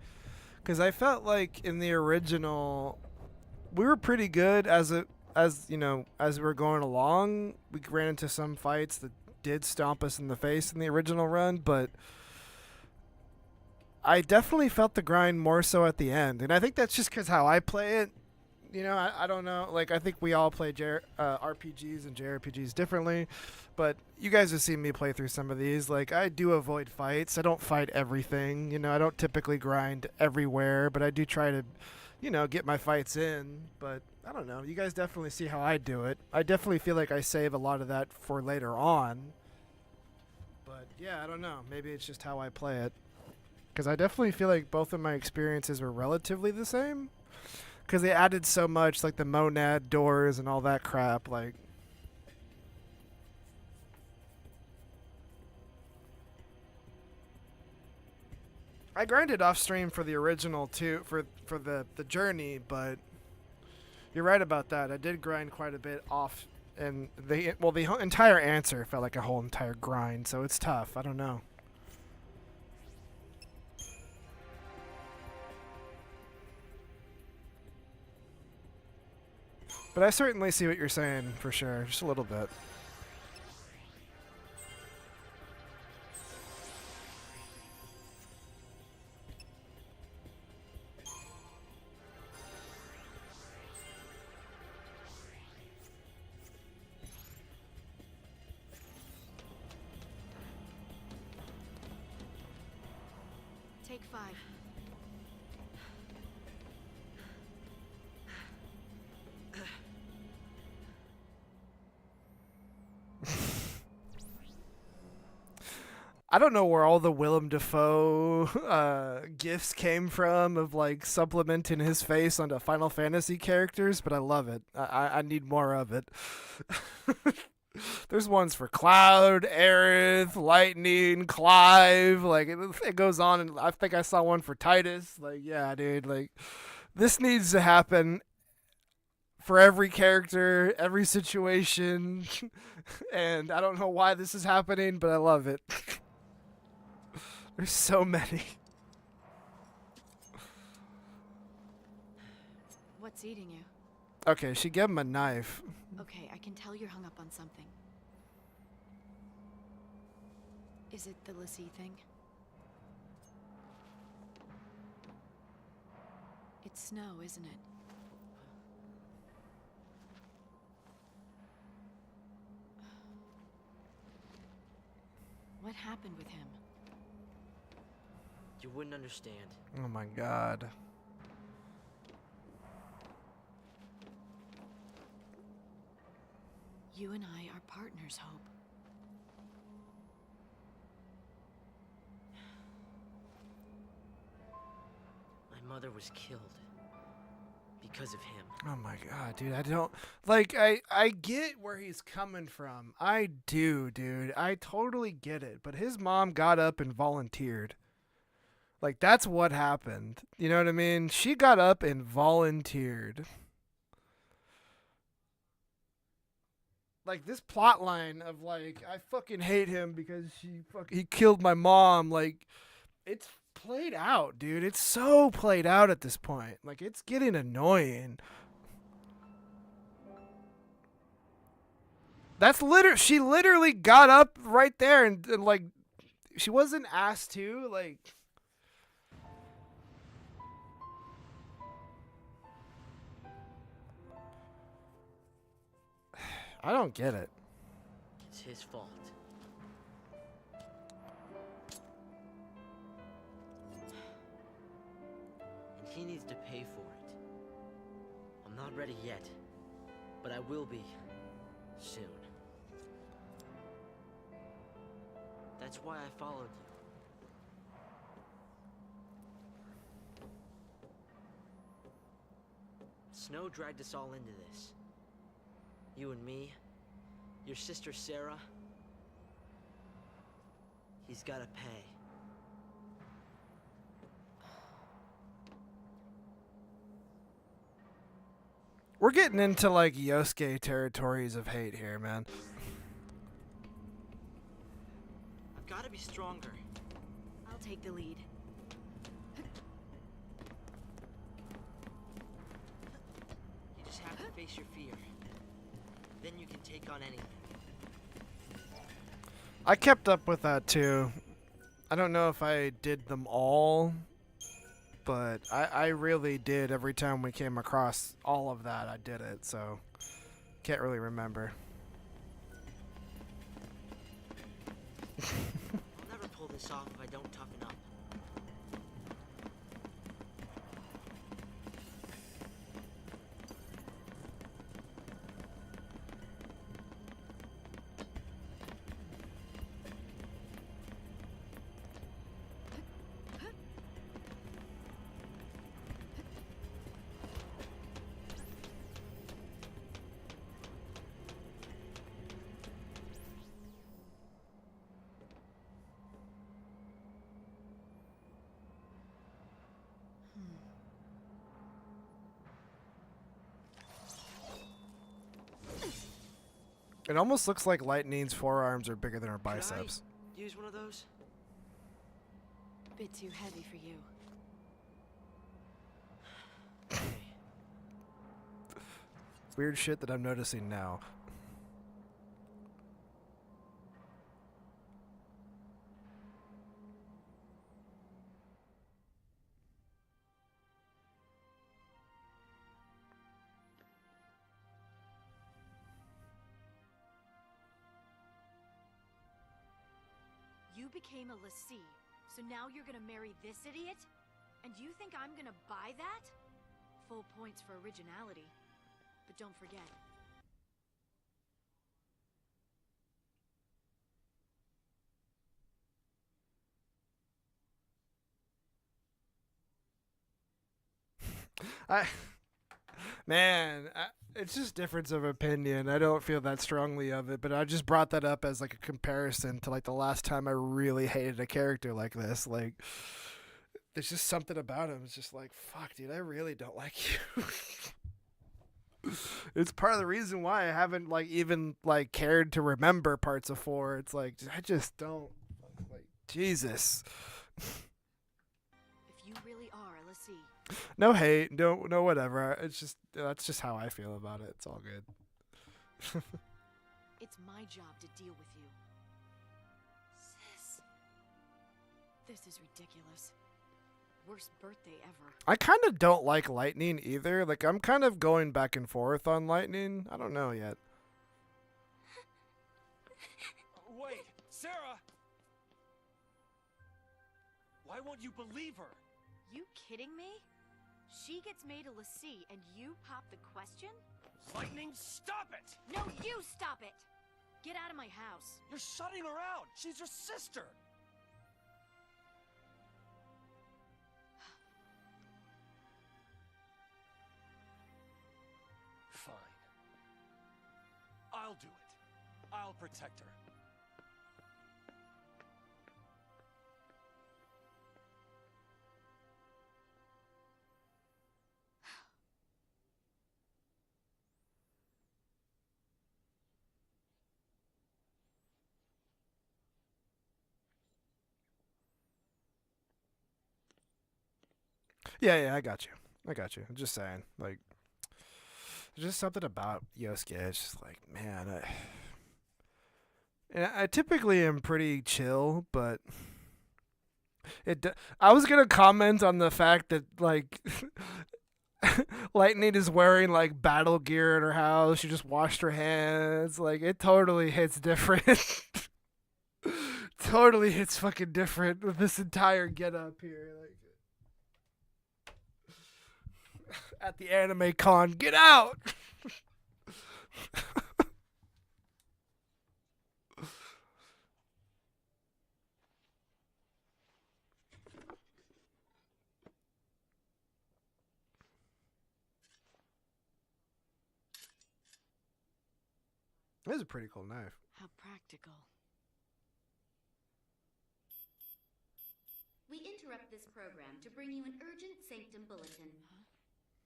Because I felt like in the original, we were pretty good as you know, as we were going along. We ran into some fights that did stomp us in the face in the original run, but I definitely felt the grind more so at the end, and I think that's just because how I play it. You know, I don't know. Like, I think we all play RPGs and JRPGs differently, but you guys have seen me play through some of these. Like, I do avoid fights. I don't fight everything. You know, I don't typically grind everywhere, but I do try to, you know, get my fights in. But I don't know. You guys definitely see how I do it. I definitely feel like I save a lot of that for later on. But yeah, I don't know. Maybe it's just how I play it. Because I definitely feel like both of my experiences were relatively the same. Because they added so much, like the monad doors and all that crap. Like, I grinded off stream for the original too, for the journey, but you're right about that. I did grind quite a bit off, and the entire answer felt like a whole entire grind. So it's tough. I don't know. But I certainly see what you're saying, for sure. Just a little bit. Take 5. I don't know where all the Willem Dafoe gifts came from of like supplementing his face onto Final Fantasy characters, but I love it. I need more of it. There's ones for Cloud, Aerith, Lightning, Clive. Like it goes on, and I think I saw one for Titus. Like, yeah, dude. Like, this needs to happen for every character, every situation, and I don't know why this is happening, but I love it. There's so many. What's eating you? Okay, she gave him a knife. Okay, I can tell you're hung up on something. Is it the Lassie thing? It's snow, isn't it? What happened with him? You wouldn't understand. Oh my god. You and I are partners, Hope. My mother was killed because of him. Oh my god, dude. I don't like I get where he's coming from. I do, dude. I totally get it. But his mom got up and volunteered. Like, that's what happened. You know what I mean? She got up and volunteered. Like, this plot line of, like, I fucking hate him because he killed my mom. Like, it's played out, dude. It's so played out at this point. Like, it's getting annoying. That's she literally got up right there and like, she wasn't asked to, like... I don't get it. It's his fault. And he needs to pay for it. I'm not ready yet, but I will be soon. That's why I followed you. Snow dragged us all into this. You and me, your sister Sarah. He's gotta pay. We're getting into like Yosuke territories of hate here, man. I've gotta be stronger. I'll take the lead. just have to face your fear. Then you can take on anything. I kept up with that too. I don't know if I did them all, but I really did. Every time we came across all of that, I did it, so can't really remember. I'll never pull this off if I don't toughen up. It almost looks like Lightning's forearms are bigger than her biceps. Could I use one of those? Bit too heavy for you. Weird shit that I'm noticing now. You became a lessee, so now you're gonna marry this idiot? And you think I'm gonna buy that? Full points for originality. But don't forget. It's just difference of opinion. I don't feel that strongly of it, but I just brought that up as like a comparison to like the last time I really hated a character like this. Like, there's just something about him. It's just like, fuck, dude, I really don't like you. It's part of the reason why I haven't like even like cared to remember parts of 4. It's like I just don't like Jesus. If you really are a lessee. No hate, no whatever. It's just that's just how I feel about it. It's all good. It's my job to deal with you. Sis. This is ridiculous. Worst birthday ever. I kind of don't like Lightning either. Like I'm kind of going back and forth on Lightning. I don't know yet. Wait, Sarah! Why won't you believe her? You kidding me? She gets made a lessee and you pop the question? Lightning, stop it! No, you stop it! Get out of my house. You're shutting her out. She's your sister. Fine. I'll do it. I'll protect her. Yeah, I got you. I'm just saying, like, there's just something about Yosuke. It's just like, man, and I typically am pretty chill, but I was gonna comment on the fact that like Lightning is wearing like battle gear at her house. She just washed her hands. Like it totally hits different. Totally hits fucking different with this entire getup here. Like at the anime con, get out. This is a pretty cool knife. How practical. We interrupt this program to bring you an urgent Sanctum bulletin.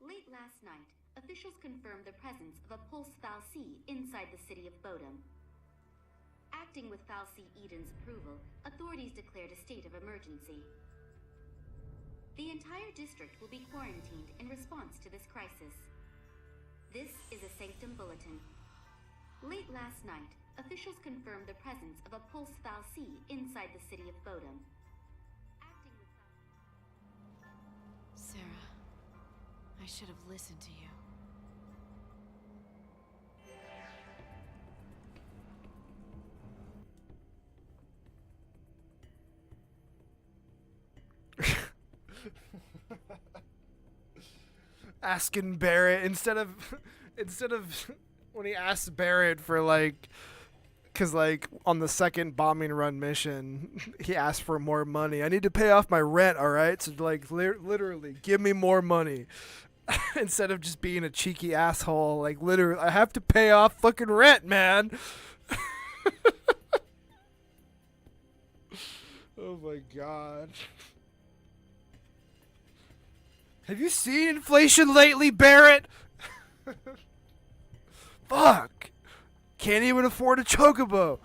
Late last night, officials confirmed the presence of a pulse fal'Cie inside the city of Bodum. Acting with fal'Cie Eden's approval, authorities declared a state of emergency. The entire district will be quarantined in response to this crisis. This is a Sanctum Bulletin. Late last night, officials confirmed the presence of a pulse fal'C inside the city of Bodom. Acting with Sarah, I should have listened to you. Asking Barrett instead of when he asks Barrett for like, because like on the second bombing run mission he asked for more money. I need to pay off my rent, all right? So like literally give me more money. Instead of just being a cheeky asshole, like literally I have to pay off fucking rent, man. Oh my god. Have you seen inflation lately, Barrett? Fuck. Can't even afford a chocobo.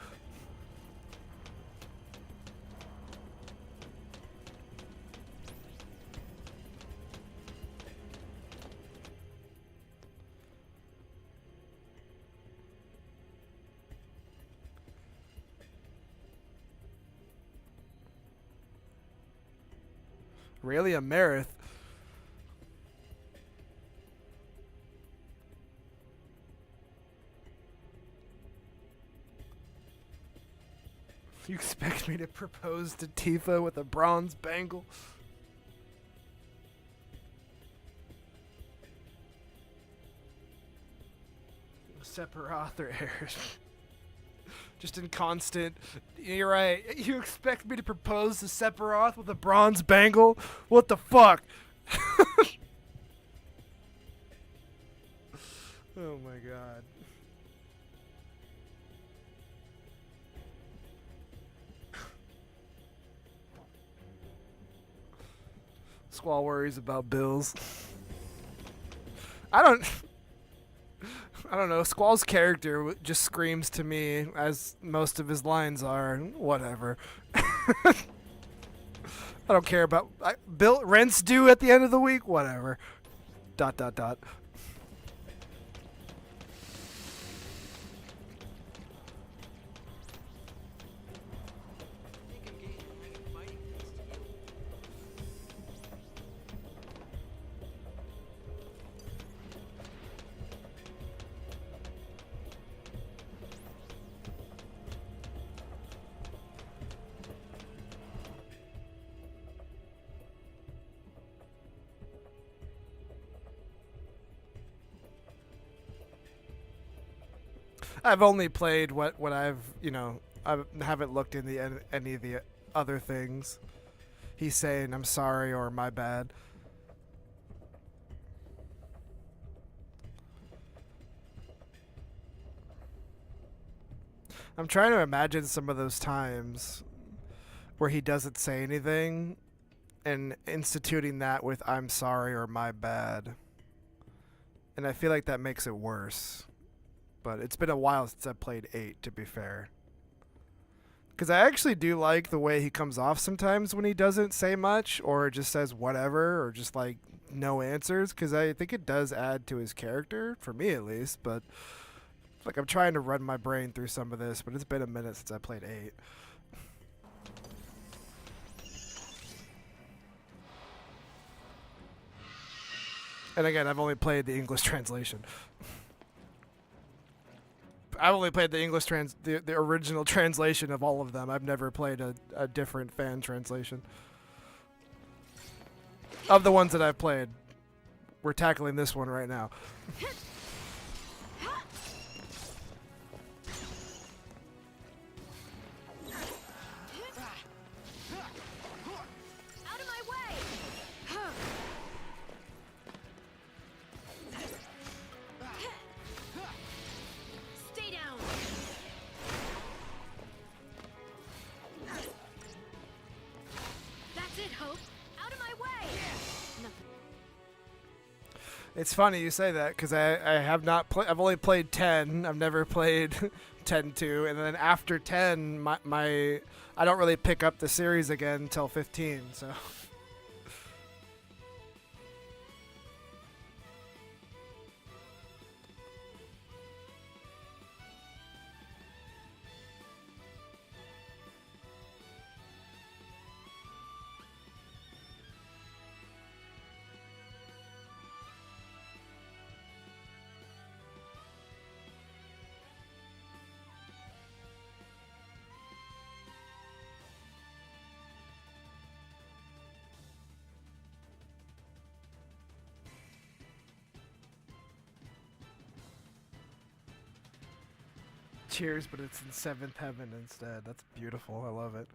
Really, a Marith? You expect me to propose to Tifa with a bronze bangle? Sephiroth or Aerith. Just in constant. You're right. You expect me to propose to Sephiroth with a bronze bangle? What the fuck? Oh my god. Squall worries about bills. I don't know. Squall's character just screams to me, as most of his lines are. Whatever. I don't care about bill rent's due at the end of the week. Whatever. ... I've only played what I've, I haven't looked into any of the other things. He's saying I'm sorry or my bad. I'm trying to imagine some of those times where he doesn't say anything and instituting that with I'm sorry or my bad. And I feel like that makes it worse. But it's been a while since I played 8, to be fair. Because I actually do like the way he comes off sometimes when he doesn't say much or just says whatever or just like no answers. Because I think it does add to his character, for me at least. But like I'm trying to run my brain through some of this, but it's been a minute since I played 8. And again, I've only played the English translation. I've only played the English the original translation of all of them. I've never played a different fan translation. Of the ones that I've played, we're tackling this one right now. Out of my way! Stay down! That's it, Hope! Out of my way! Nothing. It's funny you say that because I have not played. I've only played 10. I've never played 10-2, and then after 10, my I don't really pick up the series again until 15. So. Cheers, but it's in seventh heaven instead. That's beautiful. I love it.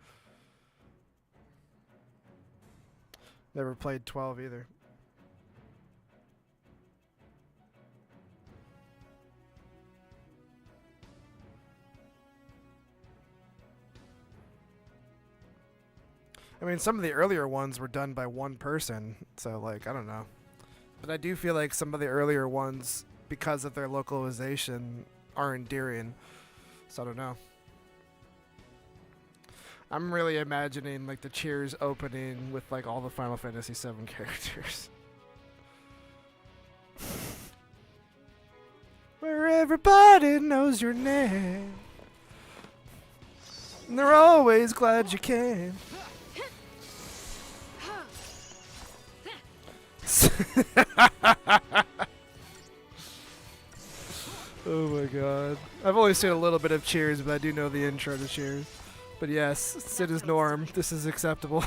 Never played 12 either. I mean, some of the earlier ones were done by one person, so, like, I don't know. But I do feel like some of the earlier ones, because of their localization, are endearing. So I don't know. I'm really imagining, like, the Cheers opening with, like, all the Final Fantasy VII characters. Where everybody knows your name. And they're always glad you came. Oh my god. I've only seen a little bit of Cheers, but I do know the intro to Cheers. But yes, Sid is norm. This is acceptable.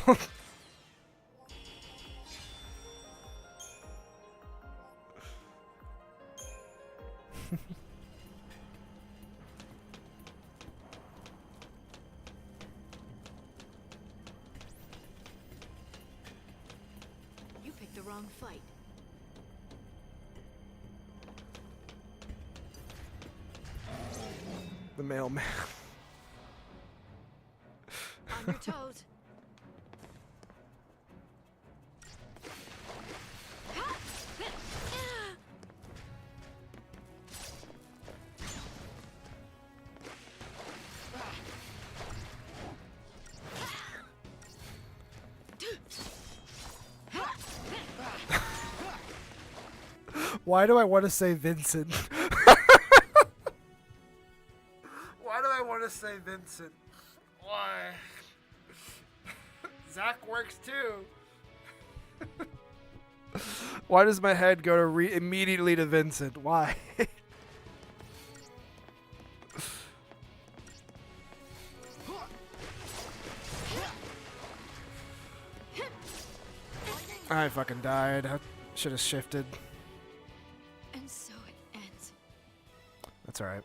You picked the wrong fight. The mailman. On your toes. Why do I want to say Vincent? Why do I want to say Vincent? Why? Zach works too. Why does my head go to immediately to Vincent? Why? I fucking died. I should have shifted. And so it ends. That's alright.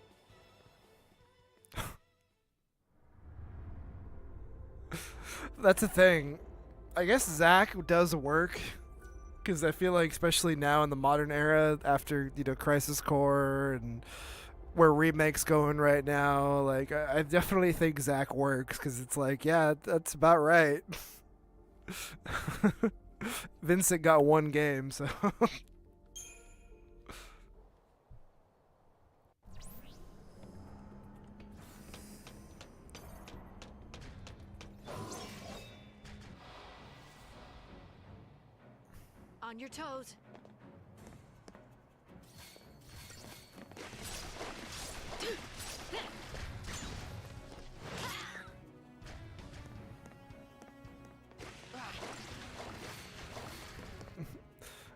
That's the thing. I guess Zach does work, because I feel like, especially now in the modern era, after, you know, Crisis Core and where remakes going right now, like, I definitely think Zach works, because it's like, yeah, that's about right. Vincent got one game, so. On your toes.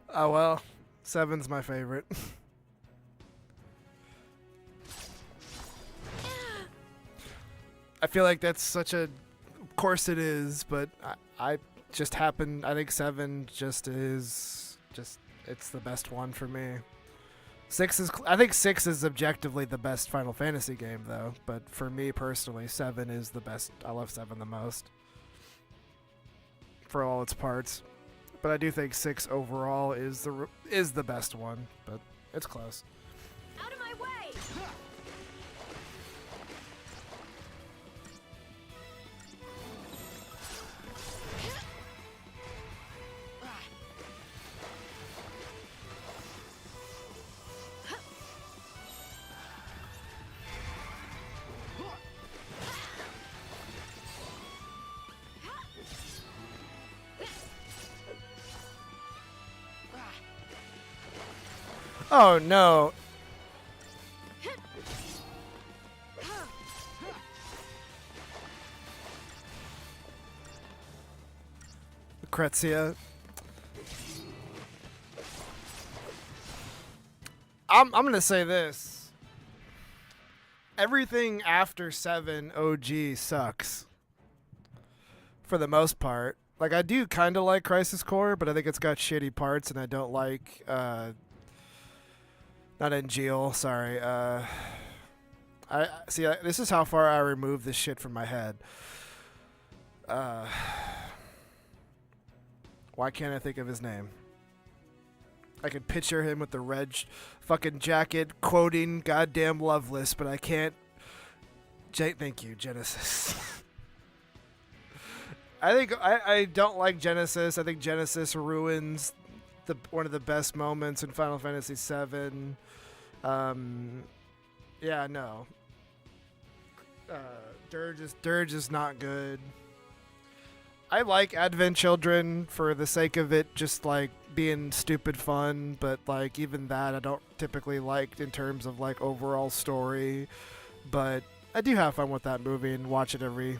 Oh well, 7's my favorite. I feel like that's such a... Of course it is, but I just happen... I think 7 just is... It's the best one for me. 6 is... I think 6 is objectively the best Final Fantasy game, though. But for me personally, 7 is the best. I love 7 the most. For all its parts. But I do think 6 overall is the best one. But it's close. Out of my way! Oh no. Lucrezia. I'm gonna say this. Everything after 7 OG sucks. For the most part. Like, I do kind of like Crisis Core, but I think it's got shitty parts, and I don't like, not Angeal, sorry, I see. This is how far I remove this shit from my head. Why can't I think of his name? I could picture him with the red fucking jacket quoting goddamn Loveless, but I can't. Thank you, Genesis. I don't like Genesis. I think Genesis ruins one of the best moments in Final Fantasy VII. Yeah, no. Dirge is not good. I like Advent Children for the sake of it just like being stupid fun, but like even that I don't typically like in terms of like overall story. But I do have fun with that movie and watch it every.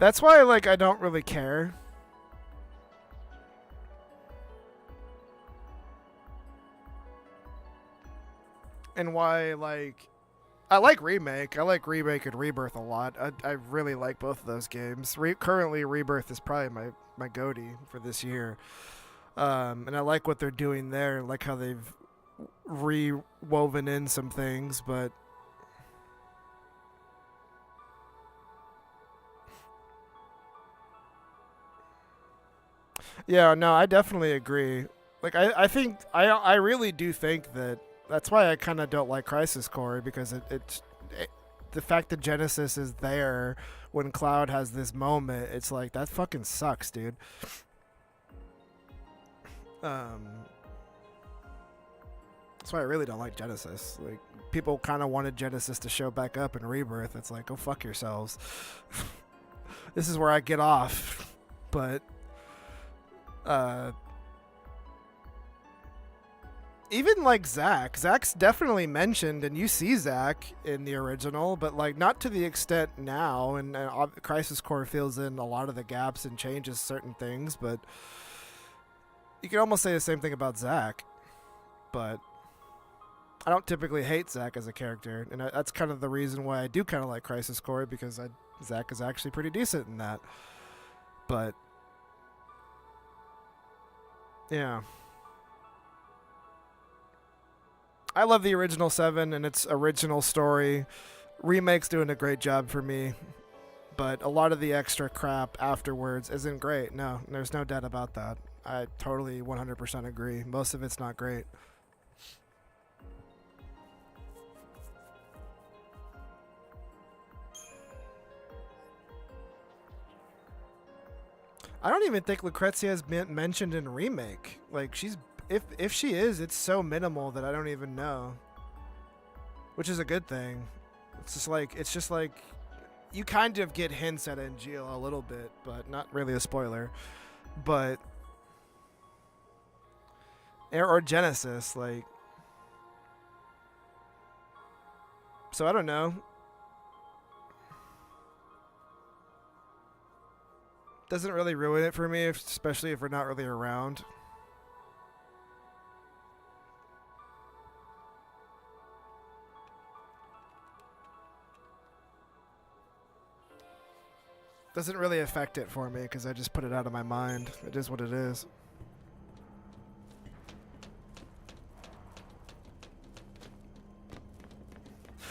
That's why like I don't really care. And why like I like Remake. I like Remake and Rebirth a lot. I really like both of those games. Currently Rebirth is probably my goatee for this year. And I like what they're doing there, like how they've rewoven in some things, but yeah, no, I definitely agree. Like, I think, I really do think that that's why I kind of don't like Crisis Core, because the fact that Genesis is there when Cloud has this moment, it's like, that fucking sucks, dude. That's why I really don't like Genesis. Like, people kind of wanted Genesis to show back up in Rebirth. It's like, go fuck yourselves. This is where I get off. But even like Zach's definitely mentioned, and you see Zach in the original, but like not to the extent now. And Crisis Core fills in a lot of the gaps and changes certain things, but you can almost say the same thing about Zach. But I don't typically hate Zach as a character, and that's kind of the reason why I do kind of like Crisis Core, because Zach is actually pretty decent in that. But yeah, I love the original 7 and its original story. Remake's doing a great job for me, but a lot of the extra crap afterwards isn't great. No, there's no doubt about that. I totally 100% agree. Most of it's not great. I don't even think Lucrezia has been mentioned in Remake. Like, if she is, it's so minimal that I don't even know. Which is a good thing. It's just like you kind of get hints at Angeal a little bit, but not really a spoiler. But or Genesis, like, so I don't know. Doesn't really ruin it for me, especially if we're not really around. Doesn't really affect it for me because I just put it out of my mind. It is what it is.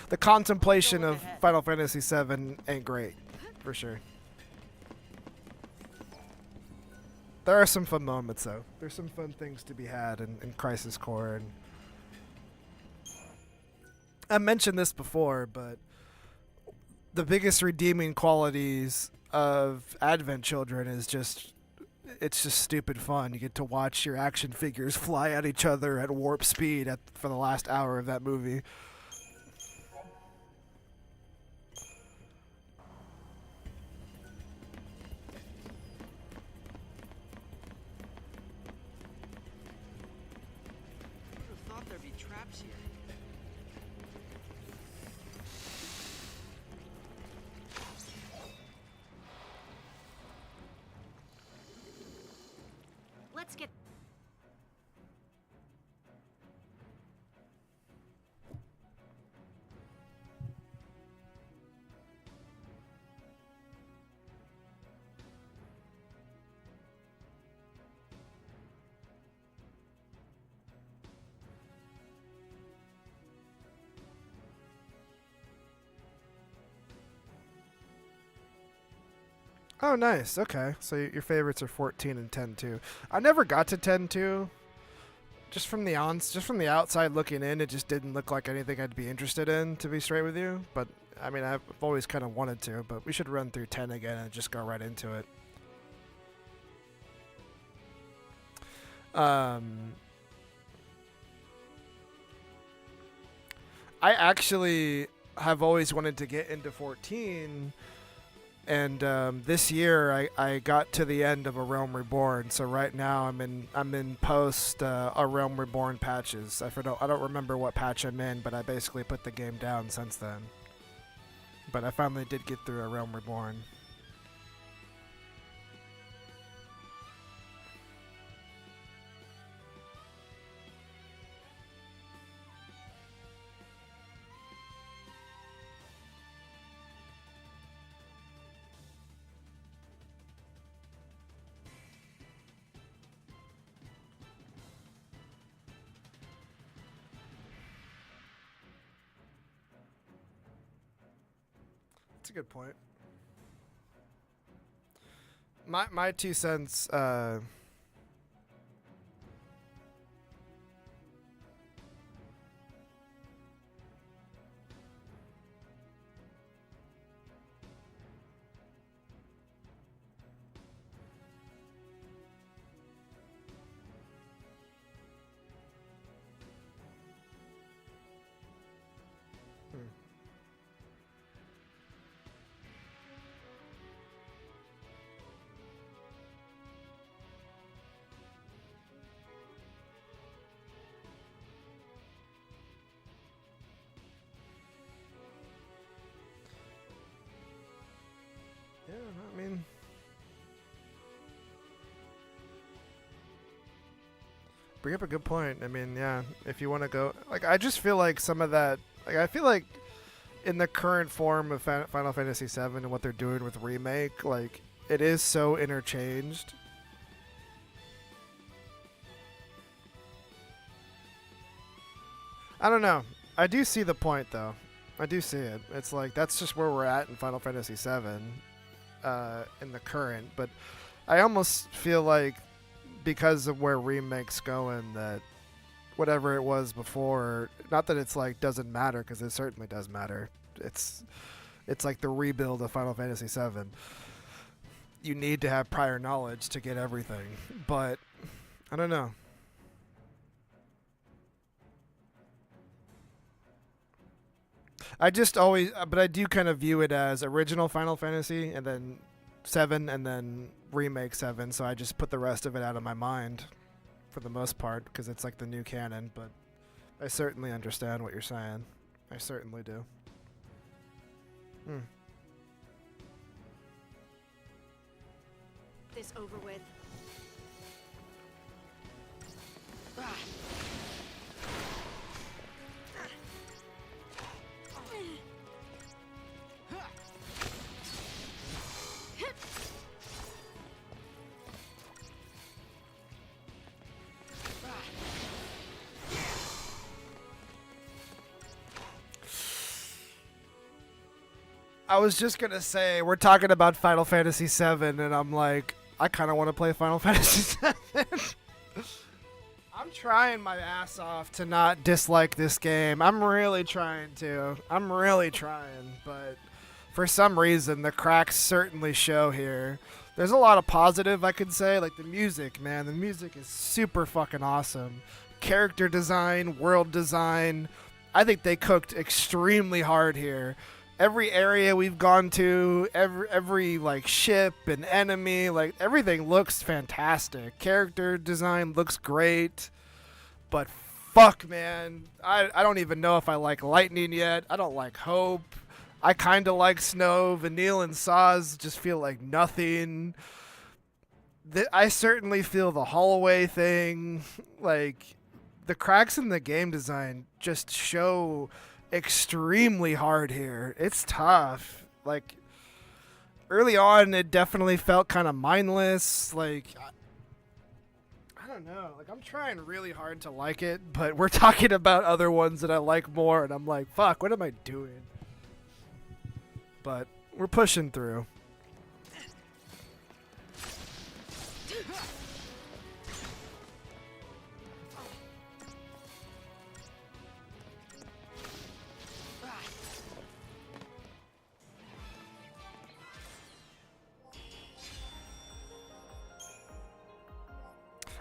The contemplation of Final Fantasy VII ain't great, for sure. There are some fun moments, though. There's some fun things to be had in Crisis Core. And I mentioned this before, but the biggest redeeming qualities of Advent Children is it's just stupid fun. You get to watch your action figures fly at each other at warp speed for the last hour of that movie. be traps here. Let's get... Oh, nice. Okay, so your favorites are 14 and 10 too. I never got to 10 too. Just from the outside looking in, it just didn't look like anything I'd be interested in, to be straight with you. But I mean, I've always kind of wanted to. But we should run through 10 again and just go right into it. I actually have always wanted to get into 14. And this year, I got to the end of A Realm Reborn. So right now, I'm in post A Realm Reborn patches. I don't remember what patch I'm in, but I basically put the game down since then. But I finally did get through A Realm Reborn. That's a good point. My 2 cents. Yeah, I mean, bring up a good point. I mean, yeah, if you want to go, like, I just feel like some of that, like, I feel like in the current form of Final Fantasy VII and what they're doing with Remake, like, it is so interchanged. I don't know. I do see the point, though. I do see it. It's like, that's just where we're at in Final Fantasy VII. In the current, but I almost feel like because of where Remake's going, that whatever it was before, not that it's like doesn't matter, because it certainly does matter. It's like the rebuild of Final Fantasy VII. You need to have prior knowledge to get everything, but I don't know. I just always, but I do kind of view it as original Final Fantasy, and then 7, and then Remake 7, so I just put the rest of it out of my mind, for the most part, because it's like the new canon, but I certainly understand what you're saying. I certainly do. This over with. I was just gonna say, we're talking about Final Fantasy VII, and I'm like, I kind of want to play Final Fantasy VII. I'm trying my ass off to not dislike this game. I'm really trying to. I'm really trying, but for some reason, the cracks certainly show here. There's a lot of positive I could say, like the music, man. The music is super fucking awesome. Character design, world design. I think they cooked extremely hard here. Every area we've gone to, every like ship and enemy, like everything looks fantastic. Character design looks great, but fuck, man. I don't even know if I like Lightning yet. I don't like Hope. I kind of like Snow. Vanille and Saz just feel like nothing. I certainly feel the hallway thing. Like, the cracks in the game design just show extremely hard here. It's tough. Like, early on, it definitely felt kind of mindless. Like, I don't know. Like, I'm trying really hard to like it, but we're talking about other ones that I like more, and I'm like, fuck, what am I doing? But we're pushing through.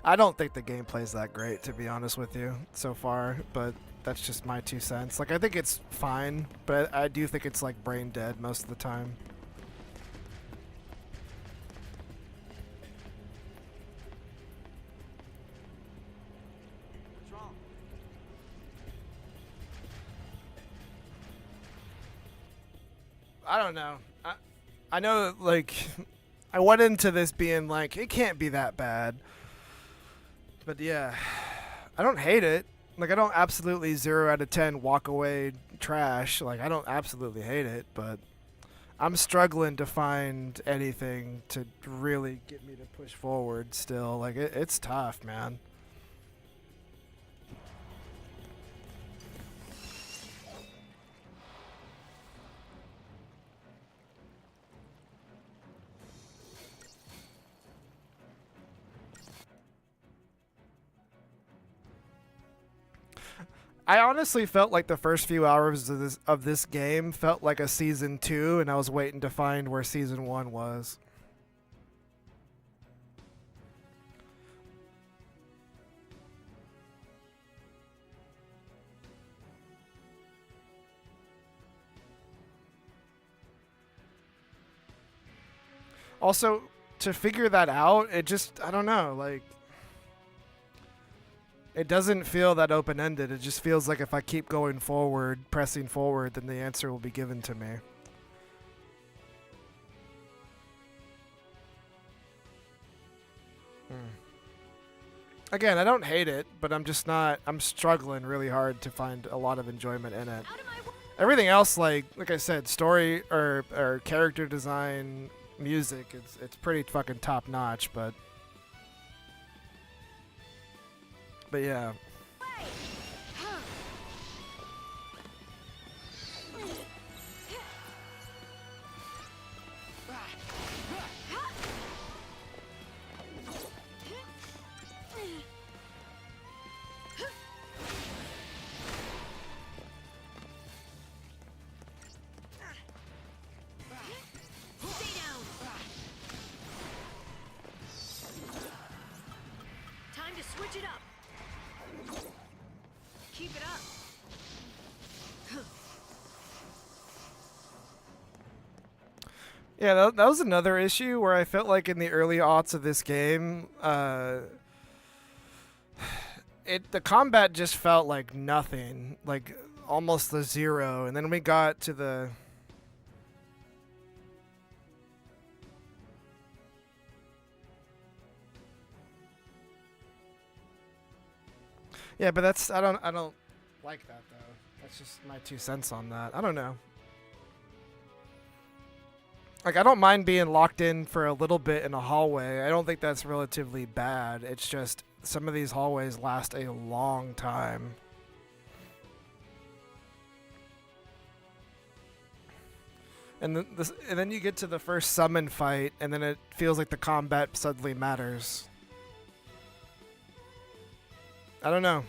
I don't think the gameplay's that great, to be honest with you, so far, but that's just my 2 cents. Like, I think it's fine, but I do think it's, like, brain dead most of the time. What's wrong? I don't know. I know, like, I went into this being like, it can't be that bad. But yeah, I don't hate it. Like, I don't absolutely 0 out of 10 walk away trash. Like, I don't absolutely hate it, but I'm struggling to find anything to really get me to push forward still. Like, it's tough, man. I honestly felt like the first few hours of this game felt like a season 2, and I was waiting to find where season 1 was. Also, to figure that out, it just, I don't know, like, it doesn't feel that open-ended. It just feels like if I keep going forward, pressing forward, then the answer will be given to me. Again, I don't hate it, but I'm just not, I'm struggling really hard to find a lot of enjoyment in it. Everything else, like I said, story or character design, music, it's pretty fucking top-notch, but yeah. Time to switch it up. Keep it up. Yeah, that was another issue where I felt like in the early aughts of this game, the combat just felt like nothing, like almost the 0, and then we got to the yeah, but that's I don't like that though. That's just my 2 cents on that. I don't know. Like, I don't mind being locked in for a little bit in a hallway. I don't think that's relatively bad. It's just some of these hallways last a long time. And then you get to the first summon fight, and then it feels like the combat suddenly matters. I don't know.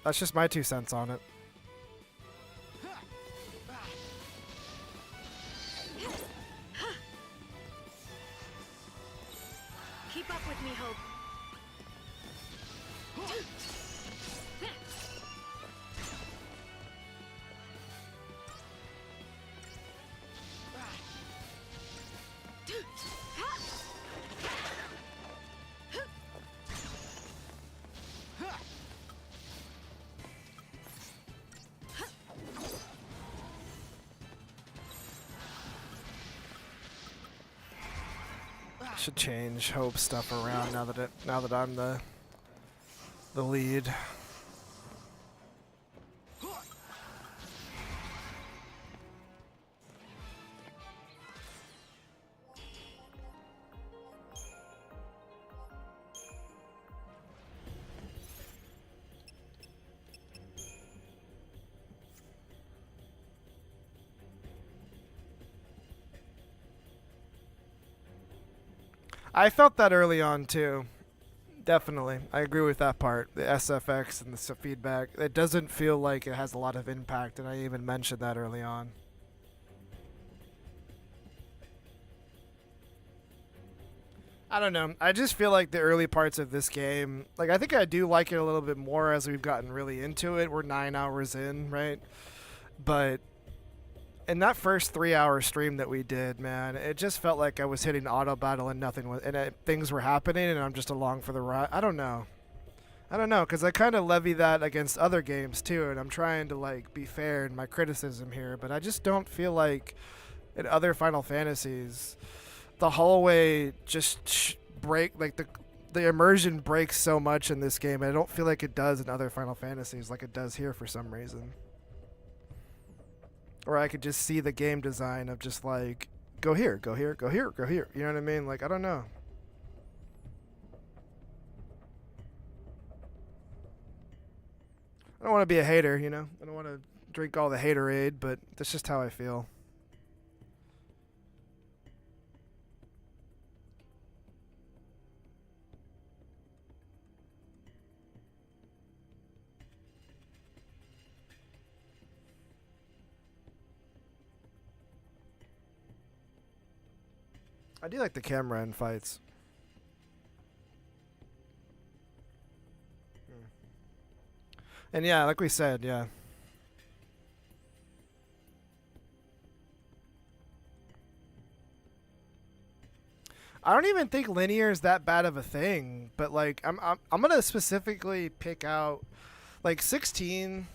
That's just my 2 cents on it. Keep up with me, Hope. Should change Hope stuff around now that I'm the lead. I felt that early on too. Definitely. I agree with that part. The SFX and the feedback. It doesn't feel like it has a lot of impact, and I even mentioned that early on. I don't know. I just feel like the early parts of this game, like I think I do like it a little bit more as we've gotten really into it. We're 9 hours in, right? But in that first 3-hour stream that we did, man, it just felt like I was hitting auto battle and nothing was, and things were happening, and I'm just along for the ride. I don't know, because I kind of levy that against other games too, and I'm trying to like be fair in my criticism here, but I just don't feel like in other Final Fantasies, the hallway just break like the immersion breaks so much in this game, and I don't feel like it does in other Final Fantasies like it does here for some reason. Or I could just see the game design of just like, go here, go here, go here, go here. You know what I mean? Like, I don't know. I don't want to be a hater, you know? I don't want to drink all the haterade, but that's just how I feel. I do like the camera in fights. And yeah, like we said, yeah. I don't even think linear is that bad of a thing, but like I'm gonna specifically pick out like 16.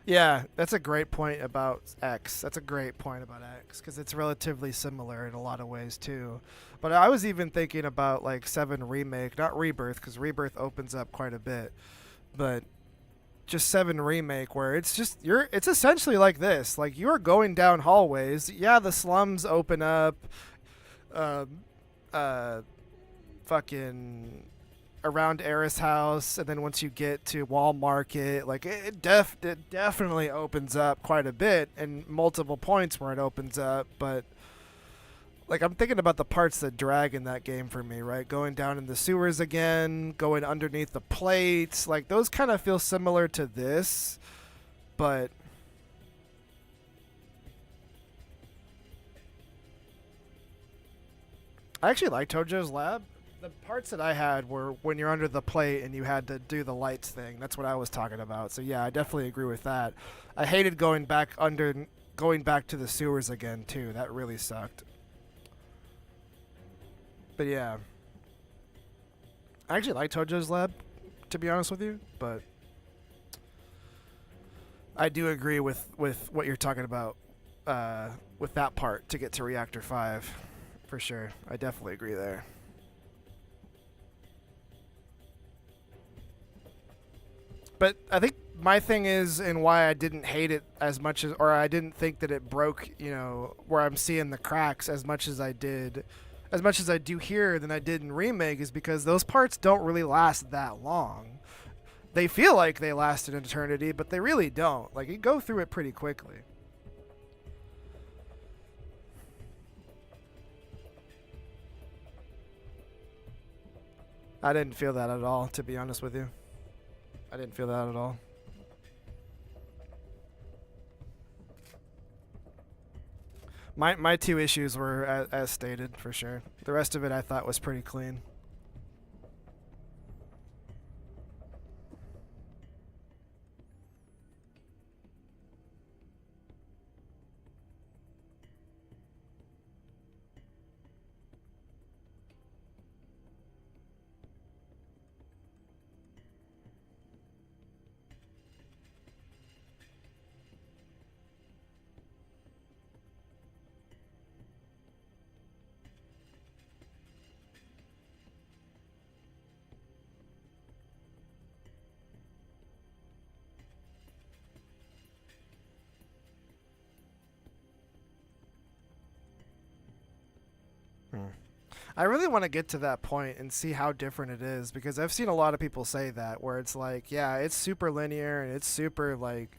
Yeah, that's a great point about X. That's a great point about X because it's relatively similar in a lot of ways too. But I was even thinking about like 7 Remake, not Rebirth, because Rebirth opens up quite a bit, but just 7 Remake, where it's just it's essentially like this. Like you're going down hallways. Yeah, the slums open up. Fucking around Eris house, and then once you get to Wall Market, like it definitely opens up quite a bit, and multiple points where it opens up. But like I'm thinking about the parts that drag in that game for me, right? Going down in the sewers again, going underneath the plates, like those kind of feel similar to this, but I actually like Tojo's Lab. The parts that I had were when you're under the plate and you had to do the lights thing. That's what I was talking about. So yeah, I definitely agree with that. I hated going back to the sewers again too. That really sucked. But yeah, I actually like Tojo's Lab, to be honest with you. But I do agree with what you're talking about with that part to get to Reactor 5, for sure. I definitely agree there. But I think my thing is, and why I didn't hate it as much as, or I didn't think that it broke, you know, where I'm seeing the cracks as much as I do here than I did in Remake, is because those parts don't really last that long. They feel like they last an eternity, but they really don't. Like, you go through it pretty quickly. I didn't feel that at all, to be honest with you. I didn't feel that at all. My 2 issues were as stated, for sure. The rest of it I thought was pretty clean. I really want to get to that point and see how different it is, because I've seen a lot of people say that, where it's like, yeah, it's super linear and it's super like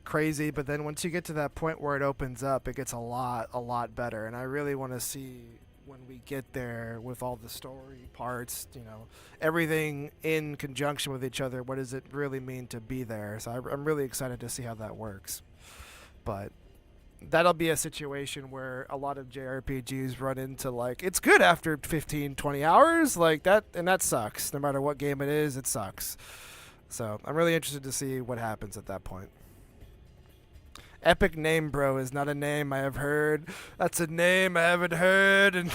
crazy, but then once you get to that point where it opens up, it gets a lot better. And I really want to see when we get there with all the story parts, you know, everything in conjunction with each other. What does it really mean to be there? So I'm really excited to see how that works. But that'll be a situation where a lot of JRPGs run into like, it's good after 15, 20 hours, like that, and that sucks. No matter what game it is, it sucks. So I'm really interested to see what happens at that point. Epic Name Bro is not a name I have heard. That's a name I haven't heard. And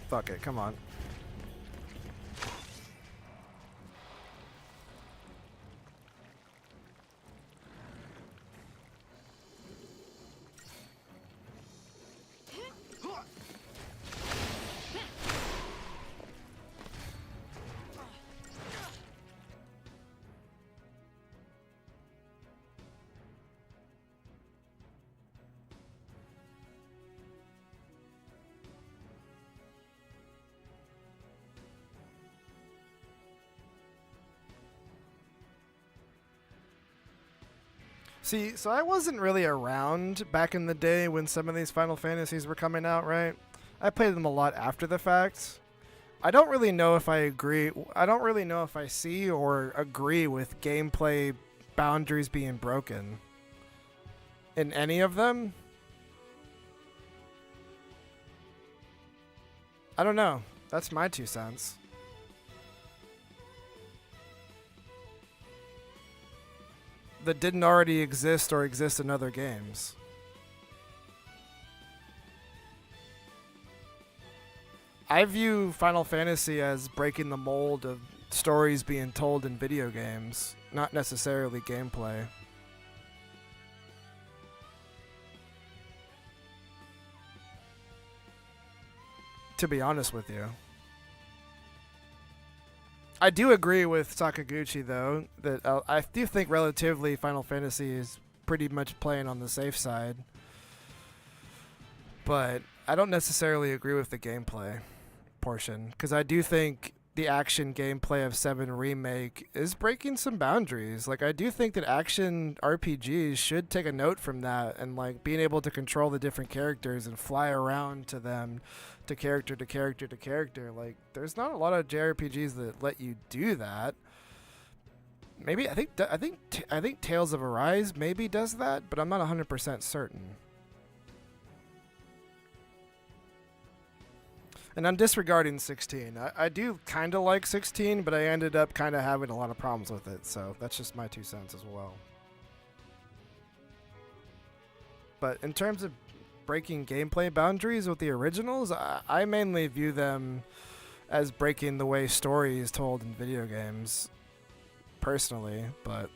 fuck it, come on. See, so I wasn't really around back in the day when some of these Final Fantasies were coming out, right? I played them a lot after the fact. I don't really know if I agree. I don't really know if I see or agree with gameplay boundaries being broken in any of them. I don't know. That's my 2 cents. That didn't already exist or exist in other games. I view Final Fantasy as breaking the mold of stories being told in video games, not necessarily gameplay. To be honest with you. I do agree with Sakaguchi, though, that I do think relatively Final Fantasy is pretty much playing on the safe side. But I don't necessarily agree with the gameplay portion, because I do think the action gameplay of 7 Remake is breaking some boundaries. Like, I do think that action RPGs should take a note from that, and like being able to control the different characters and fly around to them, to character to character to character. Like, there's not a lot of JRPGs that let you do that. Maybe I think Tales of Arise maybe does that, but I'm not 100% certain. And I'm disregarding 16. I do kind of like 16, but I ended up kind of having a lot of problems with it. So that's just my 2 cents as well. But in terms of breaking gameplay boundaries with the originals, I mainly view them as breaking the way story is told in video games, personally, but...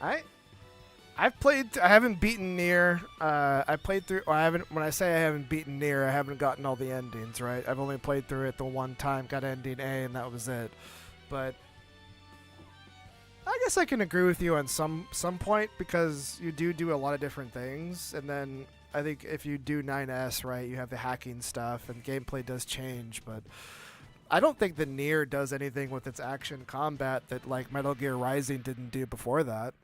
I haven't beaten Nier. I played through. Or I haven't. When I say I haven't beaten Nier, I haven't gotten all the endings. Right. I've only played through it the one time, got ending A, and that was it. But I guess I can agree with you on some point, because you do a lot of different things, and then I think if you do 9S right, you have the hacking stuff, and gameplay does change. But I don't think the Nier does anything with its action combat that like Metal Gear Rising didn't do before that.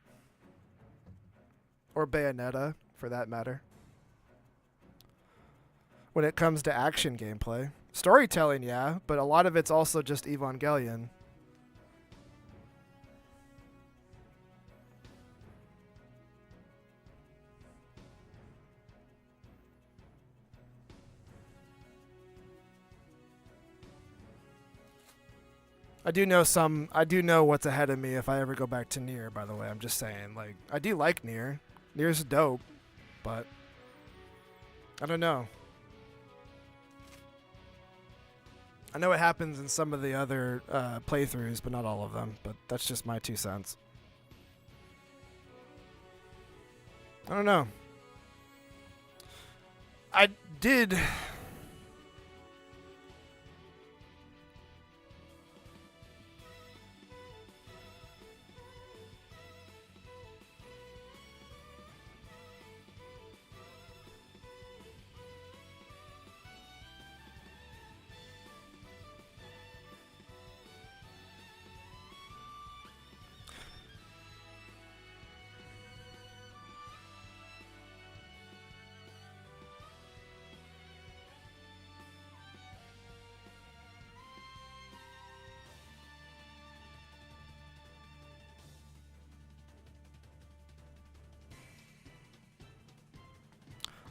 Or Bayonetta, for that matter. When it comes to action gameplay. Storytelling, yeah, but a lot of it's also just Evangelion. I do know what's ahead of me if I ever go back to Nier, by the way. I'm just saying, like, I do like Nier. Nier's dope, but I don't know. I know it happens in some of the other playthroughs, but not all of them. But that's just my 2 cents. I don't know. I did...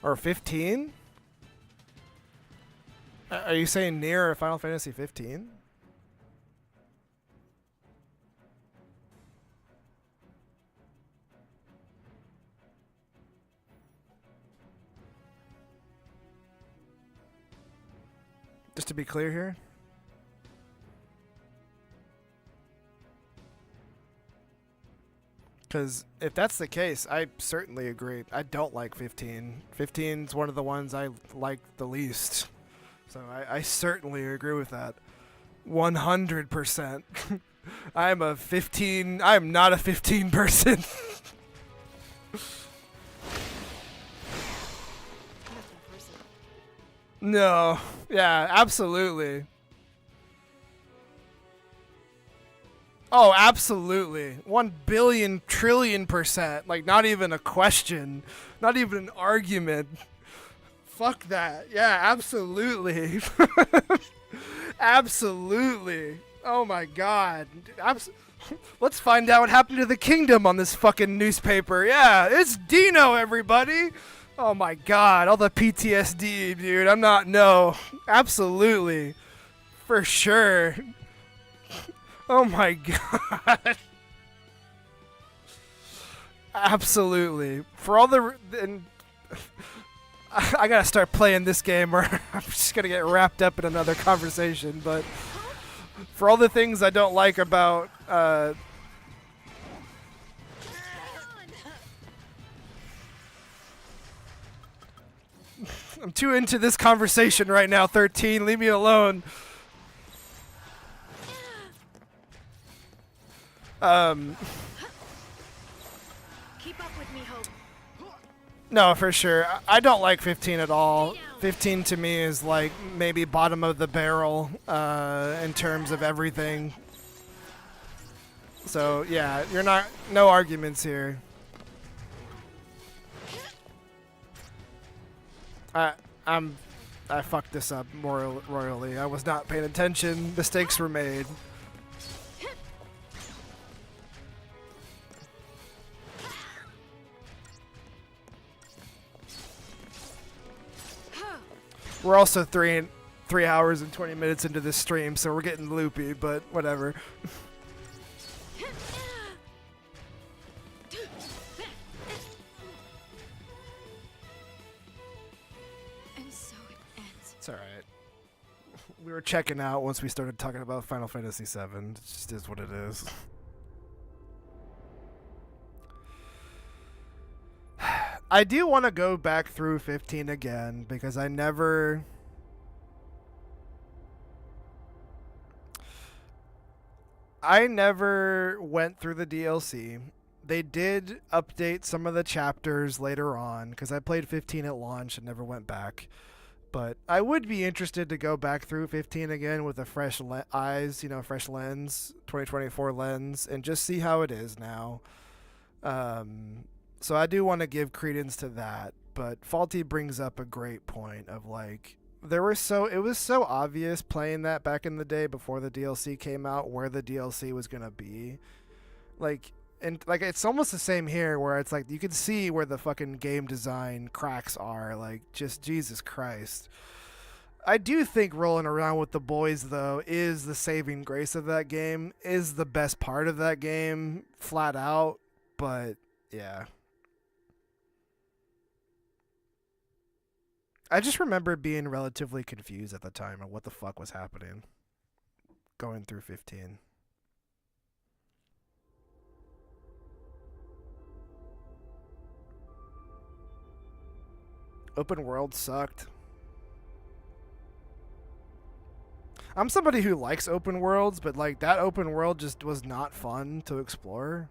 Or 15? Are you saying Nier or Final Fantasy 15? Just to be clear here. Because if that's the case, I certainly agree. I don't like 15. 15's one of the ones I like the least. So I certainly agree with that. 100%. I am not a 15 person. Nothing personal. No. Yeah, absolutely. Oh, absolutely. 1 billion trillion%. Like, not even a question. Not even an argument. Fuck that. Yeah, absolutely. Absolutely. Oh my god. Let's find out what happened to the kingdom on this fucking newspaper. Yeah, it's Dino, everybody. Oh my god. All the PTSD, dude. No. Absolutely. For sure. Oh my god. Absolutely. For all the... I gotta start playing this game or I'm just gonna get wrapped up in another conversation, but... For all the things I don't like about... I'm too into this conversation right now, 13. Leave me alone. Keep up with me, Hope. No, for sure. I don't like 15 at all. 15 to me is like maybe bottom of the barrel in terms of everything. So yeah, no arguments here. I fucked this up royally. I was not paying attention. Mistakes were made. We're also 3 hours and 20 minutes into this stream, so we're getting loopy, but whatever. And so it ends. It's alright. We were checking out once we started talking about Final Fantasy VII. It just is what it is. I do want to go back through 15 again because I never went through the DLC. They did update some of the chapters later on because I played 15 at launch and never went back. But I would be interested to go back through 15 again with a fresh eyes, fresh lens, 2024 lens, and just see how it is now. So I do want to give credence to that, but Faulty brings up a great point of like it was so obvious playing that back in the day before the DLC came out where the DLC was going to be. It's almost the same here where it's like you can see where the fucking game design cracks are, like just Jesus Christ. I do think rolling around with the boys, though, is the saving grace of that game, is the best part of that game, flat out. But, yeah. I just remember being relatively confused at the time of what the fuck was happening going through 15. Open world sucked. I'm somebody who likes open worlds, but like that open world just was not fun to explore.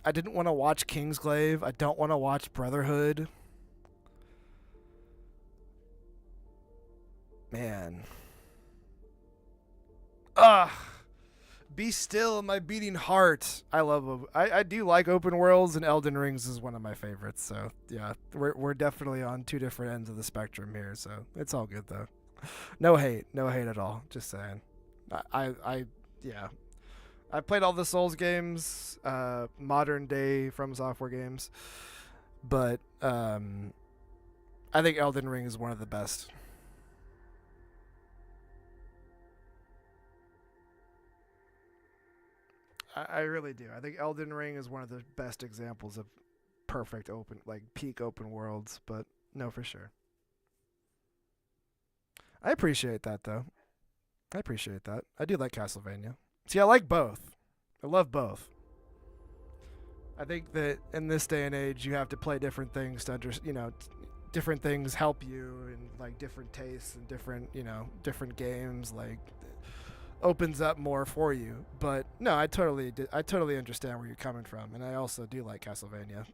I didn't want to watch Kingsglaive. I don't want to watch Brotherhood. Man. Ugh. Be still, my beating heart. I do like open worlds, and Elden Rings is one of my favorites. So yeah, we're definitely on two different ends of the spectrum here. So it's all good though. No hate at all. Just saying. Yeah. I played all the Souls games, modern day From Software games, but I think Elden Ring is one of the best. I really do. I think Elden Ring is one of the best examples of perfect open, like peak open worlds, but no, for sure. I appreciate that, though. I appreciate that. I do like Castlevania. See, I like both. I love both. I think that in this day and age, you have to play different things to different things help you, and like different tastes and different games like opens up more for you. But no, I totally understand where you're coming from, and I also do like Castlevania.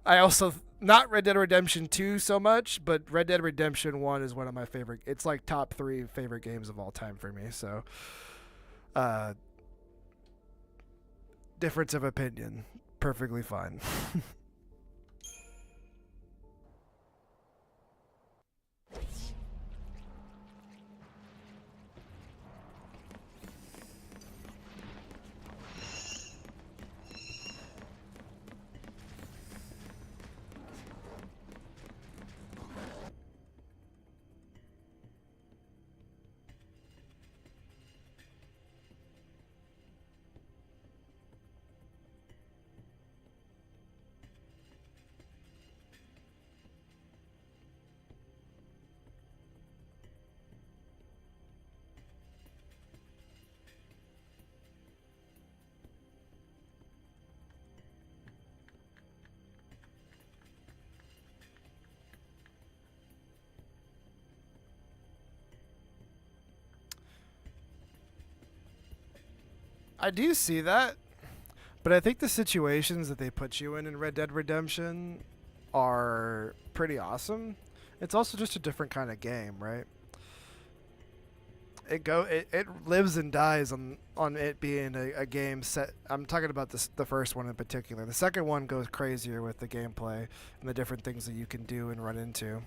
I also not Red Dead Redemption 2 so much, but Red Dead Redemption 1 is one of my favorite. It's like top 3 favorite games of all time for me. So difference of opinion, perfectly fine. I do see that, but I think the situations that they put you in Red Dead Redemption are pretty awesome. It's also just a different kind of game, right? It lives and dies on it being a game set. I'm talking about the first one in particular. The second one goes crazier with the gameplay and the different things that you can do and run into.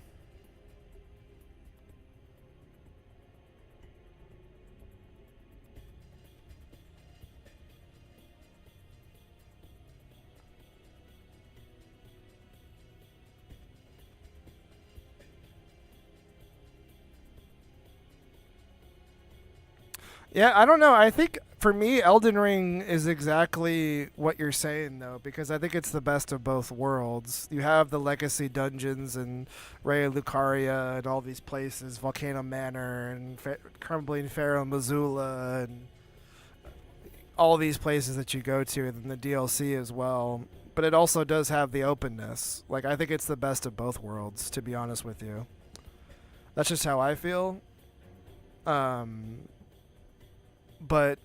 Yeah, I don't know. I think for me, Elden Ring is exactly what you're saying, though, because I think it's the best of both worlds. You have the legacy dungeons and Raya Lucaria and all these places, Volcano Manor and Crumbling Pharaoh Missoula, and all these places that you go to, and the DLC as well. But it also does have the openness. Like, I think it's the best of both worlds, to be honest with you. That's just how I feel. But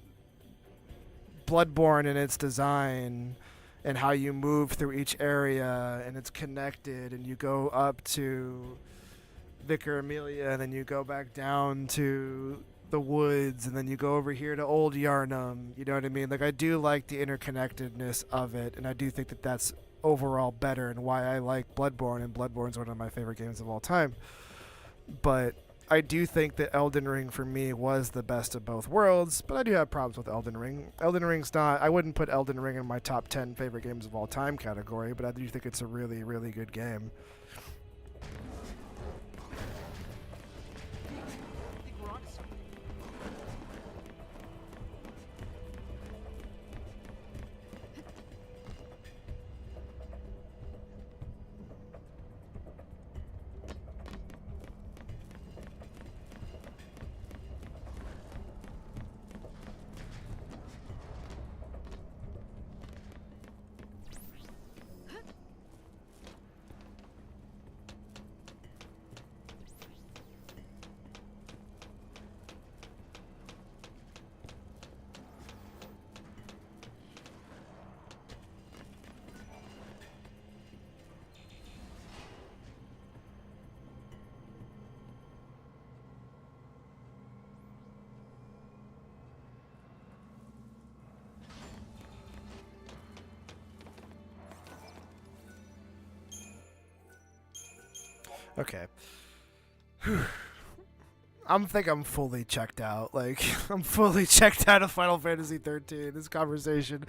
Bloodborne and its design and how you move through each area and it's connected, and you go up to Vicar Amelia and then you go back down to the woods and then you go over here to Old Yarnum. You know what I mean? Like, I do like the interconnectedness of it, and I do think that that's overall better and why I like Bloodborne, and Bloodborne's one of my favorite games of all time. But I do think that Elden Ring for me was the best of both worlds, but I do have problems with Elden Ring. Elden Ring's not, I wouldn't put Elden Ring in my top 10 favorite games of all time category, but I do think it's a really, really good game. Okay. think I'm fully checked out. Like, I'm fully checked out of Final Fantasy 13. This conversation.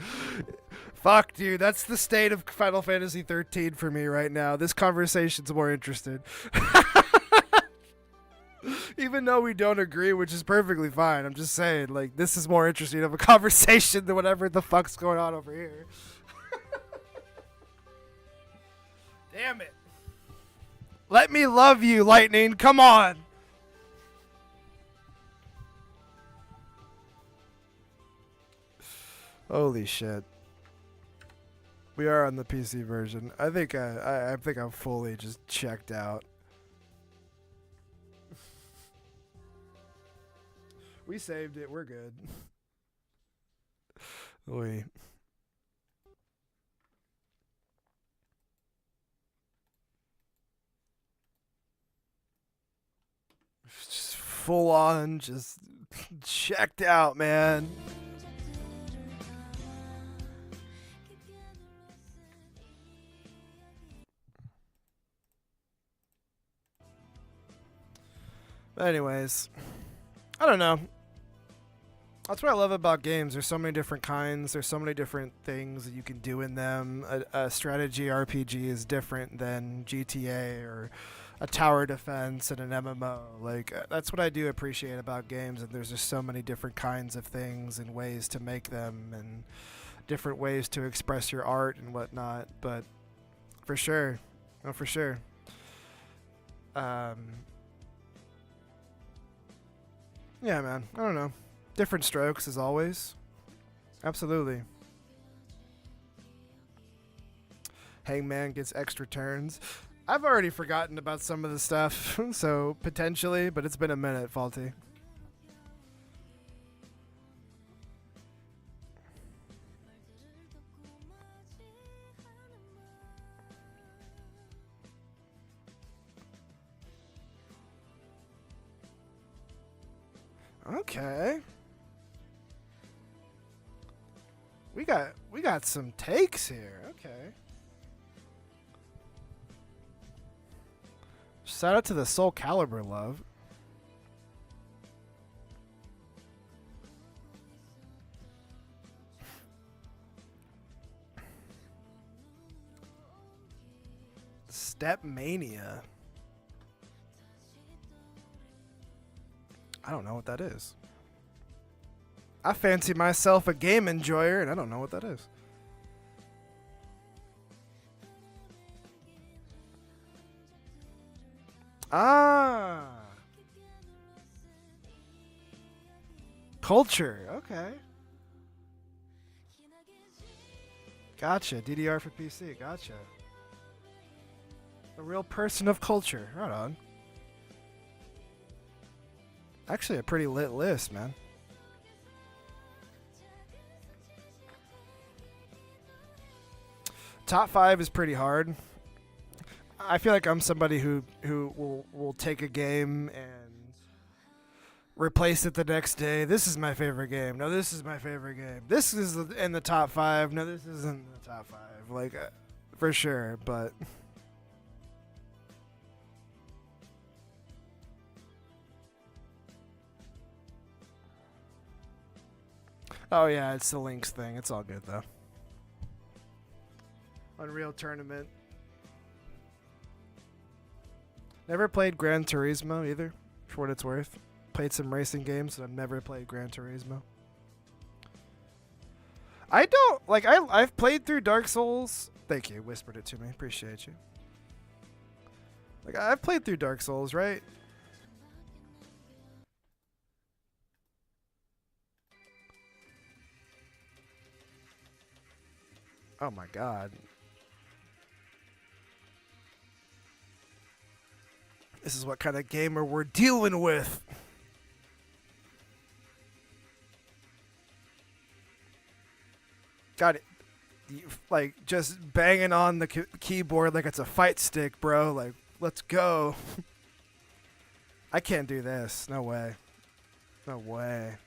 Fuck, dude. That's the state of Final Fantasy 13 for me right now. This conversation's more interested. Even though we don't agree, which is perfectly fine. I'm just saying, like, this is more interesting of a conversation than whatever the fuck's going on over here. Damn it. Let me love you, Lightning. Come on. Holy shit. We are on the PC version. I think I'm fully just checked out. We saved it. We're good. Wait. Just full on, just checked out, man. But anyways, I don't know. That's what I love about games. There's so many different kinds. There's so many different things that you can do in them. A strategy RPG is different than GTA or a tower defense and an MMO. Like, that's what I do appreciate about games. And there's just so many different kinds of things and ways to make them and different ways to express your art and whatnot. But for sure. Oh, for sure. Yeah, man. I don't know. Different strokes, as always. Absolutely. Hangman gets extra turns. I've already forgotten about some of the stuff, so potentially, but it's been a minute, Faulty. Okay. We got some takes here. Okay. Shout out to the Soul Calibur love. Step Mania. I don't know what that is. I fancy myself a game enjoyer, and I don't know what that is. Ah. Culture. Okay. Gotcha. DDR for PC. Gotcha. A real person of culture. Right on. Actually, a pretty lit list, man. Top 5 is pretty hard. I feel like I'm somebody who will take a game and replace it the next day. This is my favorite game. No, this is my favorite game. This is in the top 5. No, this isn't in the top 5. Like, for sure, but... Oh yeah, it's the Lynx thing. It's all good though. Unreal Tournament. Never played Gran Turismo either, for what it's worth. Played some racing games, but I've never played Gran Turismo. I don't like. I've played through Dark Souls. Thank you, whispered it to me. Appreciate you. Like, I've played through Dark Souls, right? Oh my god. This is what kind of gamer we're dealing with. Got it. Like, just banging on the keyboard like it's a fight stick, bro. Like, let's go. I can't do this. No way. No way.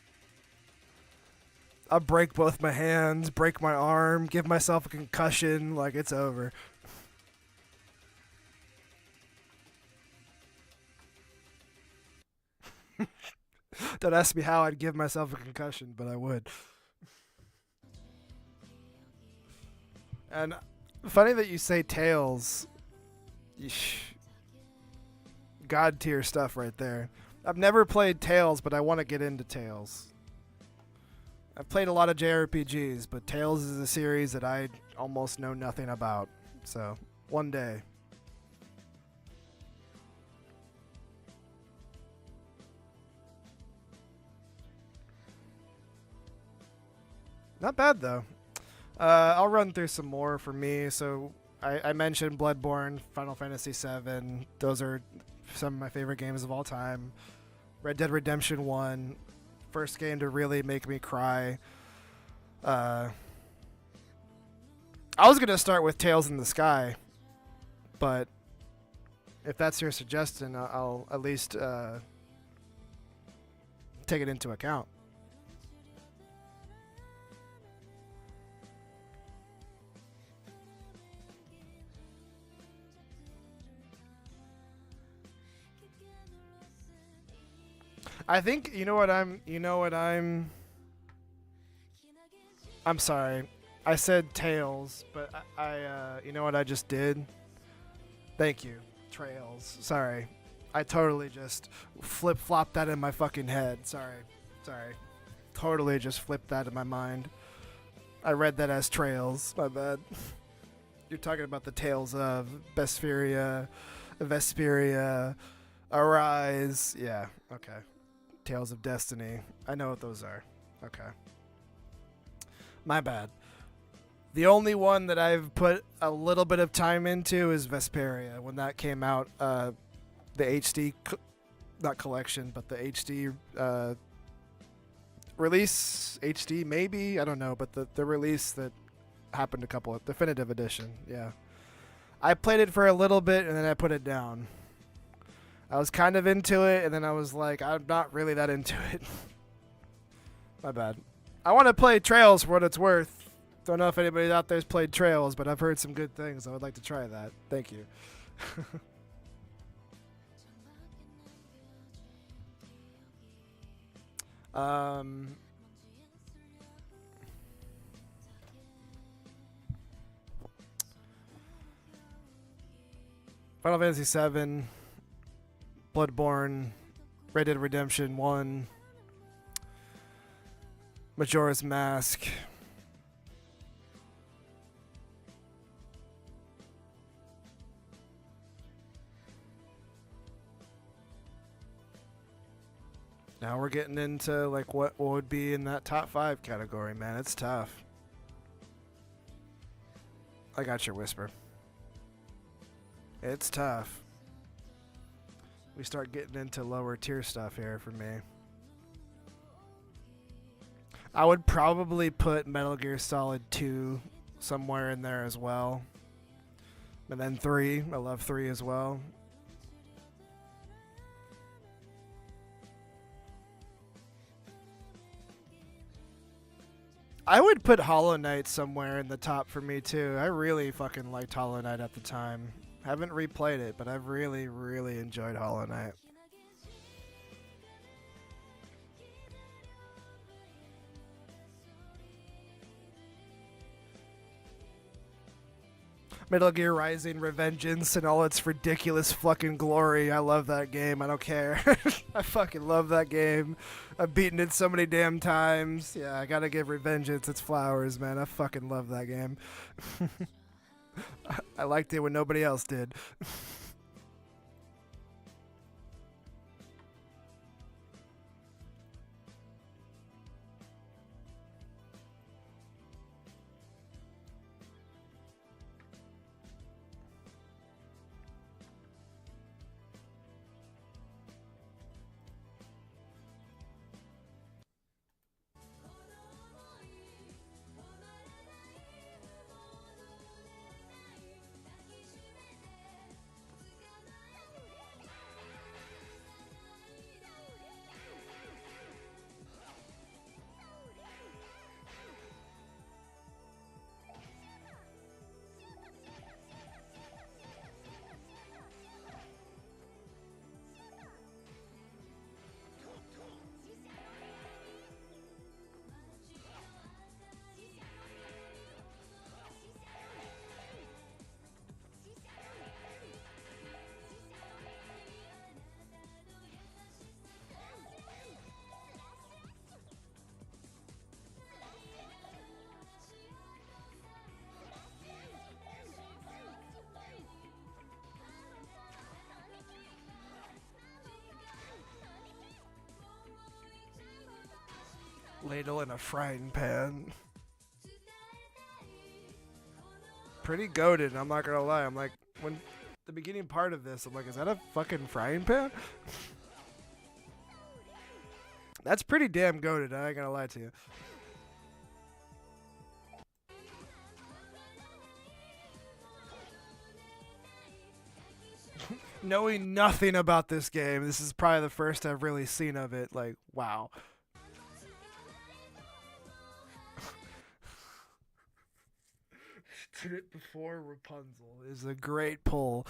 I'll break both my hands, break my arm, give myself a concussion, like it's over. Don't ask me how I'd give myself a concussion, but I would. And funny that you say Tales. Yeesh. God tier stuff right there. I've never played Tales, but I want to get into Tales. I've played a lot of JRPGs, but Tales is a series that I almost know nothing about. So, one day. Not bad, though. I'll run through some more for me. So, I mentioned Bloodborne, Final Fantasy VII. Those are some of my favorite games of all time. Red Dead Redemption 1. First game to really make me cry. I was going to start with Tales in the Sky. But if that's your suggestion, I'll at least take it into account. I think I'm sorry. I said Tails, but I you know what I just did? Thank you. Trails. Sorry. I totally just flip-flopped that in my fucking head. Sorry. Totally just flipped that in my mind. I read that as Trails. My bad. You're talking about the Tales of Vesperia, Arise. Yeah, okay. Tales of Destiny. I know what those are. Okay. My bad. The only one that I've put a little bit of time into is Vesperia. When that came out, the HD, not collection, but the HD release, HD maybe? I don't know, but the release that happened definitive edition, yeah. I played it for a little bit and then I put it down. I was kind of into it, and then I was like, I'm not really that into it. My bad. I want to play Trails for what it's worth. Don't know if anybody out there's played Trails, but I've heard some good things. I would like to try that. Thank you. Final Fantasy VII. Bloodborne, Red Dead Redemption 1, Majora's Mask. Now we're getting into like what would be in that top 5 category, man. It's tough. I got your whisper. It's tough. We start getting into lower tier stuff here for me. I would probably put Metal Gear Solid 2 somewhere in there as well. And then 3. I love 3 as well. I would put Hollow Knight somewhere in the top for me too. I really fucking liked Hollow Knight at the time. Haven't replayed it, but I've really, really enjoyed Hollow Knight. Metal Gear Rising Revengeance and all its ridiculous fucking glory. I love that game. I don't care. I fucking love that game. I've beaten it so many damn times. Yeah, I gotta give Revengeance its flowers, man. I fucking love that game. I liked it when nobody else did. Ladle in a frying pan. Pretty goated, I'm not gonna lie. I'm like, when the beginning part of this, I'm like, is that a fucking frying pan? That's pretty damn goated, I ain't gonna lie to you. Knowing nothing about this game, this is probably the first I've really seen of it. Like, wow. Did it before Rapunzel is a great pull.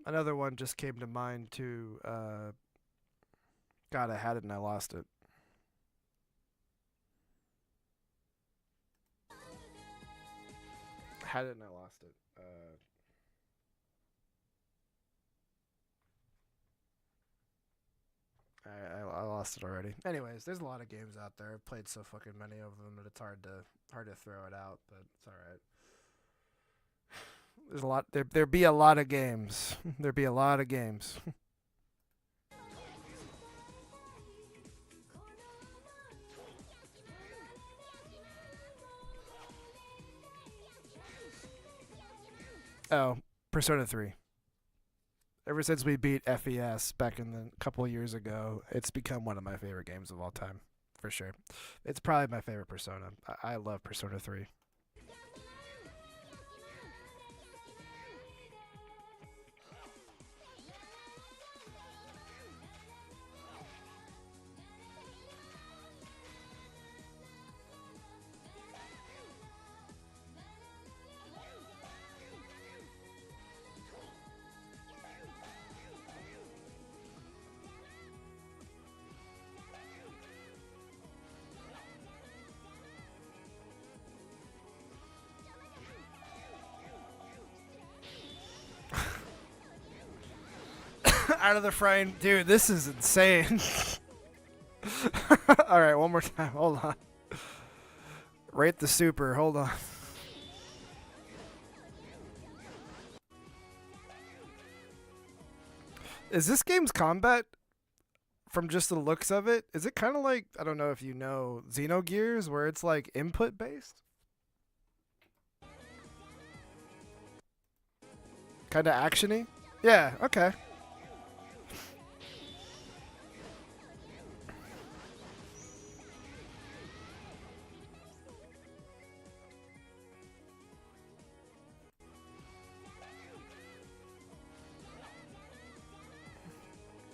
Another one just came to mind too. God, I had it and I lost it. Had it and I lost it. I lost it already. Anyways, there's a lot of games out there. I've played so fucking many of them that it's hard to throw it out, but it's all right. There's a lot. There be a lot of games. There be a lot of games. Oh, Persona 3. Ever since we beat FES back in the couple of years ago, it's become one of my favorite games of all time, for sure. It's probably my favorite Persona. I love Persona 3. Out of the frying, dude, this is insane. All right, one more time. Hold on. Rate the super. Hold on. Is this game's combat, from just the looks of it, is it kind of like, I don't know if you know Xenogears, where it's like input based? Kind of actiony? Yeah, okay.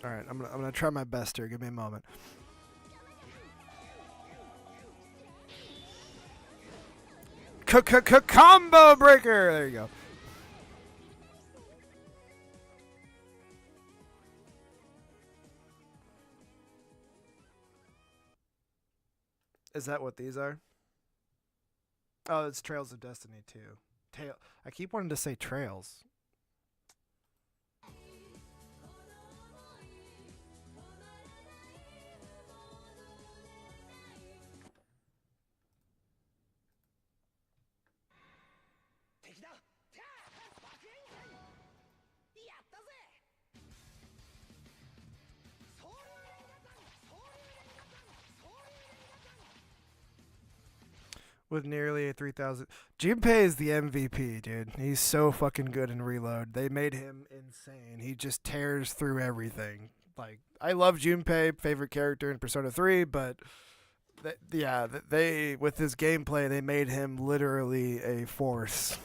All right, I'm gonna try my best here. Give me a moment. Combo breaker. There you go. Is that what these are? Oh, it's Trails of Destiny 2. I keep wanting to say Trails. With nearly a 3,000. Junpei is the MVP, dude. He's so fucking good in Reload. They made him insane. He just tears through everything. Like, I love Junpei, favorite character in Persona 3, but they with his gameplay, they made him literally a force.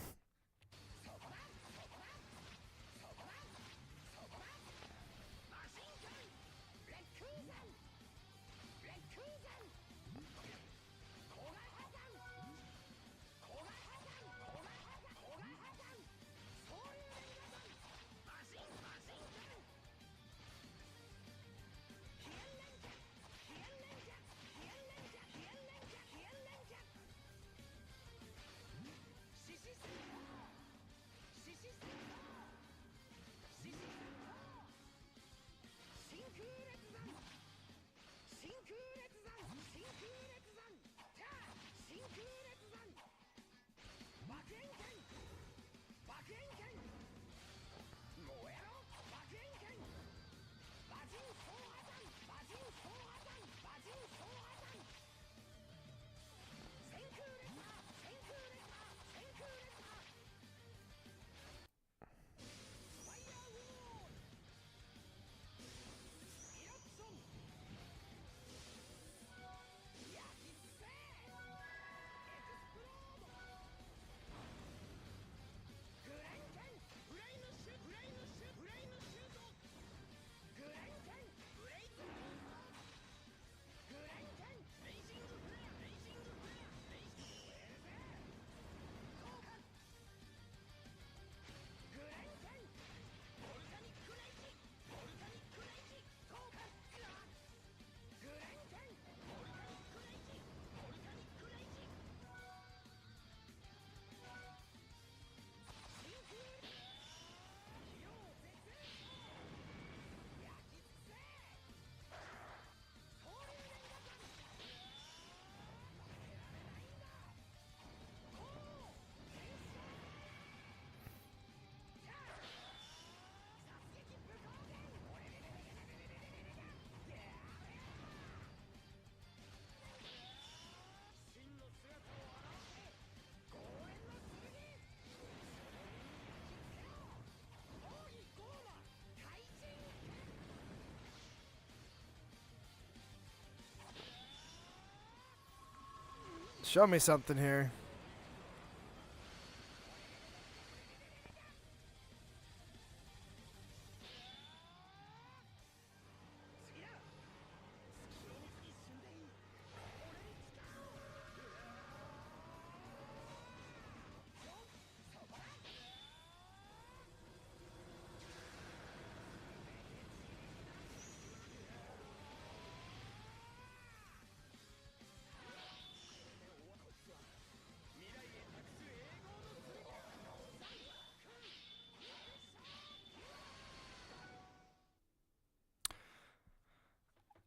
Show me something here.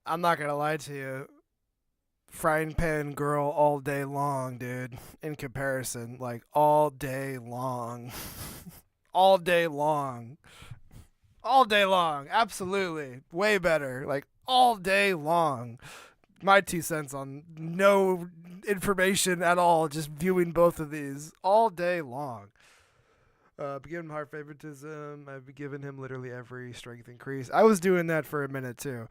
I'm not gonna lie to you. Frying pan girl all day long, dude. In comparison, like all day long. All day long. All day long. Absolutely. Way better. Like all day long. My 2 cents on no information at all, just viewing both of these all day long. Given heart favoritism, I've given him literally every strength increase. I was doing that for a minute too.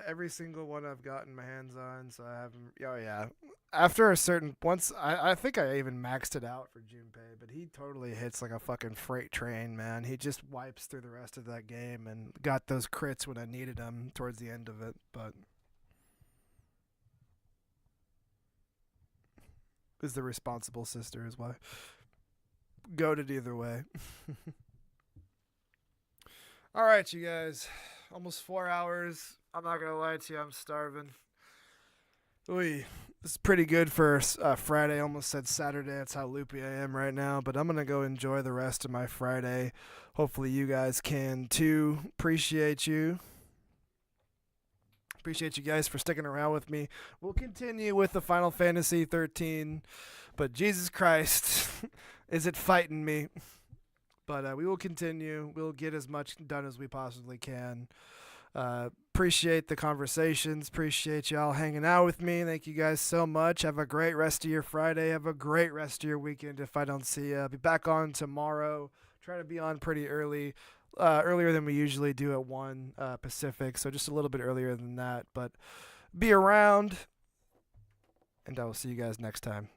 Every single one I've gotten my hands on, so I haven't. Oh yeah, after a certain once, I think I even maxed it out for Junpei, but he totally hits like a fucking freight train, man. He just wipes through the rest of that game and got those crits when I needed them towards the end of it, but. Is the responsible sister is why. Goated either way. All right, you guys. Almost 4 hours. I'm not going to lie to you. I'm starving. Ooh, this is pretty good for Friday. Almost said Saturday. That's how loopy I am right now. But I'm going to go enjoy the rest of my Friday. Hopefully you guys can too. Appreciate you. Appreciate you guys for sticking around with me. We'll continue with the Final Fantasy 13, but Jesus Christ, is it fighting me? But we will continue. We'll get as much done as we possibly can. Appreciate the conversations. Appreciate y'all hanging out with me. Thank you guys so much. Have a great rest of your Friday. Have a great rest of your weekend if I don't see you. I'll be back on tomorrow. Try to be on pretty early. Earlier than we usually do at 1 Pacific, so just a little bit earlier than that. But be around, and I will see you guys next time.